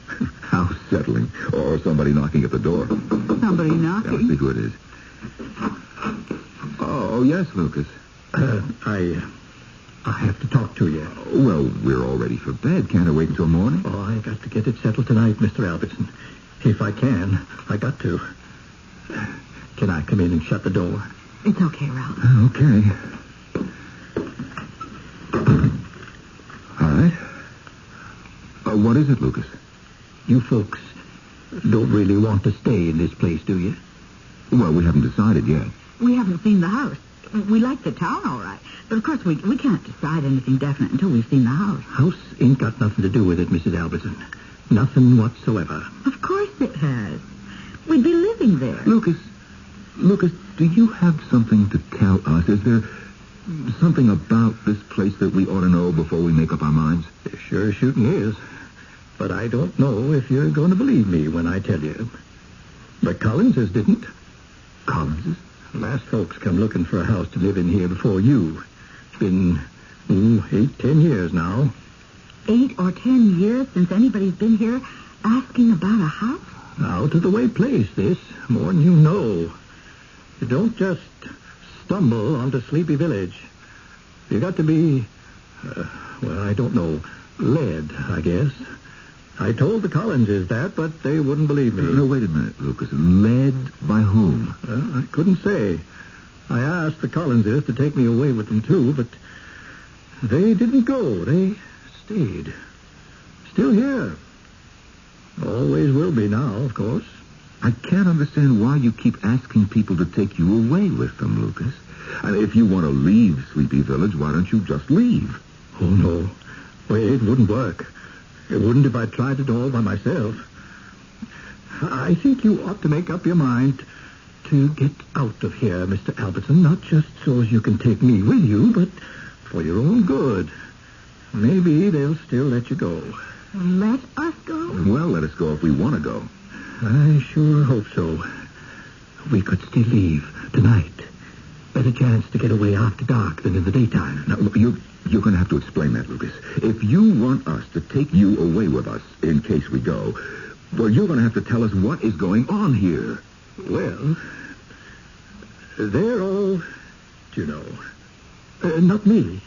House settling. Or somebody knocking at the door. Somebody knocking? Yeah, let's see who it is. Oh, yes, Lucas. I have to talk to you. Well, we're all ready for bed. Can't I wait until morning? Oh, I got to get it settled tonight, Mr. Albertson. If I can, I got to. Can I come in and shut the door? It's okay, Ralph. Okay. All right. What is it, Lucas? You folks don't really want to stay in this place, do you? Well, we haven't decided yet. We haven't seen the house. We like the town, all right. But, of course, we can't decide anything definite until we've seen the house. House ain't got nothing to do with it, Mrs. Albertson. Nothing whatsoever. Of course it has. We'd be living there. Lucas, do you have something to tell us? Is there something about this place that we ought to know before we make up our minds? It sure shooting is. But I don't know if you're going to believe me when I tell you. The Collinses didn't. Collinses? Last folks come looking for a house to live in here before you. It's been 8-10 years now. 8 or 10 years since anybody's been here asking about a house? Out of the way place, this. More than you know. You don't just stumble onto Sleepy Village. You got to be, I don't know, led, I guess. I told the Collinses that, but they wouldn't believe me. No, wait a minute, Lucas. Led by whom? Well, I couldn't say. I asked the Collinses to take me away with them, too, but they didn't go. They stayed. Still here. Always will be now, of course. I can't understand why you keep asking people to take you away with them, Lucas. I mean, if you want to leave Sleepy Village, why don't you just leave? Oh, no. Wait, it wouldn't work. It wouldn't if I tried it all by myself. I think you ought to make up your mind to get out of here, Mr. Albertson, not just so as you can take me with you, but for your own good. Maybe they'll still let you go. Let us go? Well, let us go if we want to go. I sure hope so. We could still leave tonight. Better chance to get away after dark than in the daytime. Now, look, you're going to have to explain that, Lucas. If you want us to take you away with us in case we go, well, you're going to have to tell us what is going on here. Well, they're all, not me.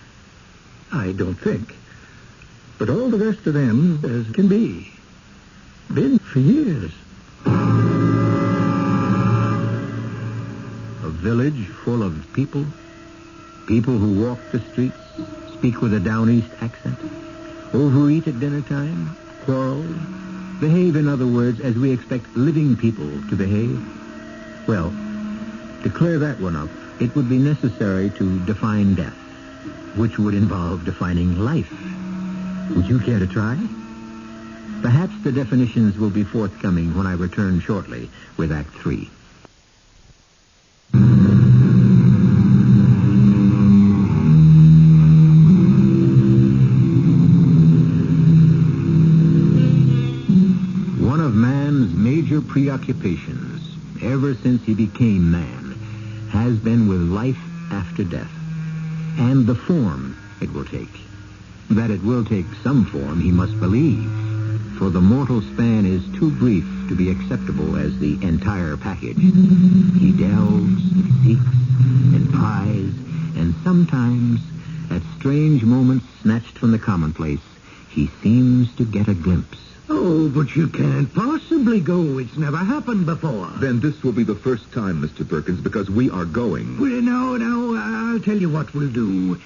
I don't think. But all the rest of them as can be. Been for years. A village full of people. People who walk the streets, speak with a down east accent, overeat at dinner time, quarrel, behave, in other words, as we expect living people to behave. Well, to clear that one up, it would be necessary to define death, which would involve defining life. Would you care to try? Perhaps the definitions will be forthcoming when I return shortly with Act 3. One of man's major preoccupations, ever since he became man, has been with life after death, and the form it will take. That it will take some form, he must believe, for the mortal span is too brief to be acceptable as the entire package. He delves, and seeks, and pries, and sometimes, at strange moments snatched from the commonplace, he seems to get a glimpse. Oh, but you can't possibly go. It's never happened before. Then this will be the first time, Mr. Perkins, because we are going. Well, no, I'll tell you what we'll do.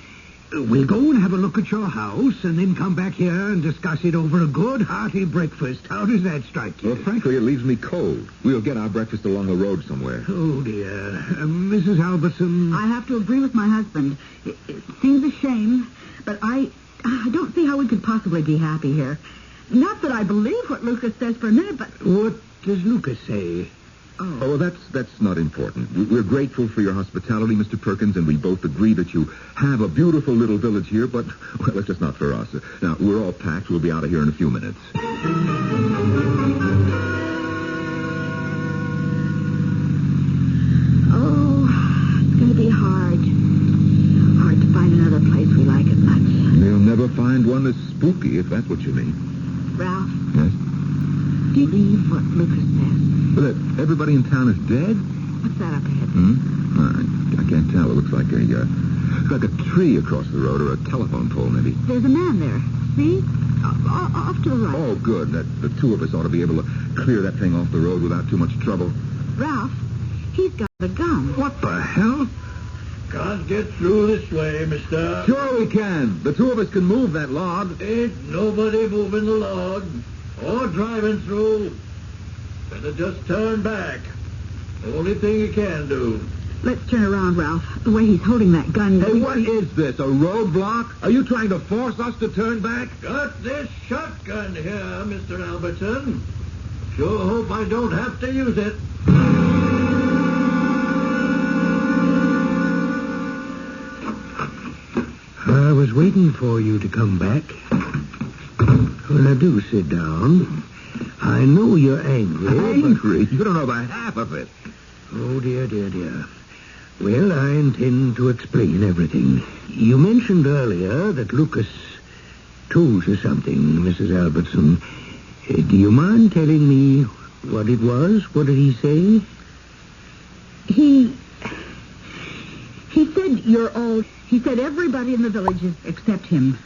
We'll go and have a look at your house and then come back here and discuss it over a good, hearty breakfast. How does that strike you? Well, frankly, it leaves me cold. We'll get our breakfast along the road somewhere. Oh, dear. Mrs. Albertson. I have to agree with my husband. It seems a shame, but I don't see how we could possibly be happy here. Not that I believe what Lucas says for a minute, but... What does Lucas say? Oh, that's not important. We're grateful for your hospitality, Mr. Perkins, and we both agree that you have a beautiful little village here, but, well, it's just not for us. Now, we're all packed. We'll be out of here in a few minutes. Oh, it's going to be hard. Hard to find another place we like as much. You'll never find one that's spooky, if that's what you mean. Ralph? Yes? Do you believe what Lucas says? Well, that everybody in town is dead? What's that up ahead? I can't tell. It looks like a tree across the road or a telephone pole, maybe. There's a man there. See? Off to the right. Oh, good. The two of us ought to be able to clear that thing off the road without too much trouble. Ralph, he's got a gun. What the hell? Can't get through this way, mister. Sure we can. The two of us can move that log. Ain't nobody moving the log or driving through. Better just turn back. Only thing you can do. Let's turn around, Ralph. The way he's holding that gun... Hey, what is this, a roadblock? Are you trying to force us to turn back? Got this shotgun here, Mr. Albertson. Sure hope I don't have to use it. I was waiting for you to come back. Well, Now, do sit down. I know you're angry. Angry? You don't know about half of it. Oh, dear, dear, dear. Well, I intend to explain everything. You mentioned earlier that Lucas told you something, Mrs. Albertson. Do you mind telling me what it was? What did he say? He said you're all... He said everybody in the village is except him.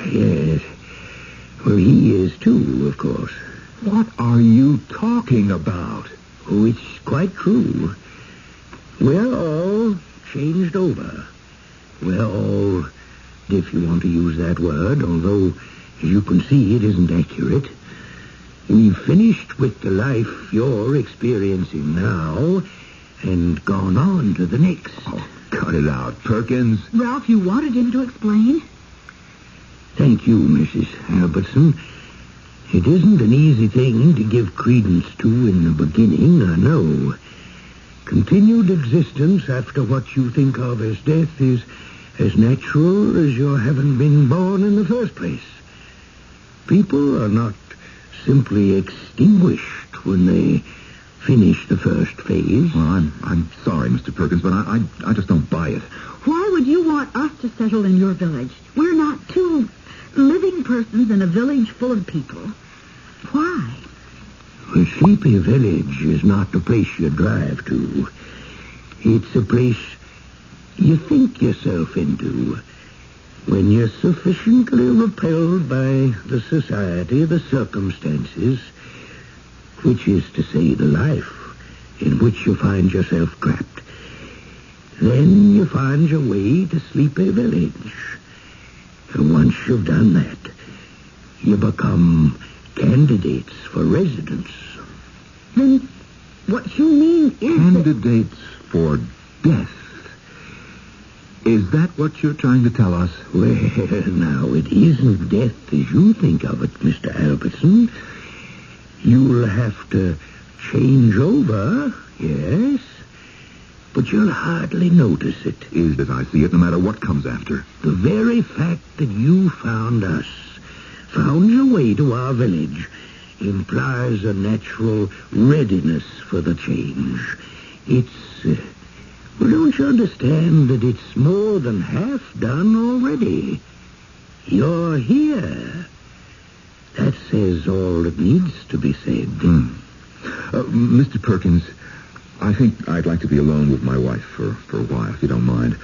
Yes. Well, he is too, of course. What are you talking about? Oh, it's quite true. We're all changed over. We're all, if you want to use that word, although, as you can see, it isn't accurate. We've finished with the life you're experiencing now and gone on to the next. Oh, cut it out, Perkins. Ralph, you wanted him to explain? Thank you, Mrs. Albertson. It isn't an easy thing to give credence to in the beginning, I know. Continued existence after what you think of as death is as natural as your having been born in the first place. People are not simply extinguished when they finish the first phase. Well, I'm sorry, Mr. Perkins, but I just don't buy it. Why would you want us to settle in your village? We're not two living persons in a village full of people. Why? A sleepy village is not the place you drive to. It's a place you think yourself into when you're sufficiently repelled by the society, the circumstances, which is to say the life in which you find yourself trapped. Then you find your way to Sleepy Village. And once you've done that, you become candidates for residence. Then what you mean is Candidates for death. Is that what you're trying to tell us? Well, now, it isn't death as you think of it, Mr. Albertson. You'll have to change over, yes, but you'll hardly notice it. Is as I see it, no matter what comes after. The very fact that you found us, found your way to our village, implies a natural readiness for the change. It's, well, don't you understand that it's more than half done already? You're here. That says all that needs to be said. Mr. Perkins, I think I'd like to be alone with my wife for a while, if you don't mind.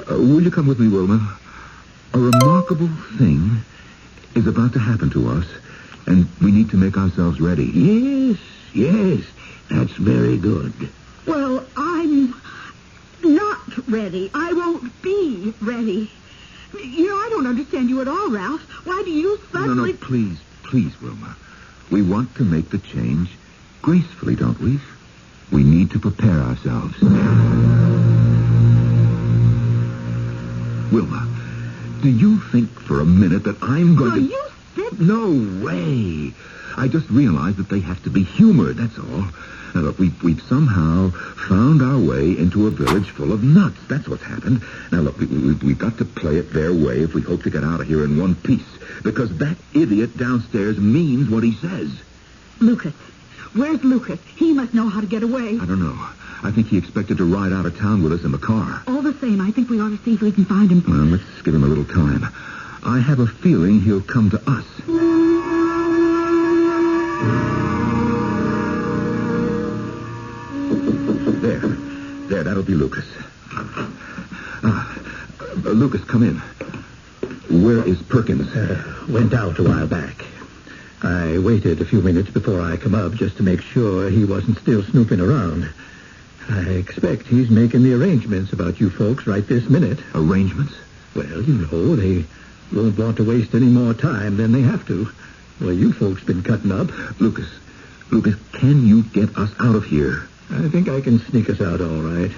Will you come with me, Wilma? A remarkable thing is about to happen to us, and we need to make ourselves ready. Yes, that's very good. Well, I'm not ready. I won't be ready. You know, I don't understand you at all, Ralph. Why do you suddenly... No, please, Wilma. We want to make the change gracefully, don't we? We need to prepare ourselves. Wilma, do you think for a minute that I'm going to... you said... No way. I just realized that they have to be humored, that's all. Now, look, we've somehow found our way into a village full of nuts. That's what's happened. Now, look, we've got to play it their way if we hope to get out of here in one piece. Because that idiot downstairs means what he says. Lucas. Where's Lucas? He must know how to get away. I don't know. I think he expected to ride out of town with us in the car. All the same, I think we ought to see if we can find him. Well, let's give him a little time. I have a feeling he'll come to us. There, that'll be Lucas. Lucas, come in. Where is Perkins? Went out a while back. I waited a few minutes before I come up just to make sure he wasn't still snooping around. I expect he's making the arrangements about you folks right this minute. Arrangements? Well, you know, they won't want to waste any more time than they have to. Well, you folks been cutting up. Lucas, can you get us out of here? I think I can sneak us out all right.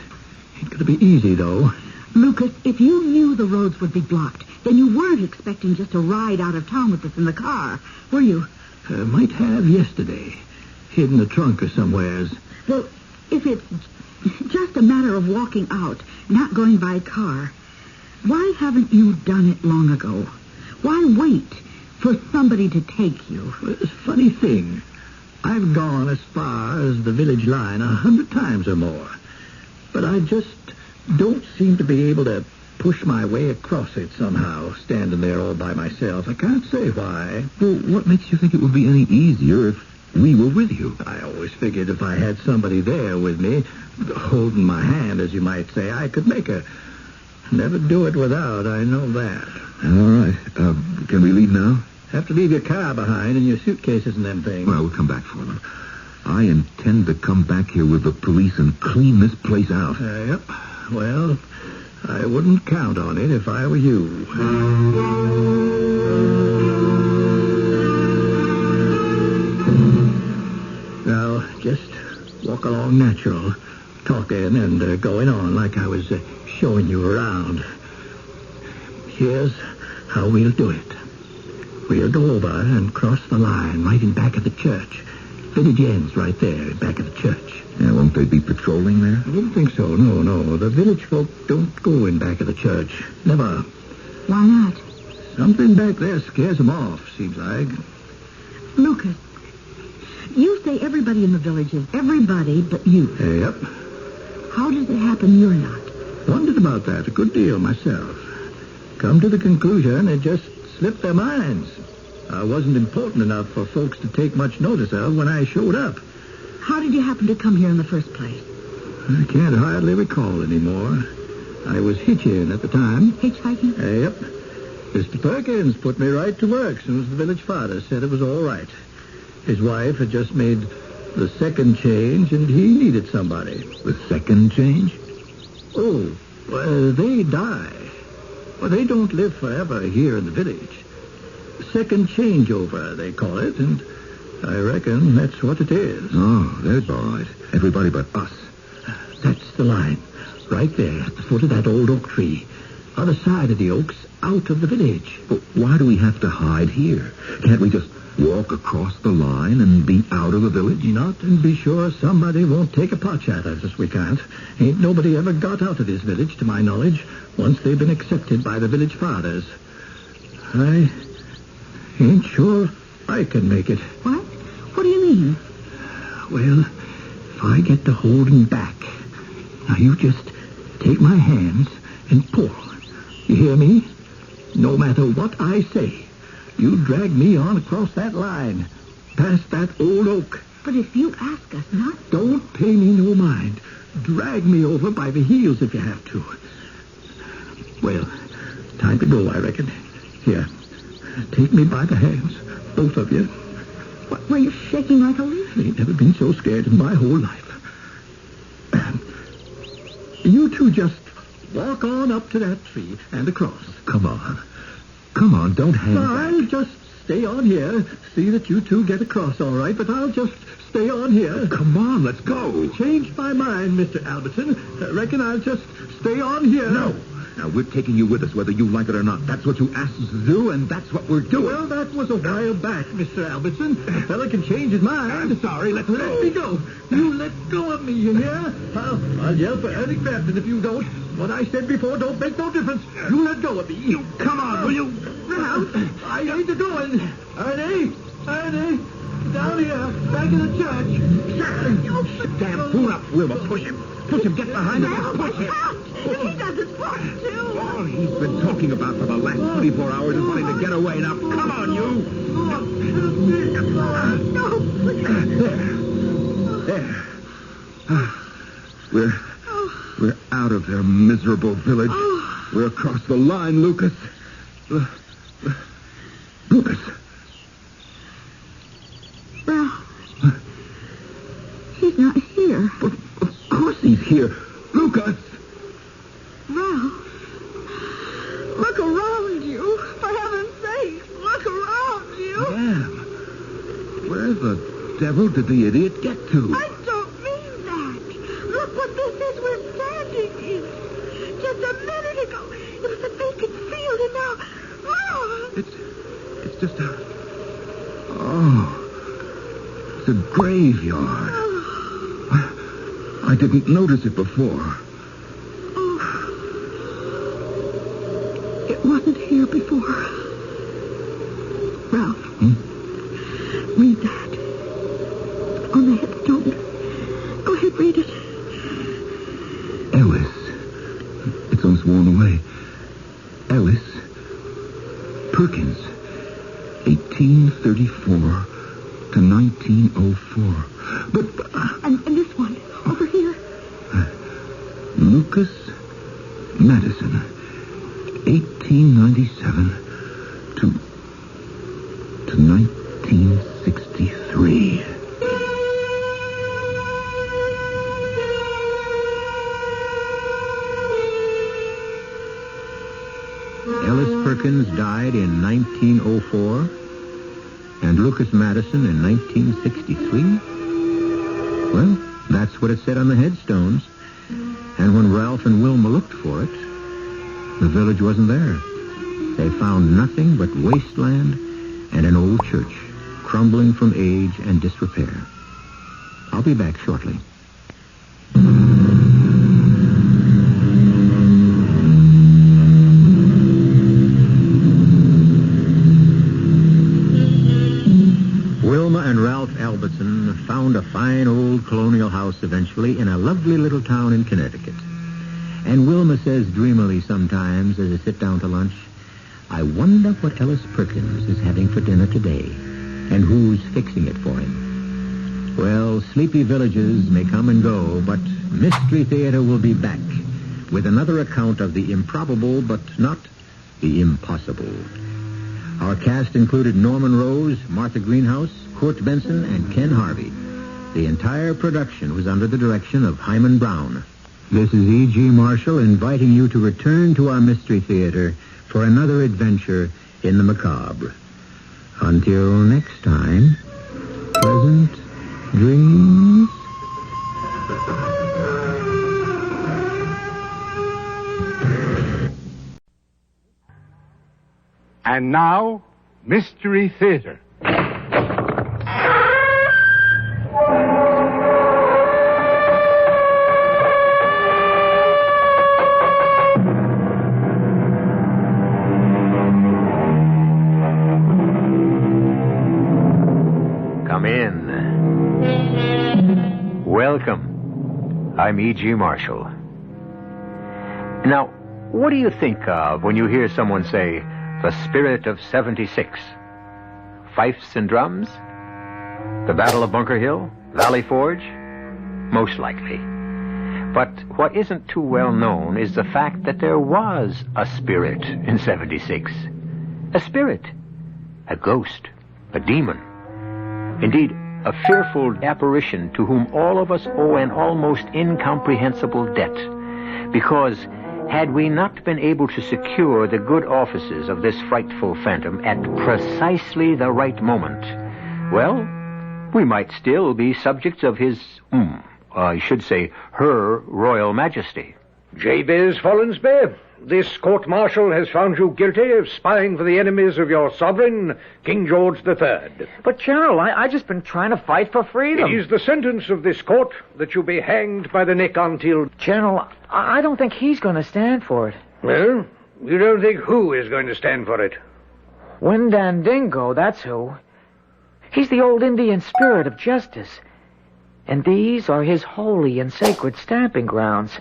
Ain't gonna be easy, though. Lucas, if you knew the roads would be blocked, then you weren't expecting just to ride out of town with us in the car, were you? Might have yesterday. Hid in the trunk or somewheres. Well, if it's just a matter of walking out, not going by car, why haven't you done it long ago? Why wait for somebody to take you. It's a funny thing. I've gone as far as the village line 100 times or more. But I just don't seem to be able to push my way across it somehow, standing there all by myself. I can't say why. Well, what makes you think it would be any easier if we were with you? I always figured if I had somebody there with me, holding my hand, as you might say, I could make her. Never do it without, I know that. All right. Can we leave now? Have to leave your car behind and your suitcases and them things. Well, we'll come back for them. I intend to come back here with the police and clean this place out. Yep. Well, I wouldn't count on it if I were you. Now, just walk along natural, talking and going on like I was showing you around. Here's how we'll do it. We'll go over and cross the line right in back of the church. Village ends right there, back of the church. Yeah, won't they be patrolling there? I don't think so. No. The village folk don't go in back of the church. Never. Why not? Something back there scares them off, seems like. Lucas, you say everybody in the village is everybody but you. Yep. How does it happen you're not? Wondered about that a good deal myself. Come to the conclusion it just slipped their minds. I wasn't important enough for folks to take much notice of when I showed up. How did you happen to come here in the first place? I can't hardly recall anymore. I was hitching at the time. Hitchhiking? Yep. Mr. Perkins put me right to work as soon as the village father said it was all right. His wife had just made the second change, and he needed somebody. The second change? Oh, well, they die. Well, they don't live forever here in the village. Second changeover, they call it, and I reckon that's what it is. Oh, that's all right. Everybody but us. That's the line. Right there, at the foot of that old oak tree. Other side of the oaks, out of the village. But why do we have to hide here? Can't we just walk across the line and be out of the village? Not and be sure somebody won't take a pot at us. We can't. Ain't nobody ever got out of this village, to my knowledge, once they've been accepted by the village fathers. I ain't sure I can make it. What? What do you mean? Well, if I get to holding back, now you just take my hands and pull. You hear me? No matter what I say, you drag me on across that line, past that old oak. But if you ask us not... Don't pay me no mind. Drag me over by the heels if you have to. Well, time to go, I reckon. Here, take me by the hands, both of you. What, were you shaking like a leaf? Ain't never been so scared in my whole life. You two just walk on up to that tree and across. Come on, don't hang back. I'll just stay on here. See that you two get across all right, but I'll just stay on here. Come on, let's go. Changed my mind, Mr. Albertson. I reckon I'll just stay on here. No. Now, we're taking you with us, whether you like it or not. That's what you asked us to do, and that's what we're doing. Well, that was a while back, Mr. Albertson. A fella can change his mind. I'm sorry. Let me go. You let go of me, you hear? I'll yell for Ernie Clapton if you don't. What I said before don't make no difference. You let go of me. You come on, will you? Ralph, I ain't a-going. Ernie, down here, back in the church. Damn fool up, Wilma. Push him. Get behind him. Push him. He doesn't want to. All he's been talking about for the last 24 hours is wanting to get away. Now, come on, you. There. We're out of their miserable village. We're across the line, Lucas. Lucas. Ralph. He's not here. Of course he's here. Lucas. Ralph. Look around you. For heaven's sake, look around you. Ma'am, where the devil did the idiot get to? I don't mean that. Look what this is we're standing in. Just a minute ago, it was a vacant field, and now... Oh! It's just a... Oh. It's a graveyard. I didn't notice it before. It wasn't here before. 1834 to 1904. But... And this one, over here. Lucas Madison, 1897 to 1963. Ellis Perkins died in 1904, and Lucas Madison in 1963. Well, that's what it said on the headstones. And when Ralph and Wilma looked for it, the village wasn't there. They found nothing but wasteland and an old church, crumbling from age and disrepair. I'll be back shortly. Wilma and Ralph Albertson found a fine old colonial house eventually in a lovely little town in Connecticut. And Wilma says dreamily sometimes as they sit down to lunch, I wonder what Ellis Perkins is having for dinner today and who's fixing it for him. Well, sleepy villages may come and go, but Mystery Theater will be back with another account of the improbable but not the impossible. Our cast included Norman Rose, Martha Greenhouse, Kurt Benson, and Ken Harvey. The entire production was under the direction of Hyman Brown. This is E.G. Marshall inviting you to return to our Mystery Theater for another adventure in the macabre. Until next time, pleasant dreams. And now, Mystery Theater. Come in. Welcome. I'm E.G. Marshall. Now, what do you think of when you hear someone say, the spirit of 76? Fifes and drums? The Battle of Bunker Hill? Valley Forge? Most likely. But what isn't too well known is the fact that there was a spirit in 76. A spirit. A ghost. A demon. Indeed, a fearful apparition to whom all of us owe an almost incomprehensible debt. Because had we not been able to secure the good offices of this frightful phantom at precisely the right moment, well, we might still be subjects of his, I should say, her Royal Majesty. Jabez Follansby, this court-martial has found you guilty of spying for the enemies of your sovereign, King George III. But, General, I just been trying to fight for freedom. It is the sentence of this court that you be hanged by the neck until... General, I don't think he's going to stand for it. Well, you don't think who is going to stand for it? Windandingo, that's who. He's the old Indian spirit of justice. And these are his holy and sacred stamping grounds.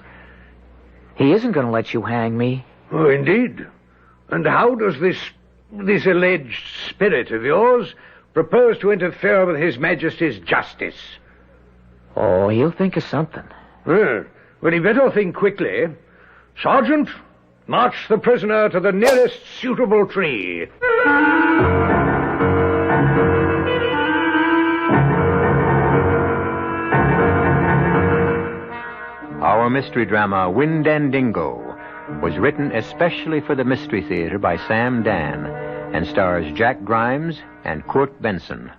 He isn't going to let you hang me. Oh, indeed. And how does this alleged spirit of yours propose to interfere with His Majesty's justice? Oh, he'll think of something. Well, he better think quickly. Sergeant, march the prisoner to the nearest suitable tree. Our mystery drama, Windandingo, was written especially for the Mystery Theater by Sam Dan and stars Jack Grimes and Kurt Benson.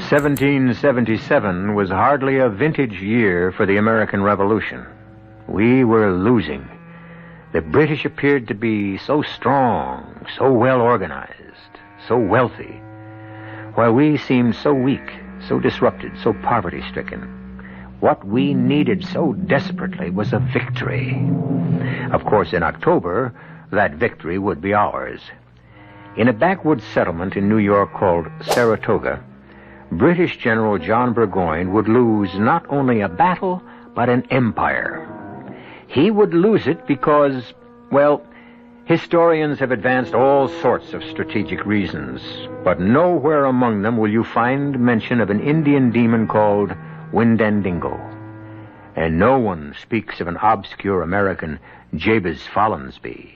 "1777 was hardly a vintage year for the American Revolution. We were losing. The British appeared to be so strong, so well organized, so wealthy, while we seemed so weak, so disrupted, so poverty-stricken. What we needed so desperately was a victory. Of course, in October, that victory would be ours. In a backwoods settlement in New York called Saratoga, British General John Burgoyne would lose not only a battle, but an empire. He would lose it because, well, historians have advanced all sorts of strategic reasons, but nowhere among them will you find mention of an Indian demon called Windandingo. And no one speaks of an obscure American Jabez Follansbee.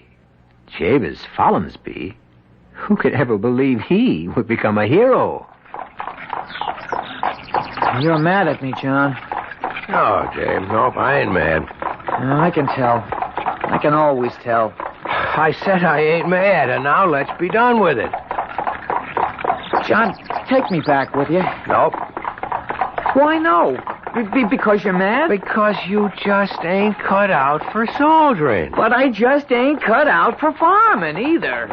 Jabez Follansbee? Who could ever believe he would become a hero? You're mad at me, John. No, James. Nope, I ain't mad. I can tell. I can always tell. I said I ain't mad, and now let's be done with it. John, take me back with you. Nope. Why no? Because you're mad? Because you just ain't cut out for soldiering. But I just ain't cut out for farming either.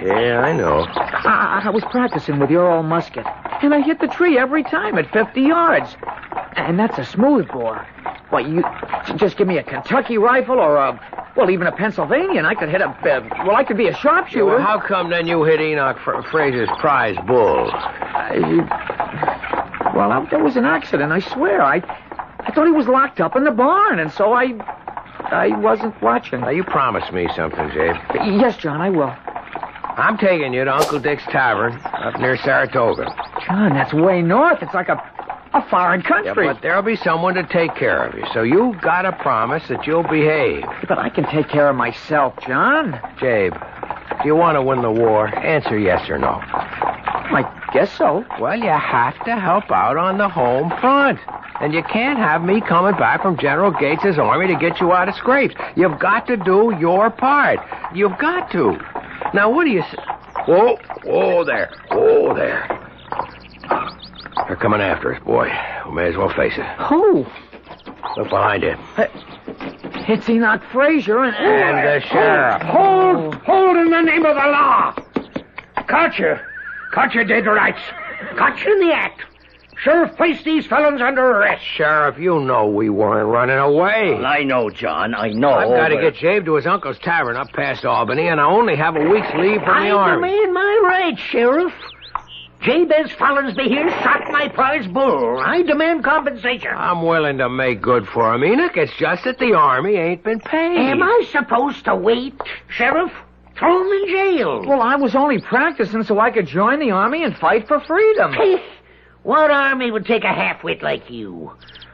Yeah, I know. I was practicing with your old musket, and I hit the tree every time at 50 yards. And that's a smoothbore. Why, you just give me a Kentucky rifle or even a Pennsylvania, and I could hit I could be a sharpshooter. Well, how come then you hit Enoch Fraser's prize bull? There was an accident, I swear. I thought he was locked up in the barn, and so I wasn't watching. Now, you promised me something, Jabe. Yes, John, I will. I'm taking you to Uncle Dick's Tavern up near Saratoga. John, that's way north. It's like a foreign country. Yeah, but there'll be someone to take care of you, so you gotta promise that you'll behave. But I can take care of myself, John. Jabe, do you want to win the war? Answer yes or no. I guess so. Well, you have to help out on the home front. And you can't have me coming back from General Gates's army to get you out of scrapes. You've got to do your part. You've got to. Now, what do you say? Whoa there. They're coming after us, boy. We may as well face it. Who? Look behind you. It's Enoch Fraser and the sheriff. Hold in the name of the law. Caught you dead rights. Caught you in the act. Sheriff, place these felons under arrest. Sheriff, you know we weren't running away. Well, I know, John, I know. I've got to get Jabe to his uncle's tavern up past Albany, and I only have a week's leave from the army. I demand my rights, Sheriff. Jabez Follansbee here shot my prize bull. I demand compensation. I'm willing to make good for him, Enoch. It's just that the army ain't been paid. Am I supposed to wait, Sheriff? Throw him in jail. Well, I was only practicing so I could join the army and fight for freedom. What army would take a half-wit like you?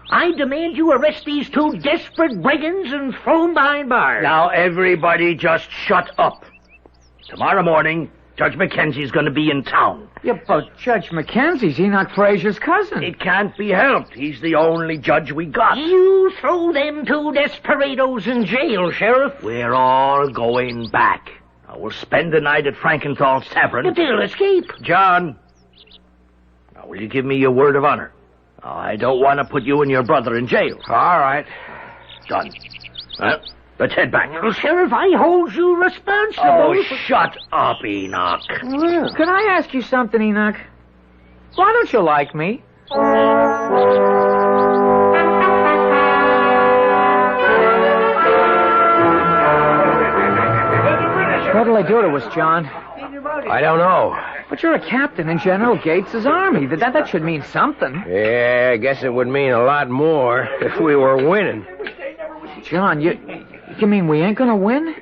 I demand you arrest these two desperate brigands and throw them behind bars. Now, everybody just shut up. Tomorrow morning, Judge Mackenzie's going to be in town. Yeah, but Judge Mackenzie's Enoch Fraser's cousin. It can't be helped. He's the only judge we got. You throw them two desperados in jail, Sheriff. We're all going back. Now, we'll spend the night at Frankenthal's Tavern. But they'll escape. John, now, will you give me your word of honor? I don't want to put you and your brother in jail. All right. Done. Well, let's head back. Well, Sheriff, I hold you responsible. Oh, shut up, Enoch. Well, can I ask you something, Enoch? Why don't you like me? What'll I do to us, John? I don't know. But you're a captain in General Gates's army. That should mean something. Yeah, I guess it would mean a lot more if we were winning. John, you mean we ain't gonna win?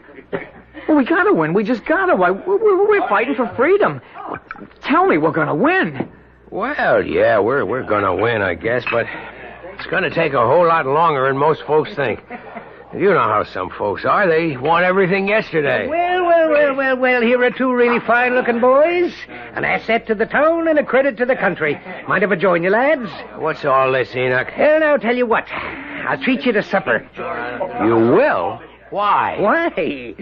Well, we gotta win. We just gotta. We're fighting for freedom. Tell me we're gonna win. Well, yeah, we're gonna win, I guess, but it's gonna take a whole lot longer than most folks think. You know how some folks are. They want everything yesterday. Well, here are two really fine-looking boys. An asset to the town and a credit to the country. Mind if I join you, lads? What's all this, Enoch? Well, now, I'll tell you what. I'll treat you to supper. You will? Why? Why?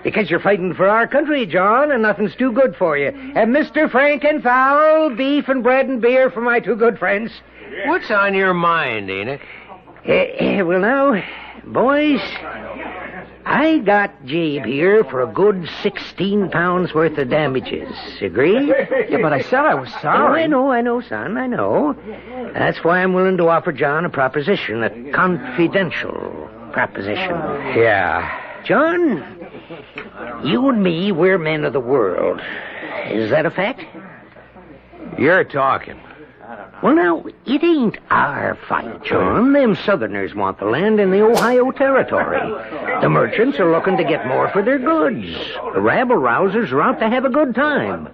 Because you're fighting for our country, John, and nothing's too good for you. And Mr. Frankenfowl, beef and bread and beer for my two good friends. What's on your mind, Enoch? Well, now, boys, I got Jabe here for a good 16 pounds worth of damages. Agree? Yeah, but I said I was sorry. Oh, I know, son, I know. That's why I'm willing to offer John a proposition, a confidential proposition. Yeah. John, you and me, we're men of the world. Is that a fact? You're talking. Well, now, it ain't our fight, John. Them Southerners want the land in the Ohio Territory. The merchants are looking to get more for their goods. The rabble-rousers are out to have a good time.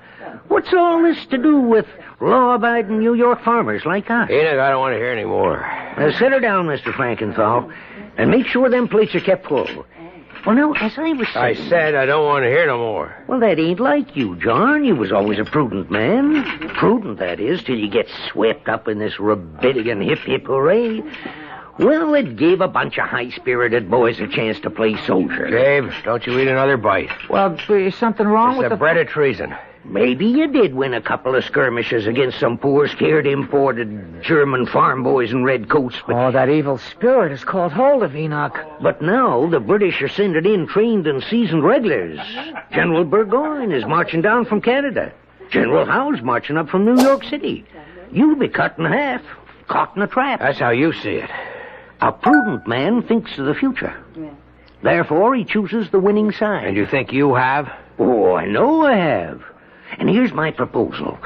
What's all this to do with law-abiding New York farmers like us? Enoch, I don't want to hear any more. Now, sit her down, Mr. Frankenthal, and make sure them plates are kept full. Well, now, as I was saying... I said I don't want to hear no more. Well, that ain't like you, John. You was always a prudent man. Prudent, that is, till you get swept up in this rebellion hip-hip hooray. Well, it gave a bunch of high-spirited boys a chance to play soldier. Dave, don't you eat another bite. Well, is something wrong with the bread of treason. Maybe you did win a couple of skirmishes against some poor, scared, imported German farm boys in red coats, but... Oh, that evil spirit has caught hold of Enoch. But now the British are sending in trained and seasoned regulars. General Burgoyne is marching down from Canada. General Howe's marching up from New York City. You'll be cut in half, caught in a trap. That's how you see it. A prudent man thinks of the future. Therefore, he chooses the winning side. And you think you have? Oh, I know I have. And here's my proposal.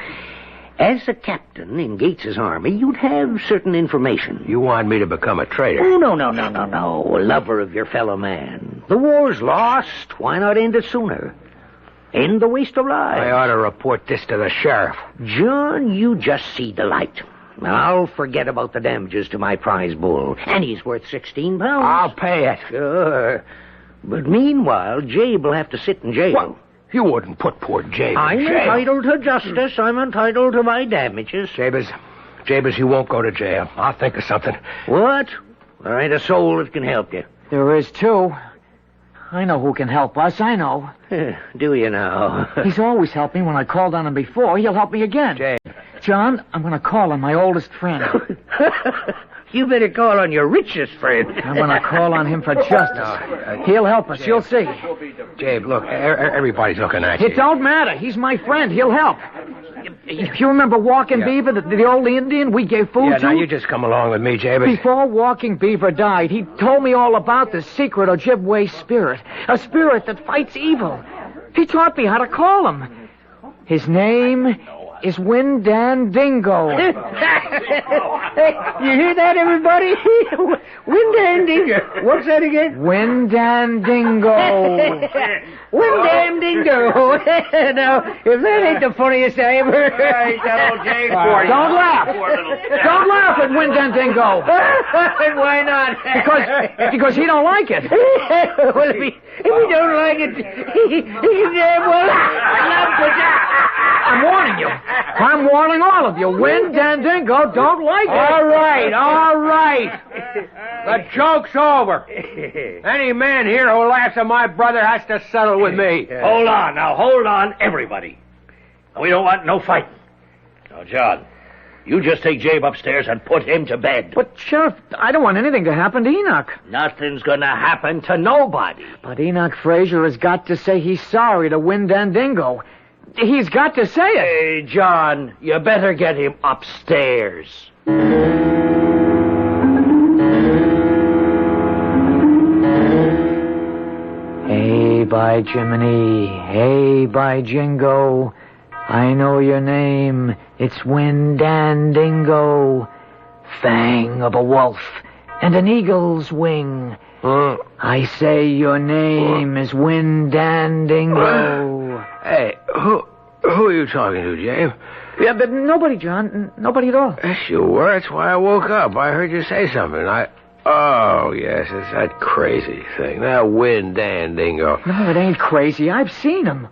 As a captain in Gates's army, you'd have certain information. You want me to become a traitor? Oh, no. A lover of your fellow man. The war's lost. Why not end it sooner? End the waste of lives. I ought to report this to the sheriff. John, you just see the light. I'll forget about the damages to my prize bull. And he's worth £16. I'll pay it. Sure. But meanwhile, Jabe will have to sit in jail. What? You wouldn't put poor Jabe I'm in jail. entitled to justice. I'm entitled to my damages. Jabez, you won't go to jail. I'll think of something. What? There ain't a soul that can help you. There is, too. I know who can help us, I know. Do you now? He's always helped me. When I called on him before, he'll help me again. Jabe. John, I'm going to call on my oldest friend. You better call on your richest friend. I'm going to call on him for justice. He'll help us. Jabe. You'll see. Jabe, look, everybody's looking at you. It don't matter. He's my friend. He'll help. You remember Walking Beaver, the old Indian we gave food to? Now you just come along with me, Jabe. Before Walking Beaver died, he told me all about the secret Ojibwe spirit. A spirit that fights evil. He taught me how to call him. His name is Windandingo. You hear that, everybody? Windandingo. What's that again? Windandingo. Windandingo. Now, if that ain't the funniest I ever heard. Don't laugh. Don't laugh at Windandingo. Why not? Because he don't like it. Well, if he don't like it, he damn well. I'm warning you. I'm warning all of you. Windandingo don't like it. All right. The joke's over. Any man here who laughs at my brother has to settle with me. Hold on, everybody. We don't want no fighting. Now, John, you just take Jabe upstairs and put him to bed. But, Sheriff, I don't want anything to happen to Enoch. Nothing's gonna happen to nobody. But Enoch Fraser has got to say he's sorry to Windandingo. He's got to say it. Hey, John, you better get him upstairs. Hey, by Jiminy. Hey, by Jingo. I know your name. It's Windandingo. Fang of a wolf and an eagle's wing. I say your name is Windandingo. Hey, who are you talking to, Jabe? Yeah, but nobody, John. Nobody at all. Yes, you were. That's why I woke up. I heard you say something. Oh, yes, it's that crazy thing. That Windandingo. No, it ain't crazy. I've seen him.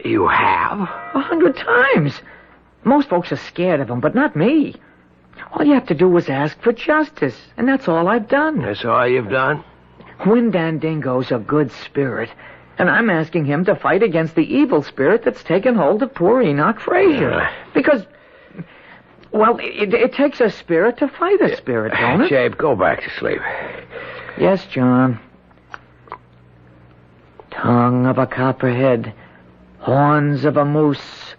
You have? 100 times. Most folks are scared of him, but not me. All you have to do is ask for justice, and that's all I've done. That's all you've done? Windandingo's a good spirit, and I'm asking him to fight against the evil spirit that's taken hold of poor Enoch Fraser. Because, well, it takes a spirit to fight a spirit, don't it? Jabe, go back to sleep. Yes, John. Tongue of a copperhead, horns of a moose,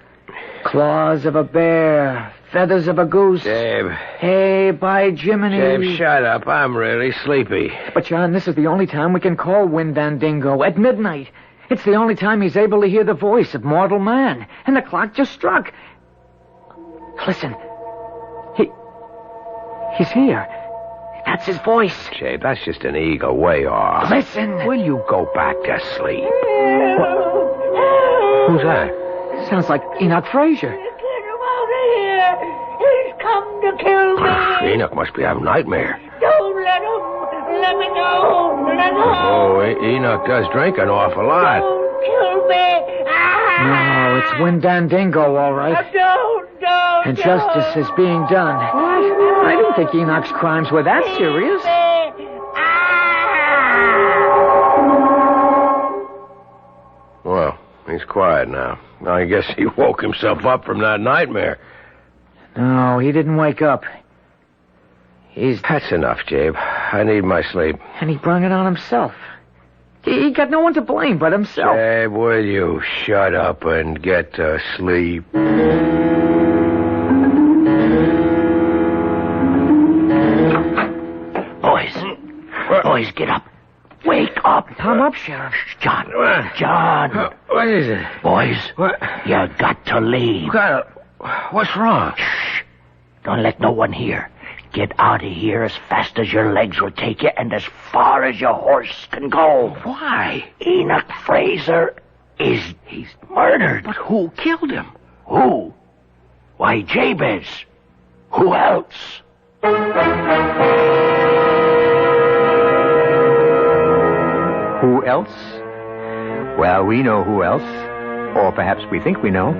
claws of a bear, feathers of a goose. Jabe. Hey, by Jiminy. Jabe, shut up. I'm really sleepy. But, John, this is the only time we can call Windandingo, at midnight. It's the only time he's able to hear the voice of mortal man. And the clock just struck. Listen. He's here. That's his voice. Jabe, that's just an ego way off. Listen. Will you go back to sleep? Who's that? Sounds like Enoch Fraser. Get him out of here. He's come to kill me. Enoch must be having a nightmare. Don't let him. Let me go. Let go. Oh, Enoch does drink an awful lot. Don't kill me. No, it's Windandingo, all right. Don't. And justice is being done. What? I didn't think Enoch's crimes were that serious. Well, he's quiet now. I guess he woke himself up from that nightmare. No, he didn't wake up. That's enough, Jabe. I need my sleep. And he brought it on himself. He got no one to blame but himself. Jabe, will you shut up and get to sleep? Boys, get up. Wake up. Come up, Sheriff. John. What is it? Boys, What? you got to leave. What's wrong? Shh. Don't let no one hear. Get out of here as fast as your legs will take you and as far as your horse can go. Why? Enoch Fraser he's murdered. But who killed him? Who? Why, Jabez. Who else? Who else? Well, we know who else. Or perhaps we think we know.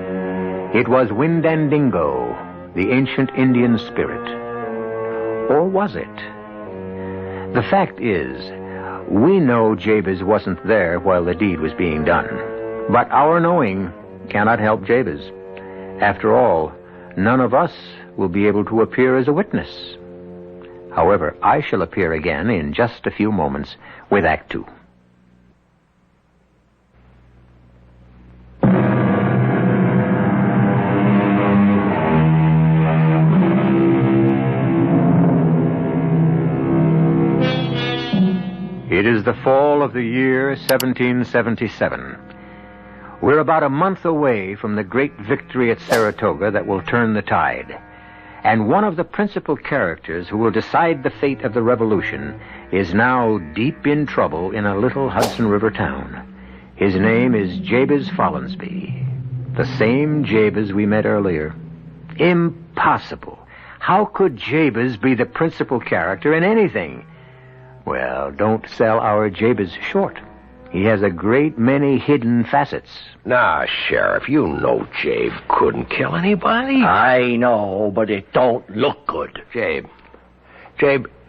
It was Windandingo, the ancient Indian spirit. Or was it? The fact is, we know Jabez wasn't there while the deed was being done. But our knowing cannot help Jabez. After all, none of us will be able to appear as a witness. However, I shall appear again in just a few moments with Act 2. It is the fall of the year 1777. We're about a month away from the great victory at Saratoga that will turn the tide. And one of the principal characters who will decide the fate of the revolution is now deep in trouble in a little Hudson River town. His name is Jabez Follansbee, the same Jabez we met earlier. Impossible. How could Jabez be the principal character in anything? Well, don't sell our Jabez short. He has a great many hidden facets. Nah, Sheriff, you know Jabe couldn't kill anybody. I know, but it don't look good. Jabe,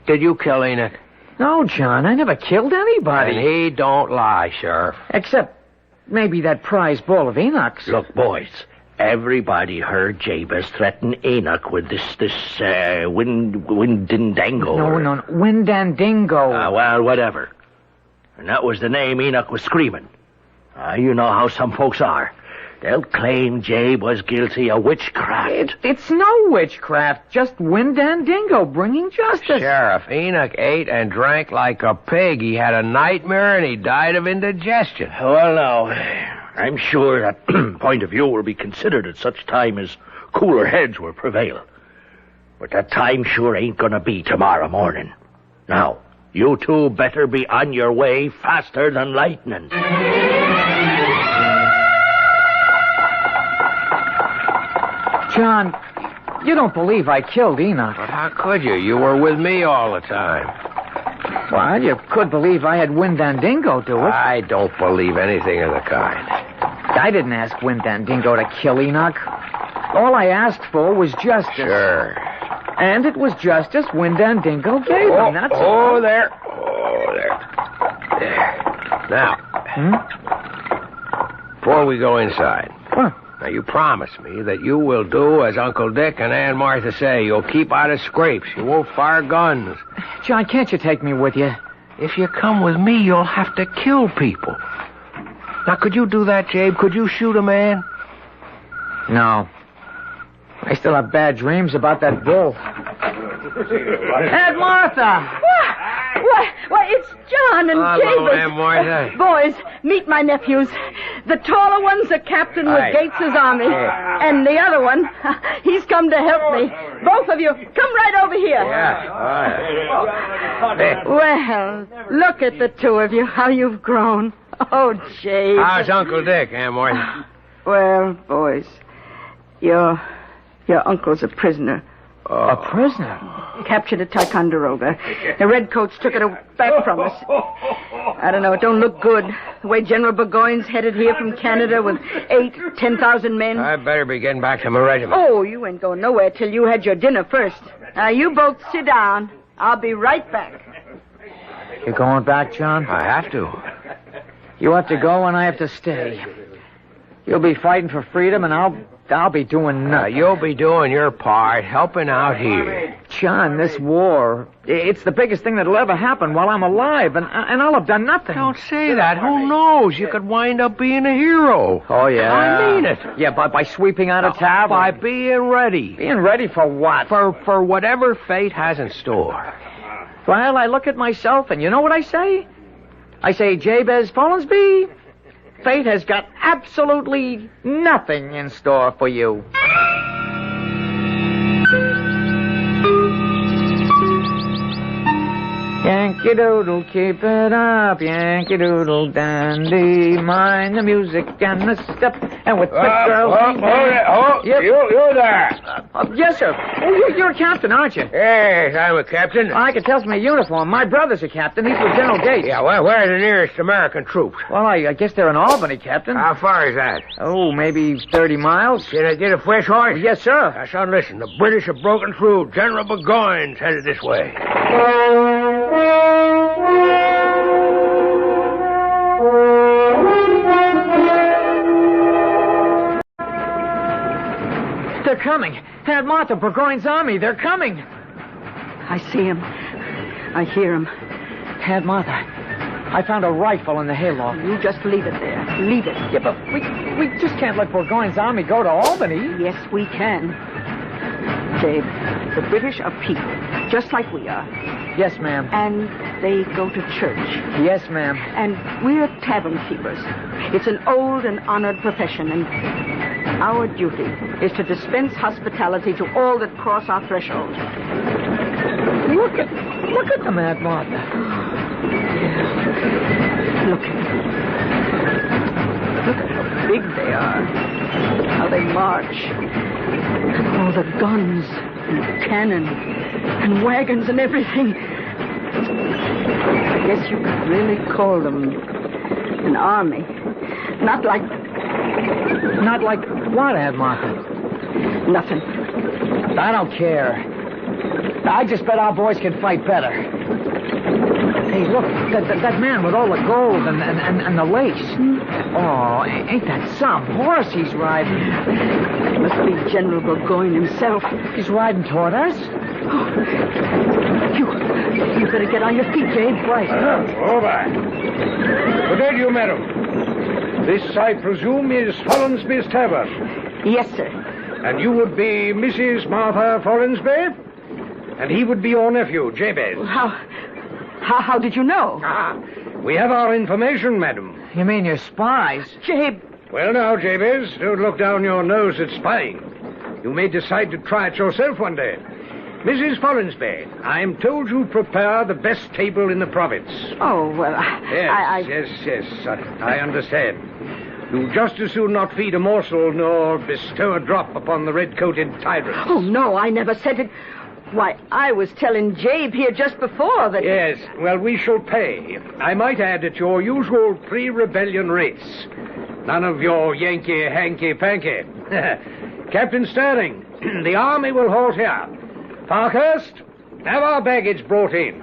did you kill Enoch? No, John, I never killed anybody. And he don't lie, Sheriff. Except maybe that prize bull of Enoch's. Look, boys, everybody heard Jabez threaten Enoch with this Windandingo. No, Windandingo. Well, whatever. And that was the name Enoch was screaming. You know how some folks are. They'll claim Jabe was guilty of witchcraft. It's no witchcraft, just Windandingo bringing justice. Sheriff, Enoch ate and drank like a pig. He had a nightmare and he died of indigestion. Well, now, I'm sure that point of view will be considered at such time as cooler heads will prevail. But that time sure ain't gonna be tomorrow morning. Now, you two better be on your way faster than lightning. John, you don't believe I killed Enoch. But how could you? You were with me all the time. Well, you could believe I had Windandingo do it. I don't believe anything of the kind. I didn't ask Windandingo to kill Enoch. All I asked for was justice. Sure. And it was justice Windandingo gave him, that's all. There. Now, before we go inside, now you promise me that you will do as Uncle Dick and Aunt Martha say. You'll keep out of scrapes. You won't fire guns. John, can't you take me with you? If you come with me, you'll have to kill people. Now, could you do that, Jabe? Could you shoot a man? No. I still have bad dreams about that bull. Aunt Martha! Why, it's John and Hello, Jabez. Aunt Martha. Boys, meet my nephews. The taller one's a captain with Gates's army. And the other one, he's come to help me. Both of you, come right over here. Well, look at the two of you, how you've grown. Oh, Jabe. How's Uncle Dick, Morton? Well, boys, your uncle's a prisoner. A prisoner? Captured at Ticonderoga. The redcoats took it back from us. I don't know, it don't look good. The way General Burgoyne's headed here from Canada with 10,000 men. I better be getting back to my regiment. Oh, you ain't going nowhere till you had your dinner first. Now, you both sit down. I'll be right back. You going back, John? I have to. You have to go and I have to stay. You'll be fighting for freedom and I'll be doing nothing. You'll be doing your part, helping out here. John, this war, it's the biggest thing that'll ever happen while I'm alive, and I'll have done nothing. Don't say that. Who knows? You could wind up being a hero. Oh, yeah. I mean it. Yeah, by sweeping out a town? By being ready. Being ready for what? For whatever fate has in store. Well, I look at myself, and you know what I say? I say, Jabez Follansbee, fate has got absolutely nothing in store for you. Yankee Doodle, keep it up, Yankee Doodle dandy. Mind the music and the step, and with the girls... Yep. You there. Yes, sir. Oh, you're a captain, aren't you? Yes, I'm a captain. I can tell from my uniform. My brother's a captain. He's with General Gates. Yeah, well, where's the nearest American troops? Well, I guess they're in Albany, Captain. How far is that? Oh, maybe 30 miles. Can I get a fresh horse? Yes, sir. Now, son, listen. The British have broken through. General Burgoyne's headed this way. They're coming. Aunt Martha, Burgoyne's army. They're coming. I see him. I hear him. Aunt Martha, I found a rifle in the hayloft. You just leave it there. Leave it. Yeah, but we just can't let Burgoyne's army go to Albany. Yes, we can. Dave, the British are people, just like we are. Yes, ma'am. And they go to church. Yes, ma'am. And we're tavern keepers. It's an old and honored profession, and our duty is to dispense hospitality to all that cross our threshold. Look at them, Aunt Martha. Look at them. Look at how big they are. How they march. And all the guns and cannon and wagons and everything. I guess you could really call them an army. Not like what, Aunt Martha? Nothing. I don't care. I just bet our boys can fight better. Hey, look, that man with all the gold and the lace. Oh, ain't that some horse he's riding? It must be General Burgoyne himself. He's riding toward us. Oh, you better get on your feet, Jabe. Right. Over. Good day to you, madam. This, I presume, is Follansbee's Tavern. Yes, sir. And you would be Mrs. Martha Follansbee? And he would be your nephew, Jabez. How did you know? We have our information, madam. You mean you're spies? Jabe. Well, now, Jabez, don't look down your nose at spying. You may decide to try it yourself one day. Mrs. Follansbee, I'm told you prepare the best table in the province. Oh, well, Yes, I understand. You just as soon not feed a morsel nor bestow a drop upon the red-coated tyrants. Oh, no, I never said it. Why, I was telling Jabe here just before that... Yes, well, we shall pay. I might add at your usual pre-rebellion rates. None of your Yankee hanky-panky. Captain Sterling, the army will halt here. Parkhurst, have our baggage brought in.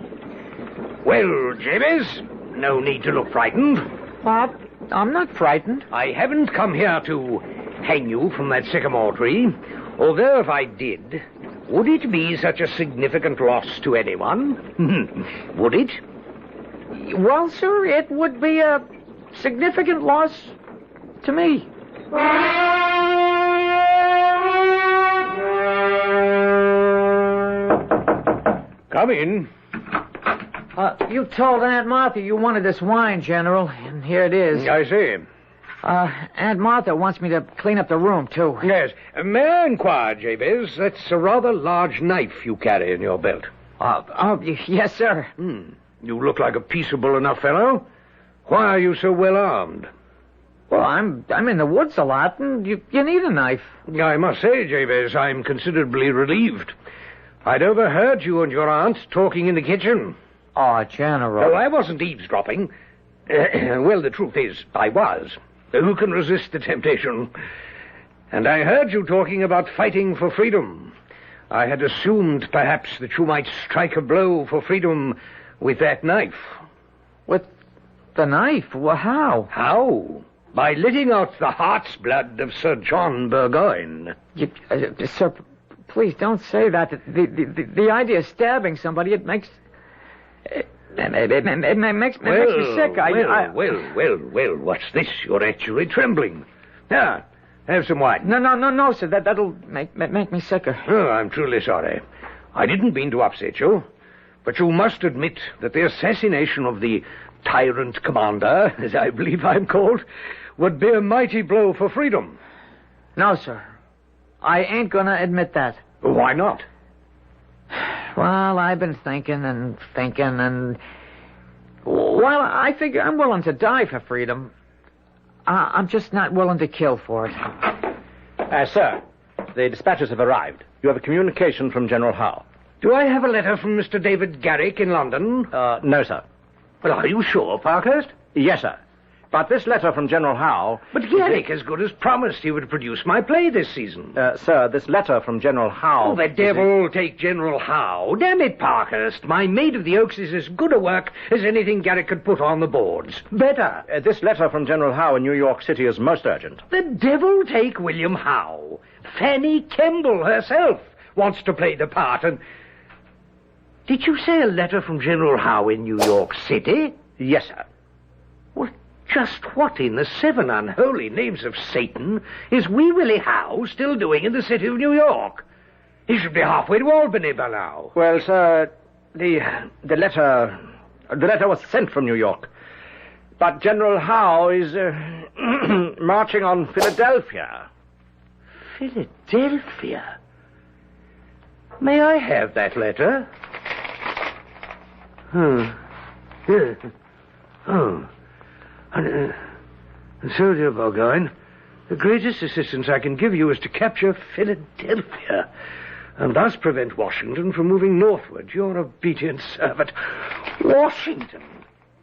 Well, Jabez, no need to look frightened. What? I'm not frightened. I haven't come here to hang you from that sycamore tree. Although if I did, would it be such a significant loss to anyone? Would it? Well, sir, it would be a significant loss to me. Come in. You told Aunt Martha you wanted this wine, General, and here it is. I see. Aunt Martha wants me to clean up the room, too. Yes. May I inquire, Jabez, that's a rather large knife you carry in your belt. Yes, sir. You look like a peaceable enough fellow. Why are you so well armed? Well, I'm in the woods a lot, and you need a knife. I must say, Jabez, I'm considerably relieved. I'd overheard you and your aunt talking in the kitchen. Oh, General. No, I wasn't eavesdropping. Well, the truth is, I was. Who can resist the temptation? And I heard you talking about fighting for freedom. I had assumed, perhaps, that you might strike a blow for freedom with that knife. With the knife? Well, how? How? By letting out the heart's blood of Sir John Burgoyne. Sir, please don't say that. The idea of stabbing somebody, it makes... It makes me sick. Well, what's this? You're actually trembling. Here, have some wine. No, sir. That'll make me sicker. Oh, I'm truly sorry. I didn't mean to upset you, but you must admit that the assassination of the tyrant commander, as I believe I'm called, would be a mighty blow for freedom. No, sir. I ain't gonna admit that. Why not? Well, I've been thinking, and... Well, I figure I'm willing to die for freedom. I'm just not willing to kill for it. Sir, the dispatches have arrived. You have a communication from General Howe. Do I have a letter from Mr. David Garrick in London? No, sir. Well, are you sure, Parkhurst? Yes, sir. But this letter from General Howe... But Garrick, as good as promised, he would produce my play this season. Sir, this letter from General Howe... Oh, the devil take General Howe. Damn it, Parkhurst. My Maid of the Oaks is as good a work as anything Garrick could put on the boards. Better. This letter from General Howe in New York City is most urgent. The devil take William Howe. Fanny Kemble herself wants to play the part, and... Did you say a letter from General Howe in New York City? Yes, sir. Well, just what in the seven unholy names of Satan is Wee Willie Howe still doing in the city of New York? He should be halfway to Albany by now. Well, sir, the letter was sent from New York. But General Howe is marching on Philadelphia. Philadelphia? May I have that letter? And so, dear Burgoyne, the greatest assistance I can give you is to capture Philadelphia, and thus prevent Washington from moving northward. Your obedient servant. Washington?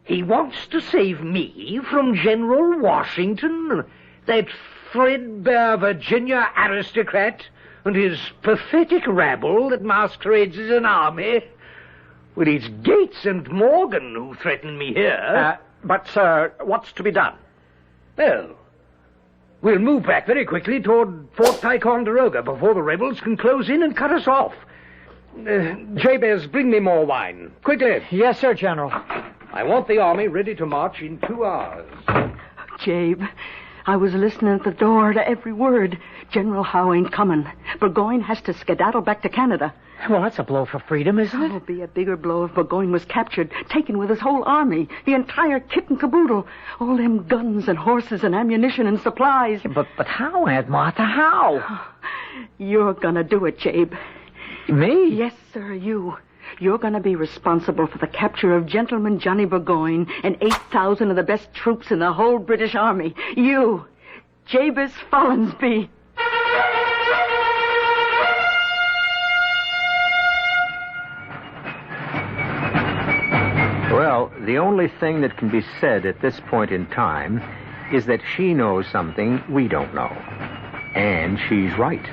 He wants to save me from General Washington? That threadbare Virginia aristocrat and his pathetic rabble that masquerades as an army? Well, it's Gates and Morgan who threaten me here. But, sir, what's to be done? Well, we'll move back very quickly toward Fort Ticonderoga before the rebels can close in and cut us off. Jabez, bring me more wine. Quickly. Yes, sir, General. I want the army ready to march in 2 hours. Jabe, I was listening at the door to every word. General Howe ain't coming. Burgoyne has to skedaddle back to Canada. Well, that's a blow for freedom, isn't it? It would be a bigger blow if Burgoyne was captured, taken with his whole army, the entire kit and caboodle, all them guns and horses and ammunition and supplies. But how, Aunt Martha, how? You're gonna do it, Jabe. Me? Yes, sir, you. You're gonna be responsible for the capture of Gentleman Johnny Burgoyne and 8,000 of the best troops in the whole British Army. You, Jabez Follinsby. Well, the only thing that can be said at this point in time is that she knows something we don't know. And she's right.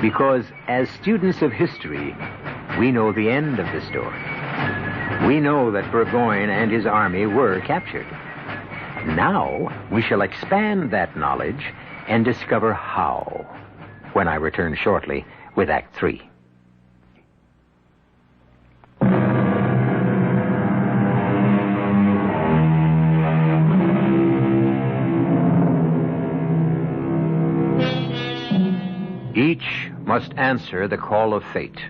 Because as students of history, we know the end of the story. We know that Burgoyne and his army were captured. Now we shall expand that knowledge and discover how, when I return shortly with Act 3. Each must answer the call of fate.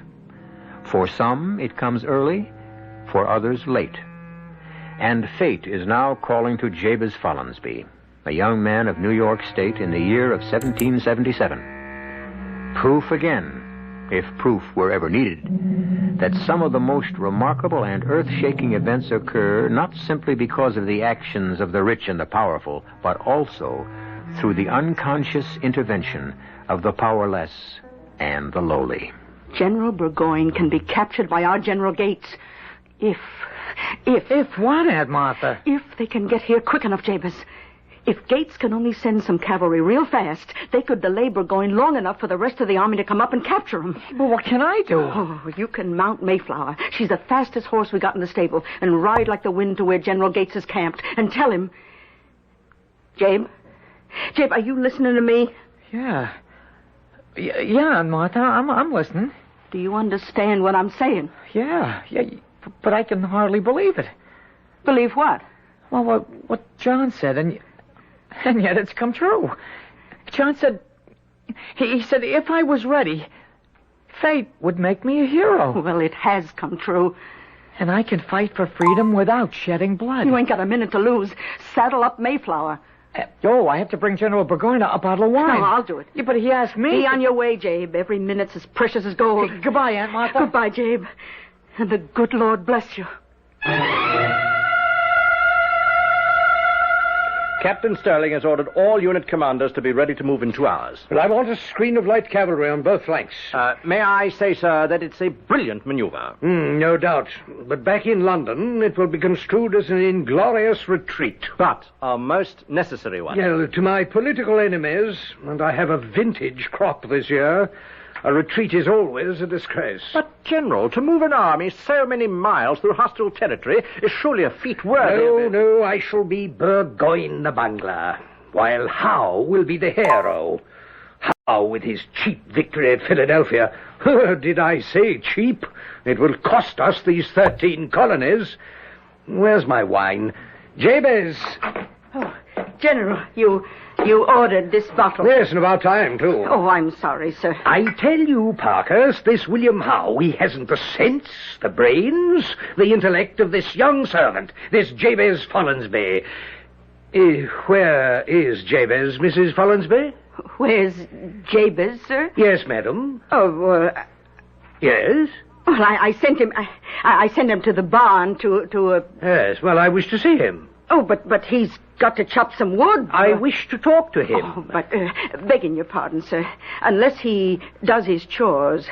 For some, it comes early, for others, late. And fate is now calling to Jabez Follinsby. a young man of New York State in the year of 1777. Proof again, if proof were ever needed, that some of the most remarkable and earth-shaking events occur not simply because of the actions of the rich and the powerful, but also through the unconscious intervention of the powerless and the lowly. General Burgoyne can be captured by our General Gates if what, Aunt Martha? If they can get here quick enough, Jabez. If Gates can only send some cavalry real fast, they could delay Burgoyne long enough for the rest of the army to come up and capture him. But what can I do? Oh, you can mount Mayflower. She's the fastest horse we got in the stable, and ride like the wind to where General Gates is camped, and tell him... Jabe, are you listening to me? Yeah. Yeah, Aunt Martha, I'm listening. Do you understand what I'm saying? Yeah, but I can hardly believe it. Believe what? Well, what John said, and yet it's come true. John said, he said if I was ready, fate would make me a hero. Well, it has come true. And I can fight for freedom without shedding blood. You ain't got a minute to lose. Saddle up Mayflower. I have to bring General Burgoyne a bottle of wine. No, I'll do it. Yeah, but he asked me. Be on your way, Jabe. Every minute's as precious as gold. Goodbye, Aunt Martha. Goodbye, Jabe. And the good Lord bless you. Captain Sterling has ordered all unit commanders to be ready to move in 2 hours. But I want a screen of light cavalry on both flanks. May I say, sir, that it's a brilliant maneuver. No doubt. But back in London, it will be construed as an inglorious retreat. But a most necessary one. Well, to my political enemies, and I have a vintage crop this year, a retreat is always a disgrace. But, General, to move an army so many miles through hostile territory is surely a feat worthy No, I shall be Burgoyne the bungler, while Howe will be the hero. Howe with his cheap victory at Philadelphia. Did I say cheap? It will cost us these 13 colonies. Where's my wine? Jabez! Oh, General, you ordered this bottle. Yes, and about time, too. Oh, I'm sorry, sir. I tell you, Parkhurst, this William Howe, he hasn't the sense, the brains, the intellect of this young servant, this Jabez Follansby. Where is Jabez, Mrs. Follansby? Where's Jabez, sir? Yes, madam. Oh, Yes? Well, I sent him... I sent him to the barn to Yes, well, I wish to see him. Oh, but he's got to chop some wood. I wish to talk to him. Oh, but, begging your pardon, sir, unless he does his chores,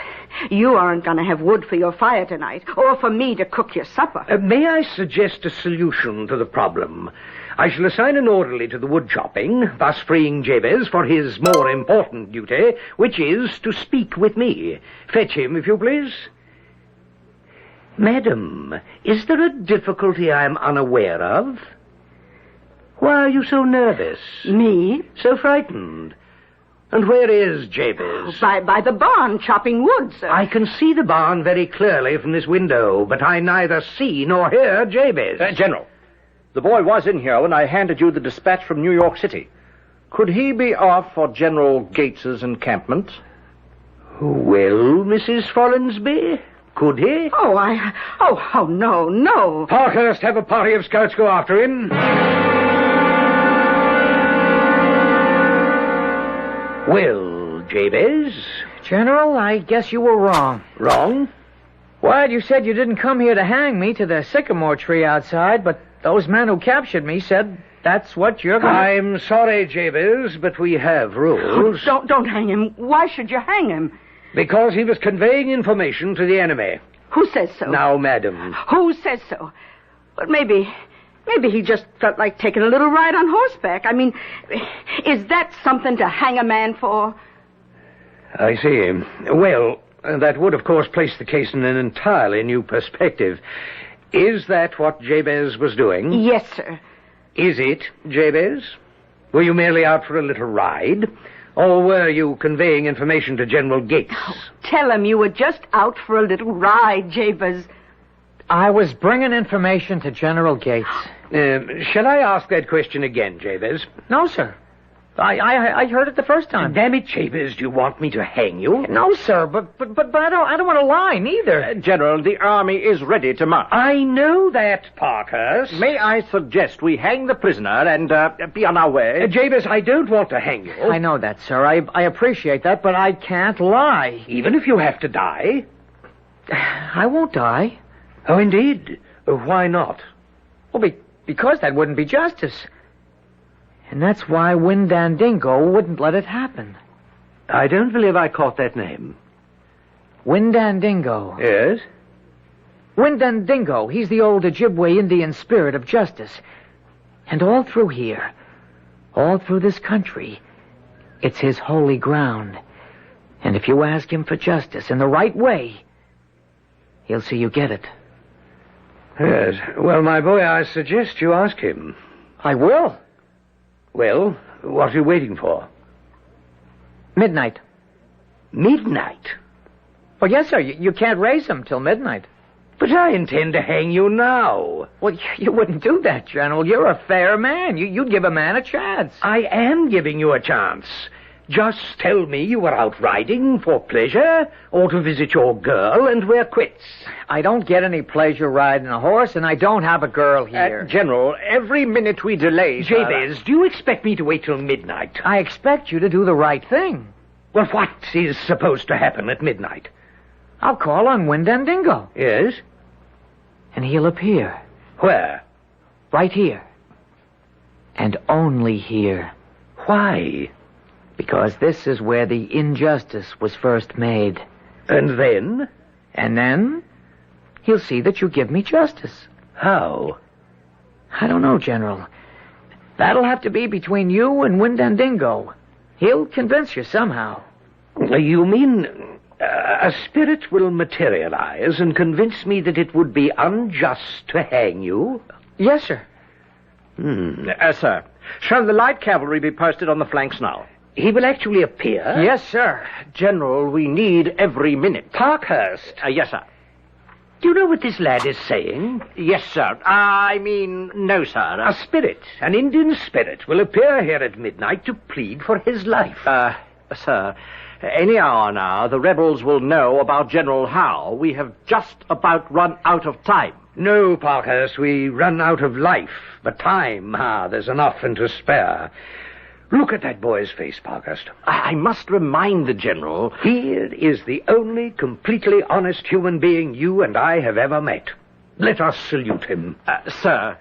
you aren't going to have wood for your fire tonight, or for me to cook your supper. May I suggest a solution to the problem? I shall assign an orderly to the wood chopping, thus freeing Jabez for his more important duty, which is to speak with me. Fetch him, if you please. Madam, is there a difficulty I am unaware of? Why are you so nervous? Me? So frightened? And where is Jabez? By the barn, chopping wood, sir. I can see the barn very clearly from this window, but I neither see nor hear Jabez. General, the boy was in here when I handed you the dispatch from New York City. Could he be off for General Gates's encampment? Well, Mrs. Follansby, could he? Oh, no. Parkhurst, have a party of scouts go after him. Well, Jabez? General, I guess you were wrong. Wrong? Well, you said you didn't come here to hang me to the sycamore tree outside, but those men who captured me said that's what you're going to... I'm sorry, Jabez, but we have rules. Oh, don't hang him. Why should you hang him? Because he was conveying information to the enemy. Who says so? Now, madam. Who says so? Well, maybe he just felt like taking a little ride on horseback. I mean, is that something to hang a man for? I see. Well, that would, of course, place the case in an entirely new perspective. Is that what Jabez was doing? Yes, sir. Is it, Jabez? Were you merely out for a little ride? Or were you conveying information to General Gates? Oh, tell him you were just out for a little ride, Jabez. I was bringing information to General Gates. Shall I ask that question again, Jabez? No, sir. I heard it the first time. Damn it, Jabez, do you want me to hang you? No, sir, but I don't want to lie, neither. General, the army is ready to march. I know that, Parkhurst. May I suggest we hang the prisoner and be on our way? Jabez, I don't want to hang you. I know that, sir. I appreciate that, but I can't lie. Even if you have to die? I won't die. Oh, indeed. Why not? Well, because that wouldn't be justice. And that's why Windandingo wouldn't let it happen. I don't believe I caught that name. Windandingo. Yes? Windandingo. He's the old Ojibwe Indian spirit of justice. And all through here, all through this country, it's his holy ground. And if you ask him for justice in the right way, he'll see you get it. Yes. Well, my boy, I suggest you ask him. I will. Well, what are you waiting for? Midnight. Midnight? Well, yes, sir. You can't raise him till midnight. But I intend to hang you now. Well, you wouldn't do that, General. You're a fair man. You'd give a man a chance. I am giving you a chance. Just tell me you were out riding for pleasure or to visit your girl, and we're quits. I don't get any pleasure riding a horse, and I don't have a girl here. General, every minute we delay... Jabez, do you expect me to wait till midnight? I expect you to do the right thing. Well, what is supposed to happen at midnight? I'll call on Windandingo. Yes? And he'll appear. Where? Right here. And only here. Why? Because this is where the injustice was first made. And then? And then, he'll see that you give me justice. How? I don't know, General. That'll have to be between you and Windandingo. He'll convince you somehow. You mean a spirit will materialize and convince me that it would be unjust to hang you? Yes, sir. Sir, shall the light cavalry be posted on the flanks now? He will actually appear? Yes, sir. General, we need every minute. Parkhurst. Yes, sir. Do you know what this lad is saying? Yes, sir. I mean, no, sir. A spirit, an Indian spirit, will appear here at midnight to plead for his life. Sir, any hour now, the rebels will know about General Howe. We have just about run out of time. No, Parkhurst, we run out of life. But time, there's enough and to spare. Look at that boy's face, Parkhurst. I must remind the General... He is the only completely honest human being you and I have ever met. Let us salute him. Sir.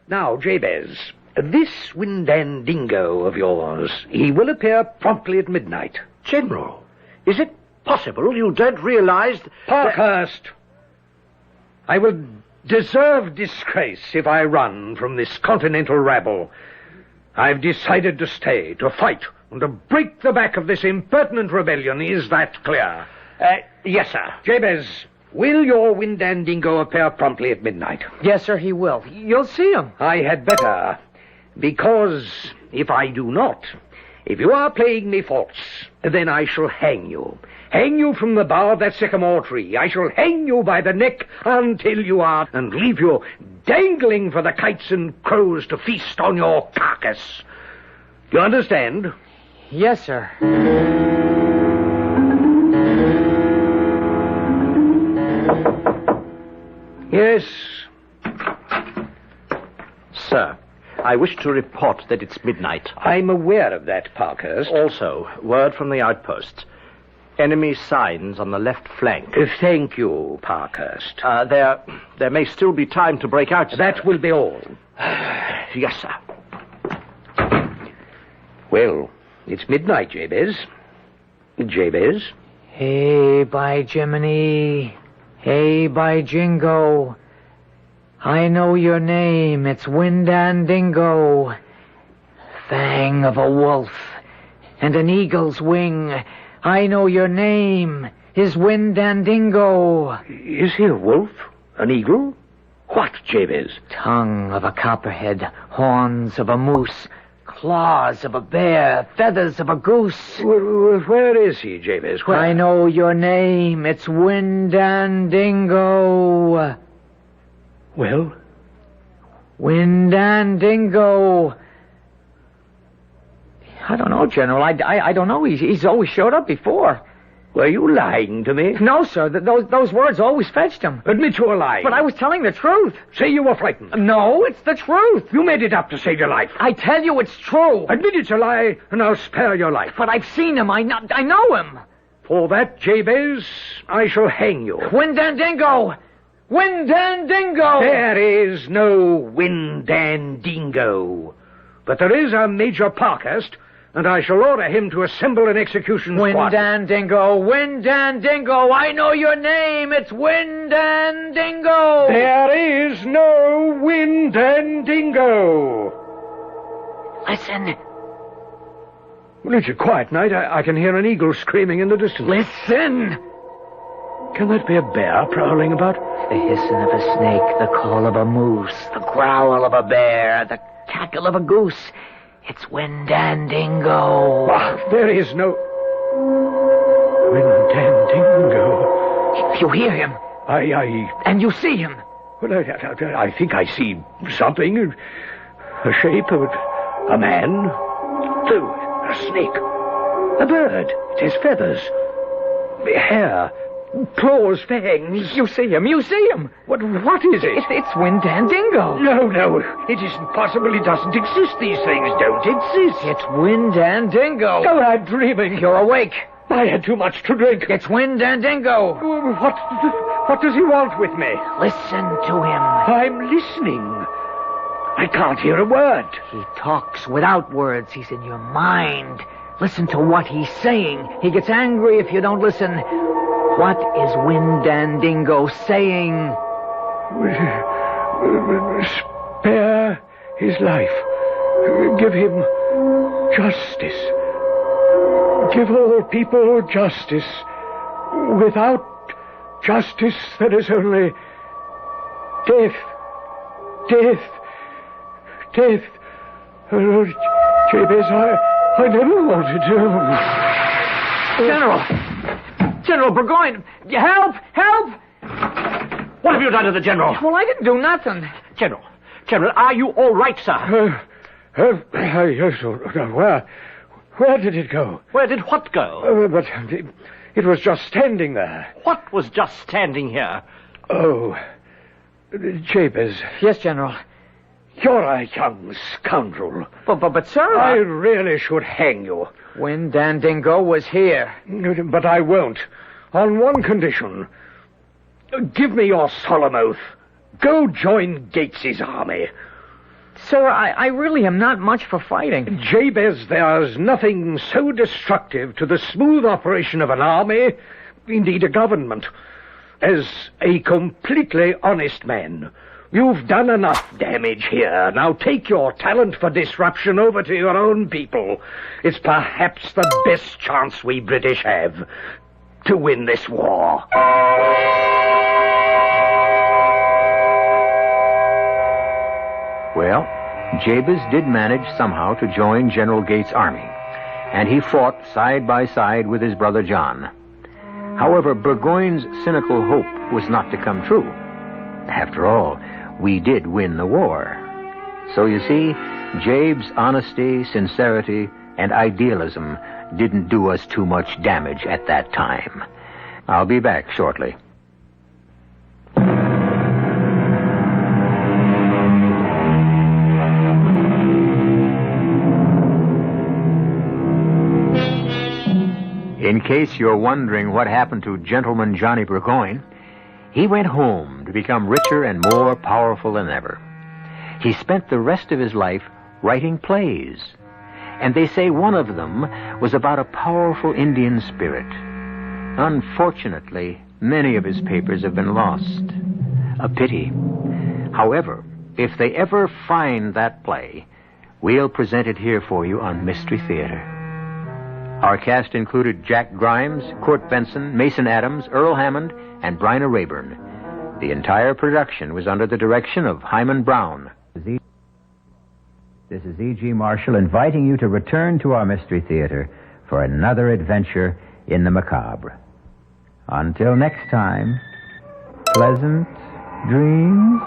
Now, Jabez, this Windandingo of yours, he will appear promptly at midnight. General, is it possible you don't realize... Parkhurst! I will deserve disgrace if I run from this continental rabble. I've decided to stay, to fight, and to break the back of this impertinent rebellion. Is that clear? Yes, sir. Jabez, will your Windandingo appear promptly at midnight? Yes, sir, he will. You'll see him. I had better, because if I do not, if you are playing me false, then I shall hang you. Hang you from the bough of that sycamore tree. I shall hang you by the neck until you are, and leave you dangling for the kites and crows to feast on your carcass. You understand? Yes, sir. Yes. Sir, I wish to report that it's midnight. I'm aware of that, Parkhurst. Also, word from the outposts. Enemy signs on the left flank. Thank you, Parkhurst. There may still be time to break out, sir. That will be all. Yes, sir. Well, it's midnight, Jabez. Jabez? Hey, by Jiminy. Hey, by Jingo. I know your name. It's Windandingo. Fang of a wolf and an eagle's wing. I know your name is Windandingo. Is he a wolf? An eagle? What, Jabez? Tongue of a copperhead, horns of a moose, claws of a bear, feathers of a goose. Where is he, Jabez? Where? I know your name. It's Windandingo. Well? Windandingo. I don't know, General. I don't know. He's always showed up before. Were you lying to me? No, sir. Those words always fetched him. Admit you were lying. But I was telling the truth. Say you were frightened. No, it's the truth. You made it up to save your life. I tell you it's true. Admit it's a lie, and I'll spare your life. But I've seen him. I know him. For that, Jabez, I shall hang you. Windandingo! Windandingo! There is no Windandingo. But there is a Major Parkhurst, and I shall order him to assemble an execution squad. Windandingo! Windandingo! I know your name! It's Windandingo! There is no Windandingo! Listen. Well, it's a quiet night. I can hear an eagle screaming in the distance. Listen! Can that be a bear prowling about? The hissing of a snake, the call of a moose, the growl of a bear, the cackle of a goose. It's Windandingo. Ah, there is no Windandingo. You hear him. And you see him. Well, I think I see something. A shape of a man. A snake. A bird. It has feathers. Hair. Claws, fangs. You see him. You see him. What is it? It's Windandingo. No. It isn't possible. It doesn't exist. These things don't exist. It's Windandingo. Oh, I'm dreaming. You're awake. I had too much to drink. It's Windandingo. What does he want with me? Listen to him. I'm listening. I can't hear a word. He talks without words. He's in your mind. Listen to what he's saying. He gets angry if you don't listen. What is Windandingo saying? Spare his life. Give him justice. Give all people justice. Without justice, there is only death. Death. Death. Oh, Jabez, I never wanted to. General Burgoyne, help! What have you done to the General? Well, I didn't do nothing. General, are you all right, sir? Where did it go? Where did what go? But it was just standing there. What was just standing here? Oh, Jabez. Yes, General. You're a young scoundrel. But sir... I really should hang you. Windandingo was here. But I won't. On one condition. Give me your solemn oath. Go join Gates's army. Sir, I really am not much for fighting. Jabez, there's nothing so destructive to the smooth operation of an army, indeed a government, as a completely honest man. You've done enough damage here. Now take your talent for disruption over to your own people. It's perhaps the best chance we British have to win this war. Well, Jabez did manage somehow to join General Gates' army, and he fought side by side with his brother John. However, Burgoyne's cynical hope was not to come true. After all, we did win the war. So you see, Jabe's honesty, sincerity, and idealism didn't do us too much damage at that time. I'll be back shortly. In case you're wondering what happened to Gentleman Johnny Burgoyne, he went home to become richer and more powerful than ever. He spent the rest of his life writing plays, and they say one of them was about a powerful Indian spirit. Unfortunately, many of his papers have been lost. A pity. However, if they ever find that play, we'll present it here for you on Mystery Theater. Our cast included Jack Grimes, Court Benson, Mason Adams, Earl Hammond, and Bryna Rayburn. The entire production was under the direction of Hyman Brown. This is E.G. Marshall inviting you to return to our Mystery Theater for another adventure in the macabre. Until next time, pleasant dreams.